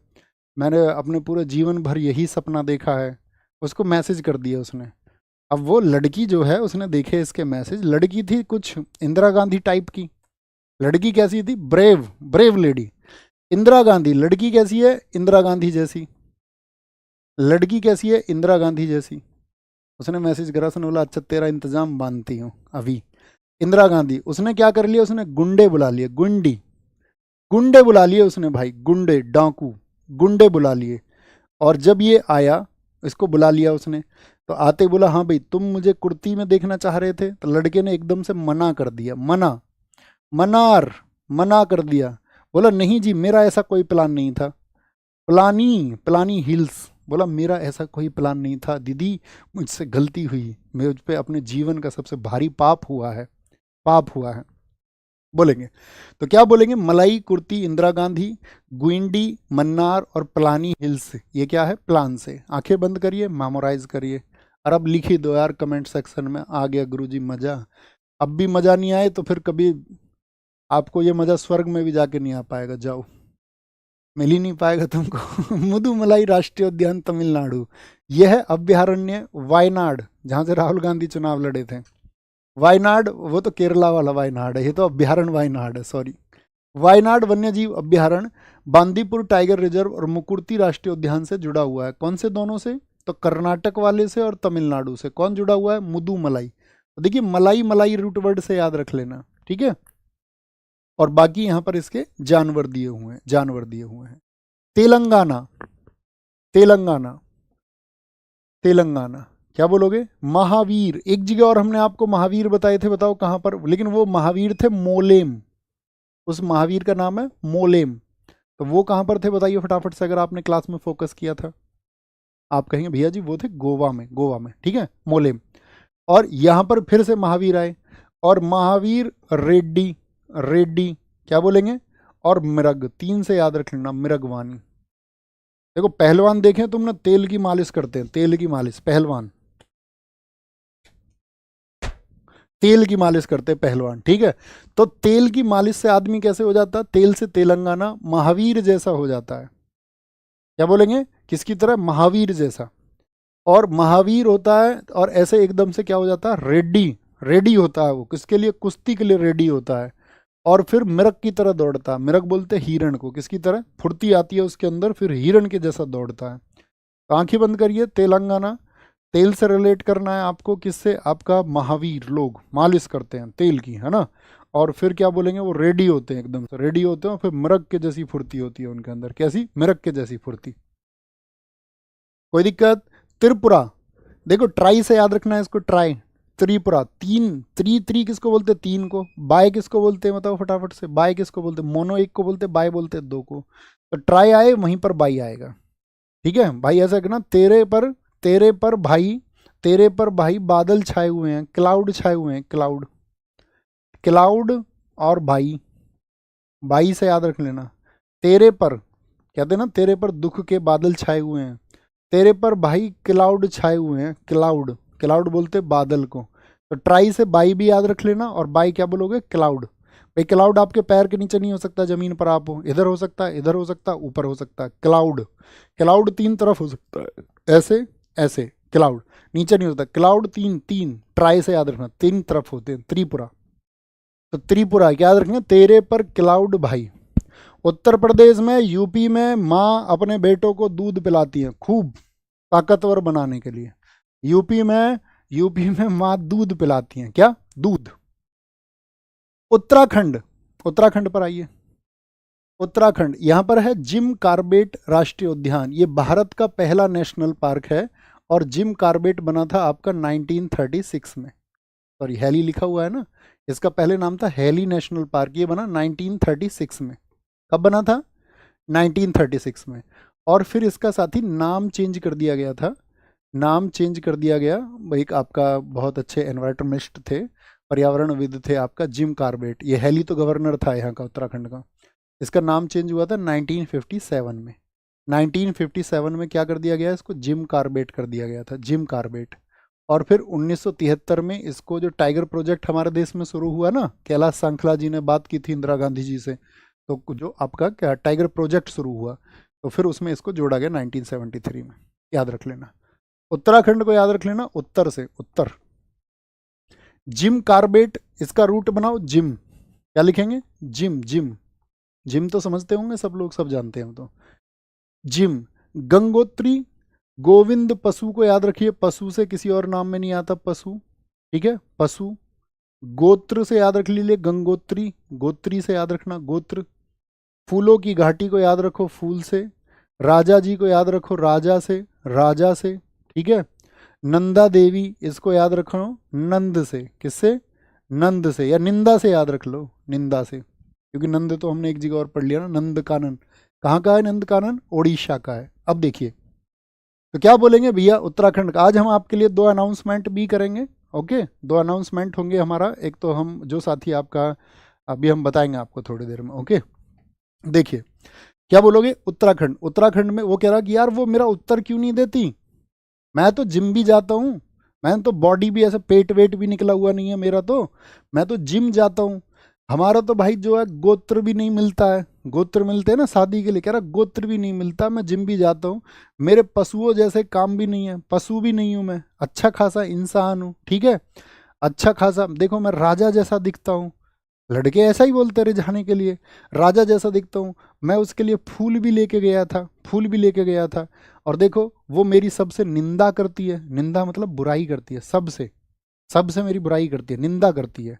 A: मैंने अपने पूरे जीवन भर यही सपना देखा है। उसको मैसेज कर दिया उसने। अब वो लड़की जो है, उसने देखे इसके मैसेज, लड़की थी कुछ इंदिरा गांधी टाइप की। लड़की कैसी थी, brave, brave lady, Indira Gandhi. लड़की कैसी है, इंदिरा गांधी जैसी, लड़की कैसी है, इंदिरा गांधी जैसी। उसने मैसेज करा, उसने बोला अच्छा तेरा इंतजाम मानती हूँ अभी। इंदिरा गांधी, उसने क्या कर लिया, उसने गुंडे बुला लिए, गुंडी, गुंडे बुला लिए उसने भाई, गुंडे, डाकू, गुंडे बुला लिए। और जब ये आया, इसको बुला लिया उसने, तो आते बोला हाँ भाई तुम मुझे कुर्ती में देखना चाह रहे थे, तो लड़के ने एकदम से मना कर दिया, मना, मनार, मना कर दिया। बोला नहीं जी मेरा ऐसा कोई प्लान नहीं था, प्लानी, प्लानी हिल्स, बोला मेरा ऐसा कोई प्लान नहीं था दीदी, मुझसे गलती हुई, मुझ पे अपने जीवन का सबसे भारी पाप हुआ है, पाप हुआ है, बोलेंगे। तो क्या बोलेंगे, मलाई, कुर्ती, इंदिरा गांधी, गुइंडी, मन्नार और प्लानी हिल्स, ये क्या है, प्लान से। आंखें बंद करिए, मेमोराइज करिए, और अब लिख ही दो यार कमेंट सेक्शन में, आ गया गुरुजी मज़ा। अब भी मज़ा नहीं आए तो फिर कभी आपको ये मज़ा स्वर्ग में भी जाके नहीं आ पाएगा, जाओ, मिल ही नहीं पाएगा तुमको। मुदुमलाई राष्ट्रीय उद्यान तमिलनाडु, यह है अभ्यारण्य वायनाड, जहाँ से राहुल गांधी चुनाव लड़े थे। वायनाड वो तो केरला वाला वायनाड है, ये तो अभ्यारण्य वायनाड है, सॉरी, वायनाड वन्यजीव अभ्यारण्य बांदीपुर टाइगर रिजर्व और मुकुर्ती राष्ट्रीय उद्यान से जुड़ा हुआ है। कौन से दोनों से? तो कर्नाटक वाले से और तमिलनाडु से। कौन जुड़ा हुआ है? मुदुमलाई। तो देखिए मलाई मलाई रूट वर्ड से याद रख लेना, ठीक है। और बाकी यहां पर इसके जानवर दिए हुए हैं, जानवर दिए हुए हैं। तेलंगाना, तेलंगाना, तेलंगाना क्या बोलोगे? महावीर। एक जगह और हमने आपको महावीर बताए थे, बताओ कहां पर, लेकिन वो महावीर थे मोलेम। उस महावीर का नाम है मोलेम। तो वो कहां पर थे बताइए फटाफट से, अगर आपने क्लास में फोकस किया था। आप कहेंगे भैया जी वो थे गोवा में, गोवा में, ठीक है, मोलेम। और यहां पर फिर से महावीर आए, और महावीर रेड्डी, रेड्डी क्या बोलेंगे, और मृग, तीन से याद रख लेना, मृगवानी। देखो पहलवान देखें तुमने, तेल की मालिश करते हैं, तेल की मालिश, पहलवान तेल की मालिश करते हैं पहलवान, ठीक है। तो तेल की मालिश से आदमी कैसे हो जाता है? तेल से तेलंगाना महावीर जैसा हो जाता है। क्या बोलेंगे? किसकी तरह? महावीर जैसा। और महावीर होता है, और ऐसे एकदम से क्या हो जाता है? रेड्डी, रेडी होता है वो, किसके लिए? कुश्ती के लिए रेडी होता है। और फिर मिरग की तरह दौड़ता है। मिरग बोलते हैं हिरण को, किसकी तरह? फुर्ती आती है उसके अंदर, फिर हिरण के जैसा दौड़ता है। तो आंखें बंद करिए, तेलंगाना, तेल से रिलेट करना है आपको, किससे? आपका महावीर, लोग मालिश करते हैं तेल की, है ना। और फिर क्या बोलेंगे? वो रेडी होते हैं, एकदम से रेडी होते हैं, और फिर मिरग के जैसी फुर्ती होती है उनके अंदर। कैसी? मिरग के जैसी फुर्ती। कोई दिक्कत? त्रिपुरा, देखो ट्राई से याद रखना है इसको, ट्राई, त्रिपुरा, तीन, त्री किसको बोलते हैं? तीन को। बाय किसको बोलते हैं बताओ फटाफट से? बाय किसको बोलते हैं? मोनो एक को बोलते हैं, बाय बोलते हैं दो को। तो ट्राई आए वहीं पर बाई आएगा, ठीक है भाई। ऐसा कहना, तेरे पर भाई, तेरे पर भाई बादल छाए हुए हैं, क्लाउड छाए हुए हैं, क्लाउड, क्लाउड और भाई, भाई से याद रख लेना। तेरे पर कहते हैं ना, तेरे पर दुख के बादल छाए हुए हैं, तेरे पर भाई क्लाउड छाए हुए हैं, क्लाउड, क्लाउड बोलते बादल को। तो ट्राई से बाई भी याद रख लेना, और बाई क्या बोलोगे? क्लाउड। भाई क्लाउड आपके पैर के नीचे नहीं हो सकता, जमीन पर आप हो, इधर हो सकता है, इधर हो सकता है, ऊपर हो सकता है। क्लाउड, क्लाउड तीन तरफ हो सकता है, ऐसे ऐसे, क्लाउड नीचे नहीं होता। क्लाउड तीन, तीन ट्राई से याद रखना, तीन तरफ होते हैं। त्रिपुरा, तो त्रिपुरा याद रखना, तेरे पर क्लाउड भाई। उत्तर प्रदेश में, यूपी में माँ अपने बेटों को दूध पिलाती है खूब ताकतवर बनाने के लिए। यूपी में, यूपी में माँ दूध पिलाती हैं, क्या? दूध। उत्तराखंड, उत्तराखंड पर आइए। उत्तराखंड, यहां पर है जिम कार्बेट राष्ट्रीय उद्यान। ये भारत का पहला नेशनल पार्क है, और जिम कार्बेट बना था आपका 1936 में। सॉरी, हैली लिखा हुआ है ना, इसका पहले नाम था हैली नेशनल पार्क। ये बना 1936 में। कब बना था? 1936 में। और फिर इसका साथ ही नाम चेंज कर दिया गया था, नाम चेंज कर दिया गया। एक आपका बहुत अच्छे एनवायरमेंटिस्ट थे, पर्यावरणविद थे आपका, जिम कार्बेट। ये हैली तो गवर्नर था यहाँ का, उत्तराखंड का। इसका नाम चेंज हुआ था 1957 में। 1957 में क्या कर दिया गया? इसको जिम कार्बेट कर दिया गया था, जिम कार्बेट। और फिर 1973 में इसको, जो टाइगर प्रोजेक्ट हमारे देश में शुरू हुआ ना, कैलाश सांखला जी ने बात की थी इंदिरा गांधी जी से, तो जो आपका क्या टाइगर प्रोजेक्ट शुरू हुआ, तो फिर उसमें इसको जोड़ा गया 1973 में। याद रख लेना, उत्तराखंड को याद रख लेना, उत्तर से, उत्तर। जिम कार्बेट, इसका रूट बनाओ जिम, क्या लिखेंगे? जिम, जिम, जिम तो समझते होंगे सब लोग, सब जानते हैं तो। जिम। गंगोत्री, गोविंद पशु को याद रखिए, पशु से किसी और नाम में नहीं आता, पशु, ठीक है, पशु। गोत्र से याद रख लीजिए, गंगोत्री, गोत्री से याद रखना, गोत्र। फूलों की घाटी को याद रखो, फूल से। राजा जी को याद रखो, राजा से, राजा से, ठीक है। नंदा देवी, इसको याद रखो नंद से, किससे? नंद से, या निंदा से याद रख लो, निंदा से, क्योंकि नंद तो हमने एक जगह और पढ़ लिया ना, नंद कानन। कहाँ का है नंद कानन? ओडिशा का है। अब देखिए, तो क्या बोलेंगे भैया उत्तराखंड का? आज हम आपके लिए दो अनाउंसमेंट भी करेंगे, ओके। दो अनाउंसमेंट होंगे हमारा, एक तो हम जो साथी आपका अभी हम बताएंगे आपको थोड़ी देर में, ओके। देखिए क्या बोलोगे? उत्तराखंड, उत्तराखंड में वो कह रहा कि यार वो मेरा उत्तर क्यों नहीं देती, मैं तो जिम भी जाता हूँ, मैं तो बॉडी भी ऐसा पेट वेट भी निकला हुआ नहीं है मेरा, तो मैं तो जिम जाता हूँ, हमारा तो भाई जो है गोत्र भी नहीं मिलता है, गोत्र मिलते हैं ना शादी के लिए, कह रहा गोत्र भी नहीं मिलता, मैं जिम भी जाता हूँ, मेरे पशुओं जैसे काम भी नहीं है, पशु भी नहीं हूँ मैं, अच्छा खासा इंसान हूँ, ठीक है, अच्छा खासा, देखो मैं राजा जैसा दिखता हूँ, लड़के ऐसा ही बोलते रहे जाने के लिए, राजा जैसा दिखता हूँ। मैं उसके लिए फूल भी लेके गया था, फूल भी लेके गया था, और देखो वो मेरी सबसे निंदा करती है। निंदा मतलब बुराई करती है, सबसे, सबसे मेरी बुराई करती है, निंदा करती है।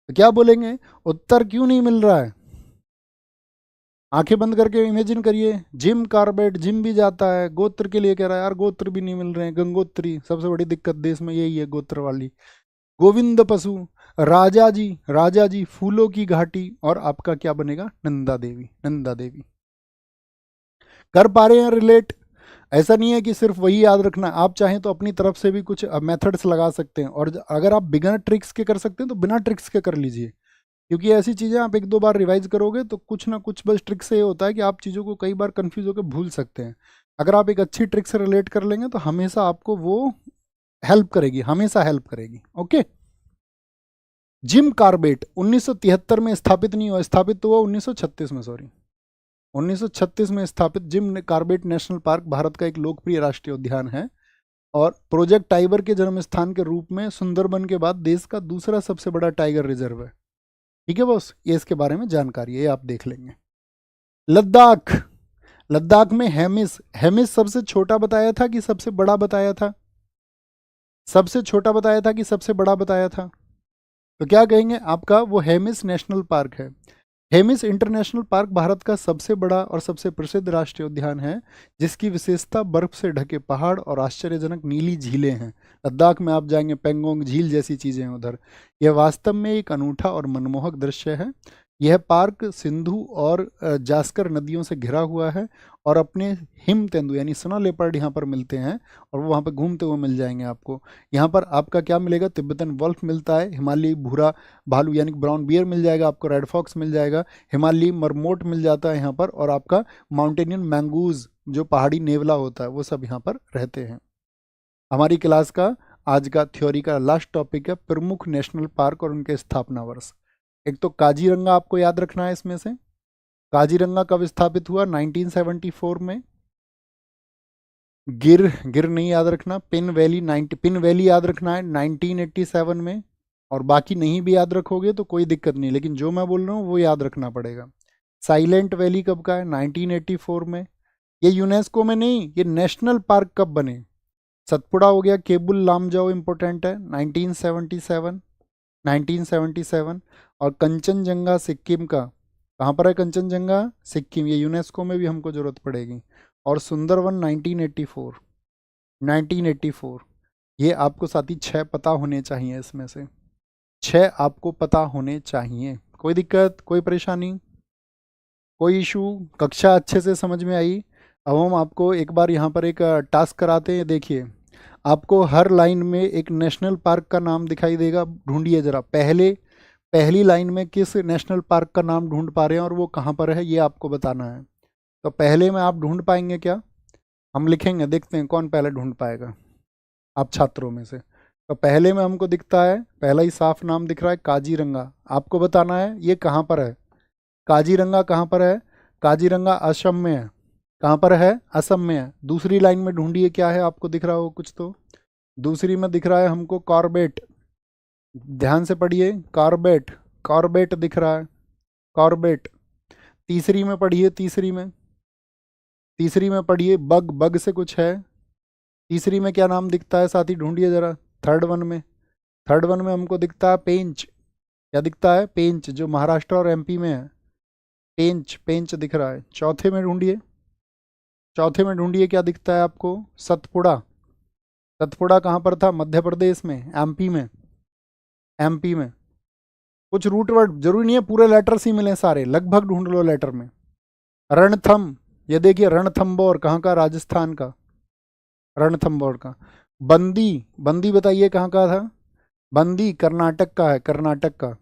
A: तो क्या बोलेंगे, उत्तर क्यों नहीं मिल रहा है? आंखें बंद करके इमेजिन करिए, जिम कार्बेट, जिम भी जाता है, गोत्र के लिए कह रहा है, यार गोत्र भी नहीं मिल रहे हैं, गंगोत्री सबसे बड़ी दिक्कत देश में यही है, गोत्र वाली। गोविंद पशु, राजा जी, राजा जी, फूलों की घाटी, और आपका क्या बनेगा, नंदा देवी, नंदा देवी। कर पा रहे हैं रिलेट? ऐसा नहीं है कि सिर्फ वही याद रखना, आप चाहें तो अपनी तरफ से भी कुछ मेथड्स लगा सकते हैं, और अगर आप बिगनर ट्रिक्स के कर सकते हैं तो बिना ट्रिक्स के कर लीजिए, क्योंकि ऐसी चीज़ें आप एक दो बार रिवाइज करोगे तो कुछ ना कुछ बस ट्रिक से ये होता है कि आप चीज़ों को कई बार कंफ्यूज होकर भूल सकते हैं। अगर आप एक अच्छी ट्रिक से रिलेट कर लेंगे तो हमेशा आपको वो हेल्प करेगी, हमेशा हेल्प करेगी। ओके, जिम कार्बेट 1973 में स्थापित नहीं हुआ, स्थापित तो हुआ 1936 में, सॉरी 1936 में स्थापित। Jim Corbett national park Bharat का एक लोकप्रिय राष्ट्रीय उद्यान है, और प्रोजेक्ट टाइगर के जन्म स्थान के रूप में सुंदरबन के बाद देश का दूसरा सबसे बड़ा टाइगर रिजर्व है। ठीक है बॉस, ये इसके बारे में जानकारी है, ये आप देख लेंगे। लद्दाख, लद्दाख में हेमिस, हेमिस सबसे छोटा बताया था कि सबसे बड़ा बताया था? सबसे छोटा बताया था कि सबसे बड़ा बताया था? तो क्या कहेंगे, आपका वो हेमिस नेशनल पार्क है। हेमिस इंटरनेशनल पार्क भारत का सबसे बड़ा और सबसे प्रसिद्ध राष्ट्रीय उद्यान है, जिसकी विशेषता बर्फ से ढके पहाड़ और आश्चर्यजनक नीली झीलें हैं। लद्दाख में आप जाएंगे, पेंगोंग झील जैसी चीज़ें हैं उधर। यह वास्तव में एक अनूठा और मनमोहक दृश्य है। यह पार्क सिंधु और जास्कर नदियों से घिरा हुआ है, और अपने हिम तेंदु यानी स्नो लेपर्ड यहाँ पर मिलते हैं, और वो वहाँ पर घूमते हुए मिल जाएंगे आपको। यहाँ पर आपका क्या मिलेगा, तिब्बतन वल्फ मिलता है, हिमालयी भूरा भालू यानी ब्राउन बियर मिल जाएगा आपको, रेड फॉक्स मिल जाएगा, हिमालयी मरमोट मिल जाता है यहाँ पर, और आपका माउंटेनियन मैंगूज जो पहाड़ी नेवला होता है वो सब यहाँ पर रहते हैं। हमारी क्लास का आज का थ्योरी का लास्ट टॉपिक है प्रमुख नेशनल पार्क और उनके स्थापना वर्ष। एक तो काजीरंगा आपको याद रखना है इसमें से। काजीरंगा कब स्थापित हुआ, 1974 में। गिर, गिर नहीं याद रखना। पिन वैली, पिन वैली याद रखना है 1987 में। और बाकी नहीं भी याद रखोगे तो कोई दिक्कत नहीं, लेकिन जो मैं बोल रहा हूँ वो याद रखना पड़ेगा। साइलेंट वैली कब का है, 1984 में। ये यूनेस्को में नहीं, ये नेशनल पार्क कब बने। सतपुड़ा हो गया, केबुल लामजाओ इंपॉर्टेंट है, 1977, 1977। और कंचनजंगा सिक्किम का, कहाँ पर है कंचनजंगा, सिक्किम, ये यूनेस्को में भी हमको ज़रूरत पड़ेगी। और सुंदरवन 1984, 1984। ये आपको साथी 6 पता होने चाहिए, इसमें से 6 आपको पता होने चाहिए। कोई दिक्कत, कोई परेशानी, कोई इशू? कक्षा अच्छे से समझ में आई? अब हम आपको एक बार यहाँ पर एक टास्क कराते हैं। देखिए, आपको हर लाइन में एक नेशनल पार्क का नाम दिखाई देगा, ढूंढिए जरा। पहली लाइन में किस नेशनल पार्क का नाम ढूंढ पा रहे हैं और वो कहाँ पर है, ये आपको बताना है। तो पहले में आप ढूंढ पाएंगे क्या? हम लिखेंगे, देखते हैं कौन पहले ढूंढ पाएगा आप छात्रों में से। तो पहले में हमको दिखता है, पहला ही साफ नाम दिख रहा है, काजीरंगा। आपको बताना है ये कहाँ पर है, काजीरंगा कहाँ पर है। काजीरंगा असम में है। कहाँ पर है, असम में है। दूसरी लाइन में ढूंढिए क्या है, आपको दिख रहा हो कुछ तो। दूसरी में दिख रहा है हमको कॉर्बेट, ध्यान से पढ़िए, कॉर्बेट, कॉर्बेट दिख रहा है, कॉर्बेट। तीसरी में पढ़िए, तीसरी में पढ़िए, बग, बग से कुछ है। तीसरी में क्या नाम दिखता है साथी, ढूंढिए जरा। थर्ड वन में हमको दिखता है पेंच। क्या दिखता है, पेंच, जो महाराष्ट्र और एमपी में है। पेंच, पेंच दिख रहा है। चौथे में ढूंढिए क्या दिखता है आपको, सतपुड़ा। सतपुड़ा कहाँ पर था, मध्य प्रदेश में, एमपी में, एमपी में। कुछ रूट वर्ड जरूरी नहीं है पूरे लेटर्स ही मिले सारे, लगभग ढूंढ लो लेटर में। रणथम, ये देखिए रणथंबोर कहाँ का, राजस्थान का, रणथंबोर का। बंदी, बंदी बताइए कहाँ का था, बंदी कर्नाटक का है, कर्नाटक का।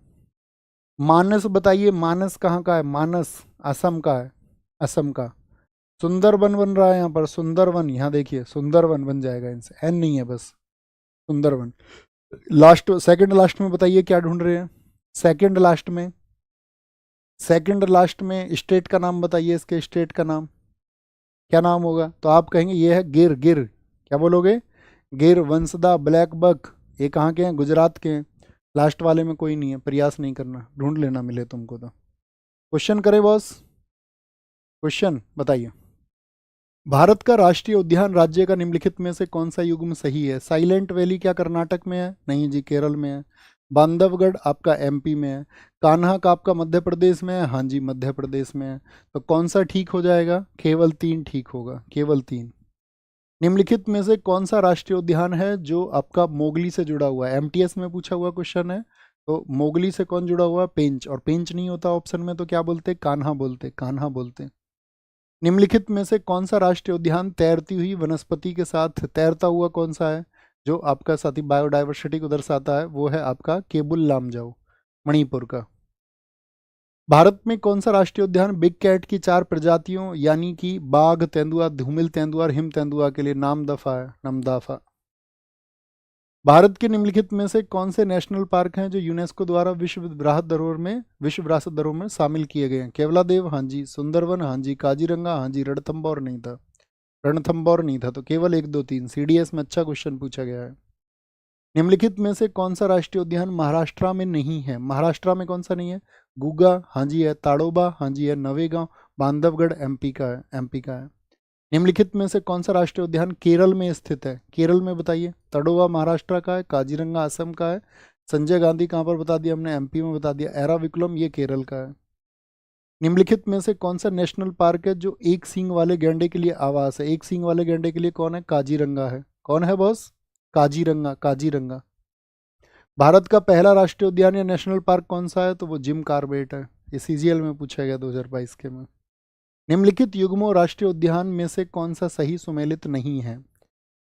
A: मानस बताइए, मानस कहाँ का है, मानस असम का है, असम का। सुंदरवन बन रहा है यहाँ पर, सुंदरवन, यहाँ देखिए सुंदरवन बन जाएगा, इनसे एन नहीं है बस, सुंदरवन। लास्ट, सेकंड लास्ट में बताइए क्या ढूंढ रहे हैं, सेकंड लास्ट में, सेकंड लास्ट में स्टेट का नाम बताइए, इसके स्टेट का नाम क्या नाम होगा। तो आप कहेंगे ये है गिर, गिर क्या बोलोगे, गिर। वंसदा, ब्लैक बक, ये कहाँ के हैं, गुजरात के हैं। लास्ट वाले में कोई नहीं है, प्रयास नहीं करना, ढूंढ लेना मिले तुमको तो। क्वेश्चन करे बॉस, क्वेश्चन बताइए। भारत का राष्ट्रीय उद्यान राज्य का निम्नलिखित में से कौन सा युग्म सही है? साइलेंट वैली क्या कर्नाटक में है? नहीं जी, केरल में है। बांधवगढ़ आपका एमपी में है। कान्हा का आपका मध्य प्रदेश में है? हाँ जी, मध्य प्रदेश में है। तो कौन सा ठीक हो जाएगा? केवल 3 ठीक होगा, केवल 3। निम्नलिखित में से कौन सा राष्ट्रीय उद्यान है जो आपका मोगली से जुड़ा हुआ है? एमटीएस में पूछा हुआ क्वेश्चन है। तो मोगली से कौन जुड़ा हुआ है? पेंच। और पेंच नहीं होता ऑप्शन में तो क्या बोलते? कान्हा बोलते, कान्हा बोलते। निम्नलिखित में से कौन सा राष्ट्रीय उद्यान तैरती हुई वनस्पति के साथ तैरता हुआ कौन सा है, जो आपका साथी बायोडाइवर्सिटी को दर्शाता है? वो है आपका केबुल लामजाओ, मणिपुर का। भारत में कौन सा राष्ट्रीय उद्यान बिग कैट की 4 प्रजातियों यानी कि बाघ, तेंदुआ, धूमिल तेंदुआ और हिम तेंदुआ के लिए नामदफा है? नामदफा। भारत के निम्नलिखित में से कौन से नेशनल पार्क हैं जो यूनेस्को द्वारा विश्व विरासत धरोहर में शामिल किए गए हैं? केवलादेव हाँ जी, सुंदरवन हाँ जी, काजीरंगा हाँ जी, रणथंभौर नहीं था, रणथंभौर नहीं था। तो केवल 1 2 3 सीडीएस में अच्छा क्वेश्चन पूछा गया है। निम्नलिखित में से कौन सा राष्ट्रीय उद्यान महाराष्ट्र में नहीं है? महाराष्ट्र में कौन सा नहीं है? गुगा हाँ जी है, ताड़ोबा हाँ जी है, नवेगांव, बांधवगढ़ एमपी का है, एमपी का है। निम्नलिखित में से कौन सा राष्ट्रीय उद्यान केरल में स्थित है? केरल में बताइए। तड़ोवा महाराष्ट्र का है, काजीरंगा असम का है, संजय गांधी कहाँ पर बता दिया हमने? एमपी में बता दिया। एराविकुलम ये केरल का है। निम्नलिखित में से कौन सा नेशनल पार्क है जो एक सींग वाले गैंडे के लिए आवास है? एक सींग वाले गैंडे के लिए कौन है? काजीरंगा है। कौन है बॉस? काजीरंगा, काजीरंगा। भारत का पहला राष्ट्रीय उद्यान या नेशनल पार्क कौन सा है? तो वो जिम कार्बेट है। ये सीजीएल में पूछा गया 2022 के में। निम्नलिखित युग्मों राष्ट्रीय उद्यान में से कौन सा सही सुमेलित नहीं है?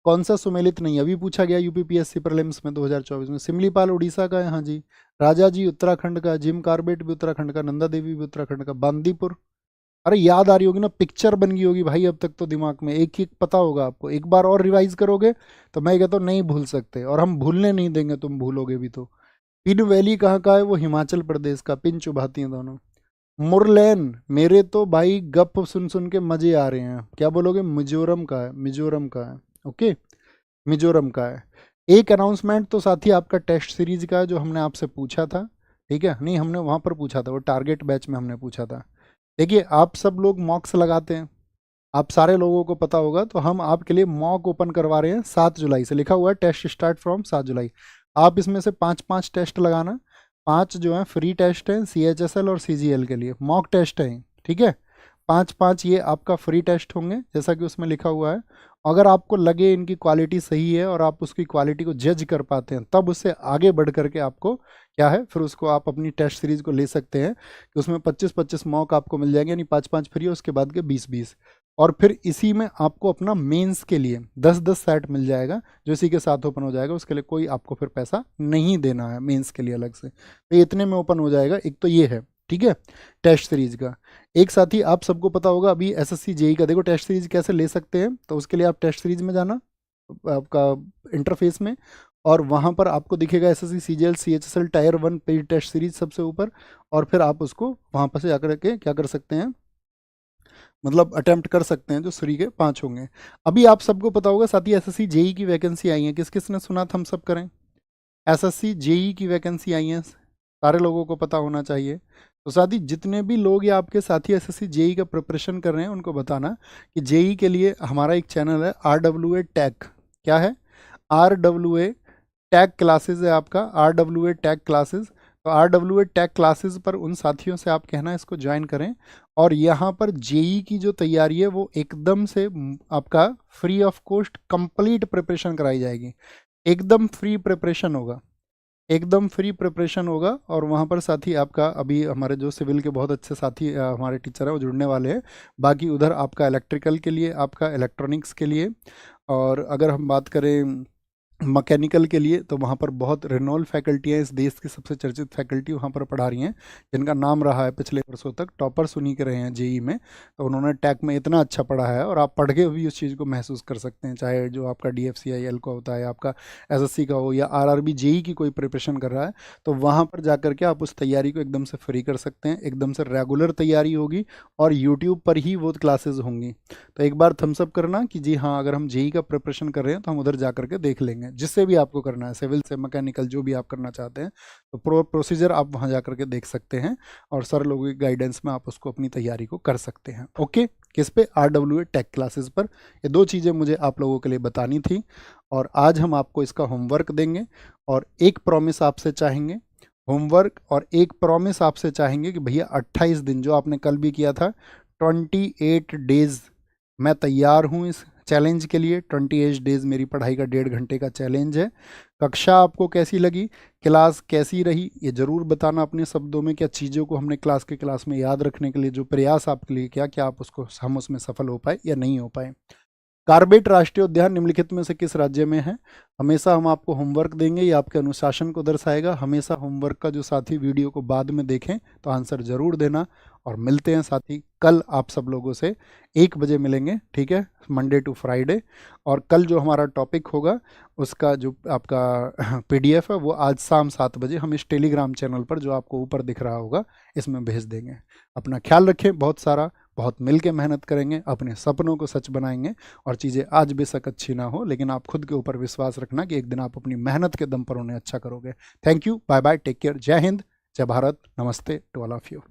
A: कौन सा सुमेलित नहीं? अभी पूछा गया यूपीपीएससी प्रीलिम्स में 2024 में। सिमलीपाल उड़ीसा का है हाँ जी, राजा जी उत्तराखंड का, जिम कार्बेट भी उत्तराखंड का, नंदा देवी भी उत्तराखंड का, बांदीपुर। अरे याद आ रही होगी ना, पिक्चर बन गई होगी भाई अब तक तो दिमाग में, एक एक पता होगा आपको। एक बार और रिवाइज करोगे तो मैं कहता हूँ नहीं भूल सकते, और हम भूलने नहीं देंगे, तुम भूलोगे भी तो। पिन वैली कहाँ का है? वो हिमाचल प्रदेश का, पिन चुभाती हैं दोनों। मुरलैन, मेरे तो भाई गप सुन सुन के मजे आ रहे हैं। क्या बोलोगे? मिजोरम का है, मिजोरम का है। ओके, मिजोरम का है। एक अनाउंसमेंट तो साथी आपका टेस्ट सीरीज का है जो हमने आपसे पूछा था, ठीक है? नहीं, हमने वहाँ पर पूछा था, वो टारगेट बैच में हमने पूछा था। देखिए आप सब लोग मॉक्स लगाते हैं, आप सारे लोगों को पता होगा, तो हम आपके लिए मॉक ओपन करवा रहे हैं 7 जुलाई से। लिखा हुआ है टेस्ट स्टार्ट फ्रॉम 7 जुलाई। आप इसमें से 5-5 टेस्ट लगाना। 5 जो है फ्री टेस्ट हैं CHSL और CGL के लिए, मॉक टेस्ट हैं, ठीक है? 5-5 ये आपका फ्री टेस्ट होंगे जैसा कि उसमें लिखा हुआ है। अगर आपको लगे इनकी क्वालिटी सही है और आप उसकी क्वालिटी को जज कर पाते हैं, तब उससे आगे बढ़ करके आपको क्या है, फिर उसको आप अपनी टेस्ट सीरीज को ले सकते हैं कि उसमें 25-25 मॉक आपको मिल जाएंगे, यानी 5-5 फ्री, उसके बाद के 20-20। और फिर इसी में आपको अपना मेंस के लिए 10-10 सेट मिल जाएगा जो इसी के साथ ओपन हो जाएगा। उसके लिए कोई आपको फिर पैसा नहीं देना है मेंस के लिए अलग से, तो ये इतने में ओपन हो जाएगा। एक तो ये है, ठीक है, टेस्ट सीरीज का। एक साथी आप सबको पता होगा अभी SSC JEE का, देखो टेस्ट सीरीज कैसे ले सकते हैं। तो उसके लिए आप टेस्ट सीरीज में जाना, आपका इंटरफेस में, और वहाँ पर आपको दिखेगा SSC CGL CHSL tier 1 paid test series सबसे ऊपर। और फिर आप उसको वहाँ पर से जाकर के क्या कर सकते हैं, मतलब अटेम्प्ट कर सकते हैं, जो फ्री के 5 होंगे। अभी आप सबको पता होगा साथी SSC JEE की वैकेंसी आई है, किस किस ने सुना था? हम सब करें। SSC JEE की वैकेंसी आई है, सारे लोगों को पता होना चाहिए। तो साथी जितने भी लोग या आपके साथी SSC JEE का प्रिपरेशन कर रहे हैं उनको बताना कि JEE के लिए हमारा एक चैनल है RWA टैग। क्या है? RWA टैग क्लासेस है आपका, RWA टैग क्लासेस। तो RWA टैग क्लासेस पर उन साथियों से आप कहना इसको ज्वाइन करें। और यहाँ पर JEE की जो तैयारी है वो एकदम से आपका free of cost complete preparation कराई जाएगी। एकदम फ्री प्रिपरेशन होगा, एकदम फ्री प्रिपरेशन होगा। और वहाँ पर साथी आपका अभी हमारे जो सिविल के बहुत अच्छे साथी हमारे टीचर हैं वो जुड़ने वाले हैं। बाकी उधर आपका इलेक्ट्रिकल के लिए, आपका इलेक्ट्रॉनिक्स के लिए, और अगर हम बात करें मैकेनिकल के लिए, तो वहाँ पर बहुत रेनॉल्ड फैकल्टी हैं, इस देश की सबसे चर्चित फैकल्टी वहाँ पर पढ़ा रही हैं, जिनका नाम रहा है पिछले वर्षों तक, टॉपर्स उन्हीं के रहे हैं JEE में। तो उन्होंने टैग में इतना अच्छा पढ़ा है, और आप पढ़ के भी उस चीज़ को महसूस कर सकते हैं, चाहे जो आपका DFCIL का होता है, आपका SSC का हो, या RRB JEE की कोई प्रिपरेशन कर रहा है, तो वहाँ पर जा कर के आप उस तैयारी को एकदम से फ्री कर सकते हैं। एकदम से रेगुलर तैयारी होगी और यूट्यूब पर ही वो क्लासेज होंगी। तो एक बार थम्सअप करना कि जी हाँ, अगर हम JEE का प्रिपरेशन कर रहे हैं तो हम उधर जा करके देख लेंगे। देंगे, जिससे भी आपको करना है, सिविल से मैकेनिकल जो भी आप करना चाहते हैं, तो प्रोसीजर आप वहाँ जा करके देख सकते हैं और सर लोगों की गाइडेंस में आप उसको अपनी तैयारी को कर सकते हैं। ओके, किस पे? RWA टेक क्लासेस पर। ये 2 चीज़ें मुझे आप लोगों के लिए बतानी थी और आज हम आपको इसका होमवर्क देंगे और एक प्रॉमिस आपसे चाहेंगे, होमवर्क और एक प्रॉमिस आपसे चाहेंगे कि भैया 28 दिन जो आपने कल भी किया था, 28 डेज़ मैं तैयार हूँ इस चैलेंज के लिए। 28 डेज़ मेरी पढ़ाई का 1.5 घंटे का चैलेंज है। कक्षा आपको कैसी लगी, क्लास कैसी रही, ये ज़रूर बताना अपने शब्दों में। क्या चीज़ों को हमने क्लास में याद रखने के लिए जो प्रयास आपके लिए किया, क्या आप उसको हम उसमें सफल हो पाए या नहीं हो पाए। कार्बेट राष्ट्रीय उद्यान निम्नलिखित में से किस राज्य में है? हमेशा हम आपको होमवर्क देंगे, ये आपके अनुशासन को दर्शाएगा। हमेशा होमवर्क का जो साथी वीडियो को बाद में देखें तो आंसर जरूर देना। और मिलते हैं साथी कल आप सब लोगों से 1 बजे मिलेंगे, ठीक है, मंडे टू फ्राइडे। और कल जो हमारा टॉपिक होगा उसका जो आपका PDF है वो आज शाम 7 बजे हम इस टेलीग्राम चैनल पर जो आपको ऊपर दिख रहा होगा इसमें भेज देंगे। अपना ख्याल रखें, बहुत मिल के मेहनत करेंगे, अपने सपनों को सच बनाएंगे। और चीज़ें आज बेशक अच्छी ना हो, लेकिन आप खुद के ऊपर विश्वास रखना कि एक दिन आप अपनी मेहनत के दम पर उन्हें अच्छा करोगे। Thank you, bye bye, take care, जय हिंद, जय भारत, नमस्ते टू ऑल ऑफ यू।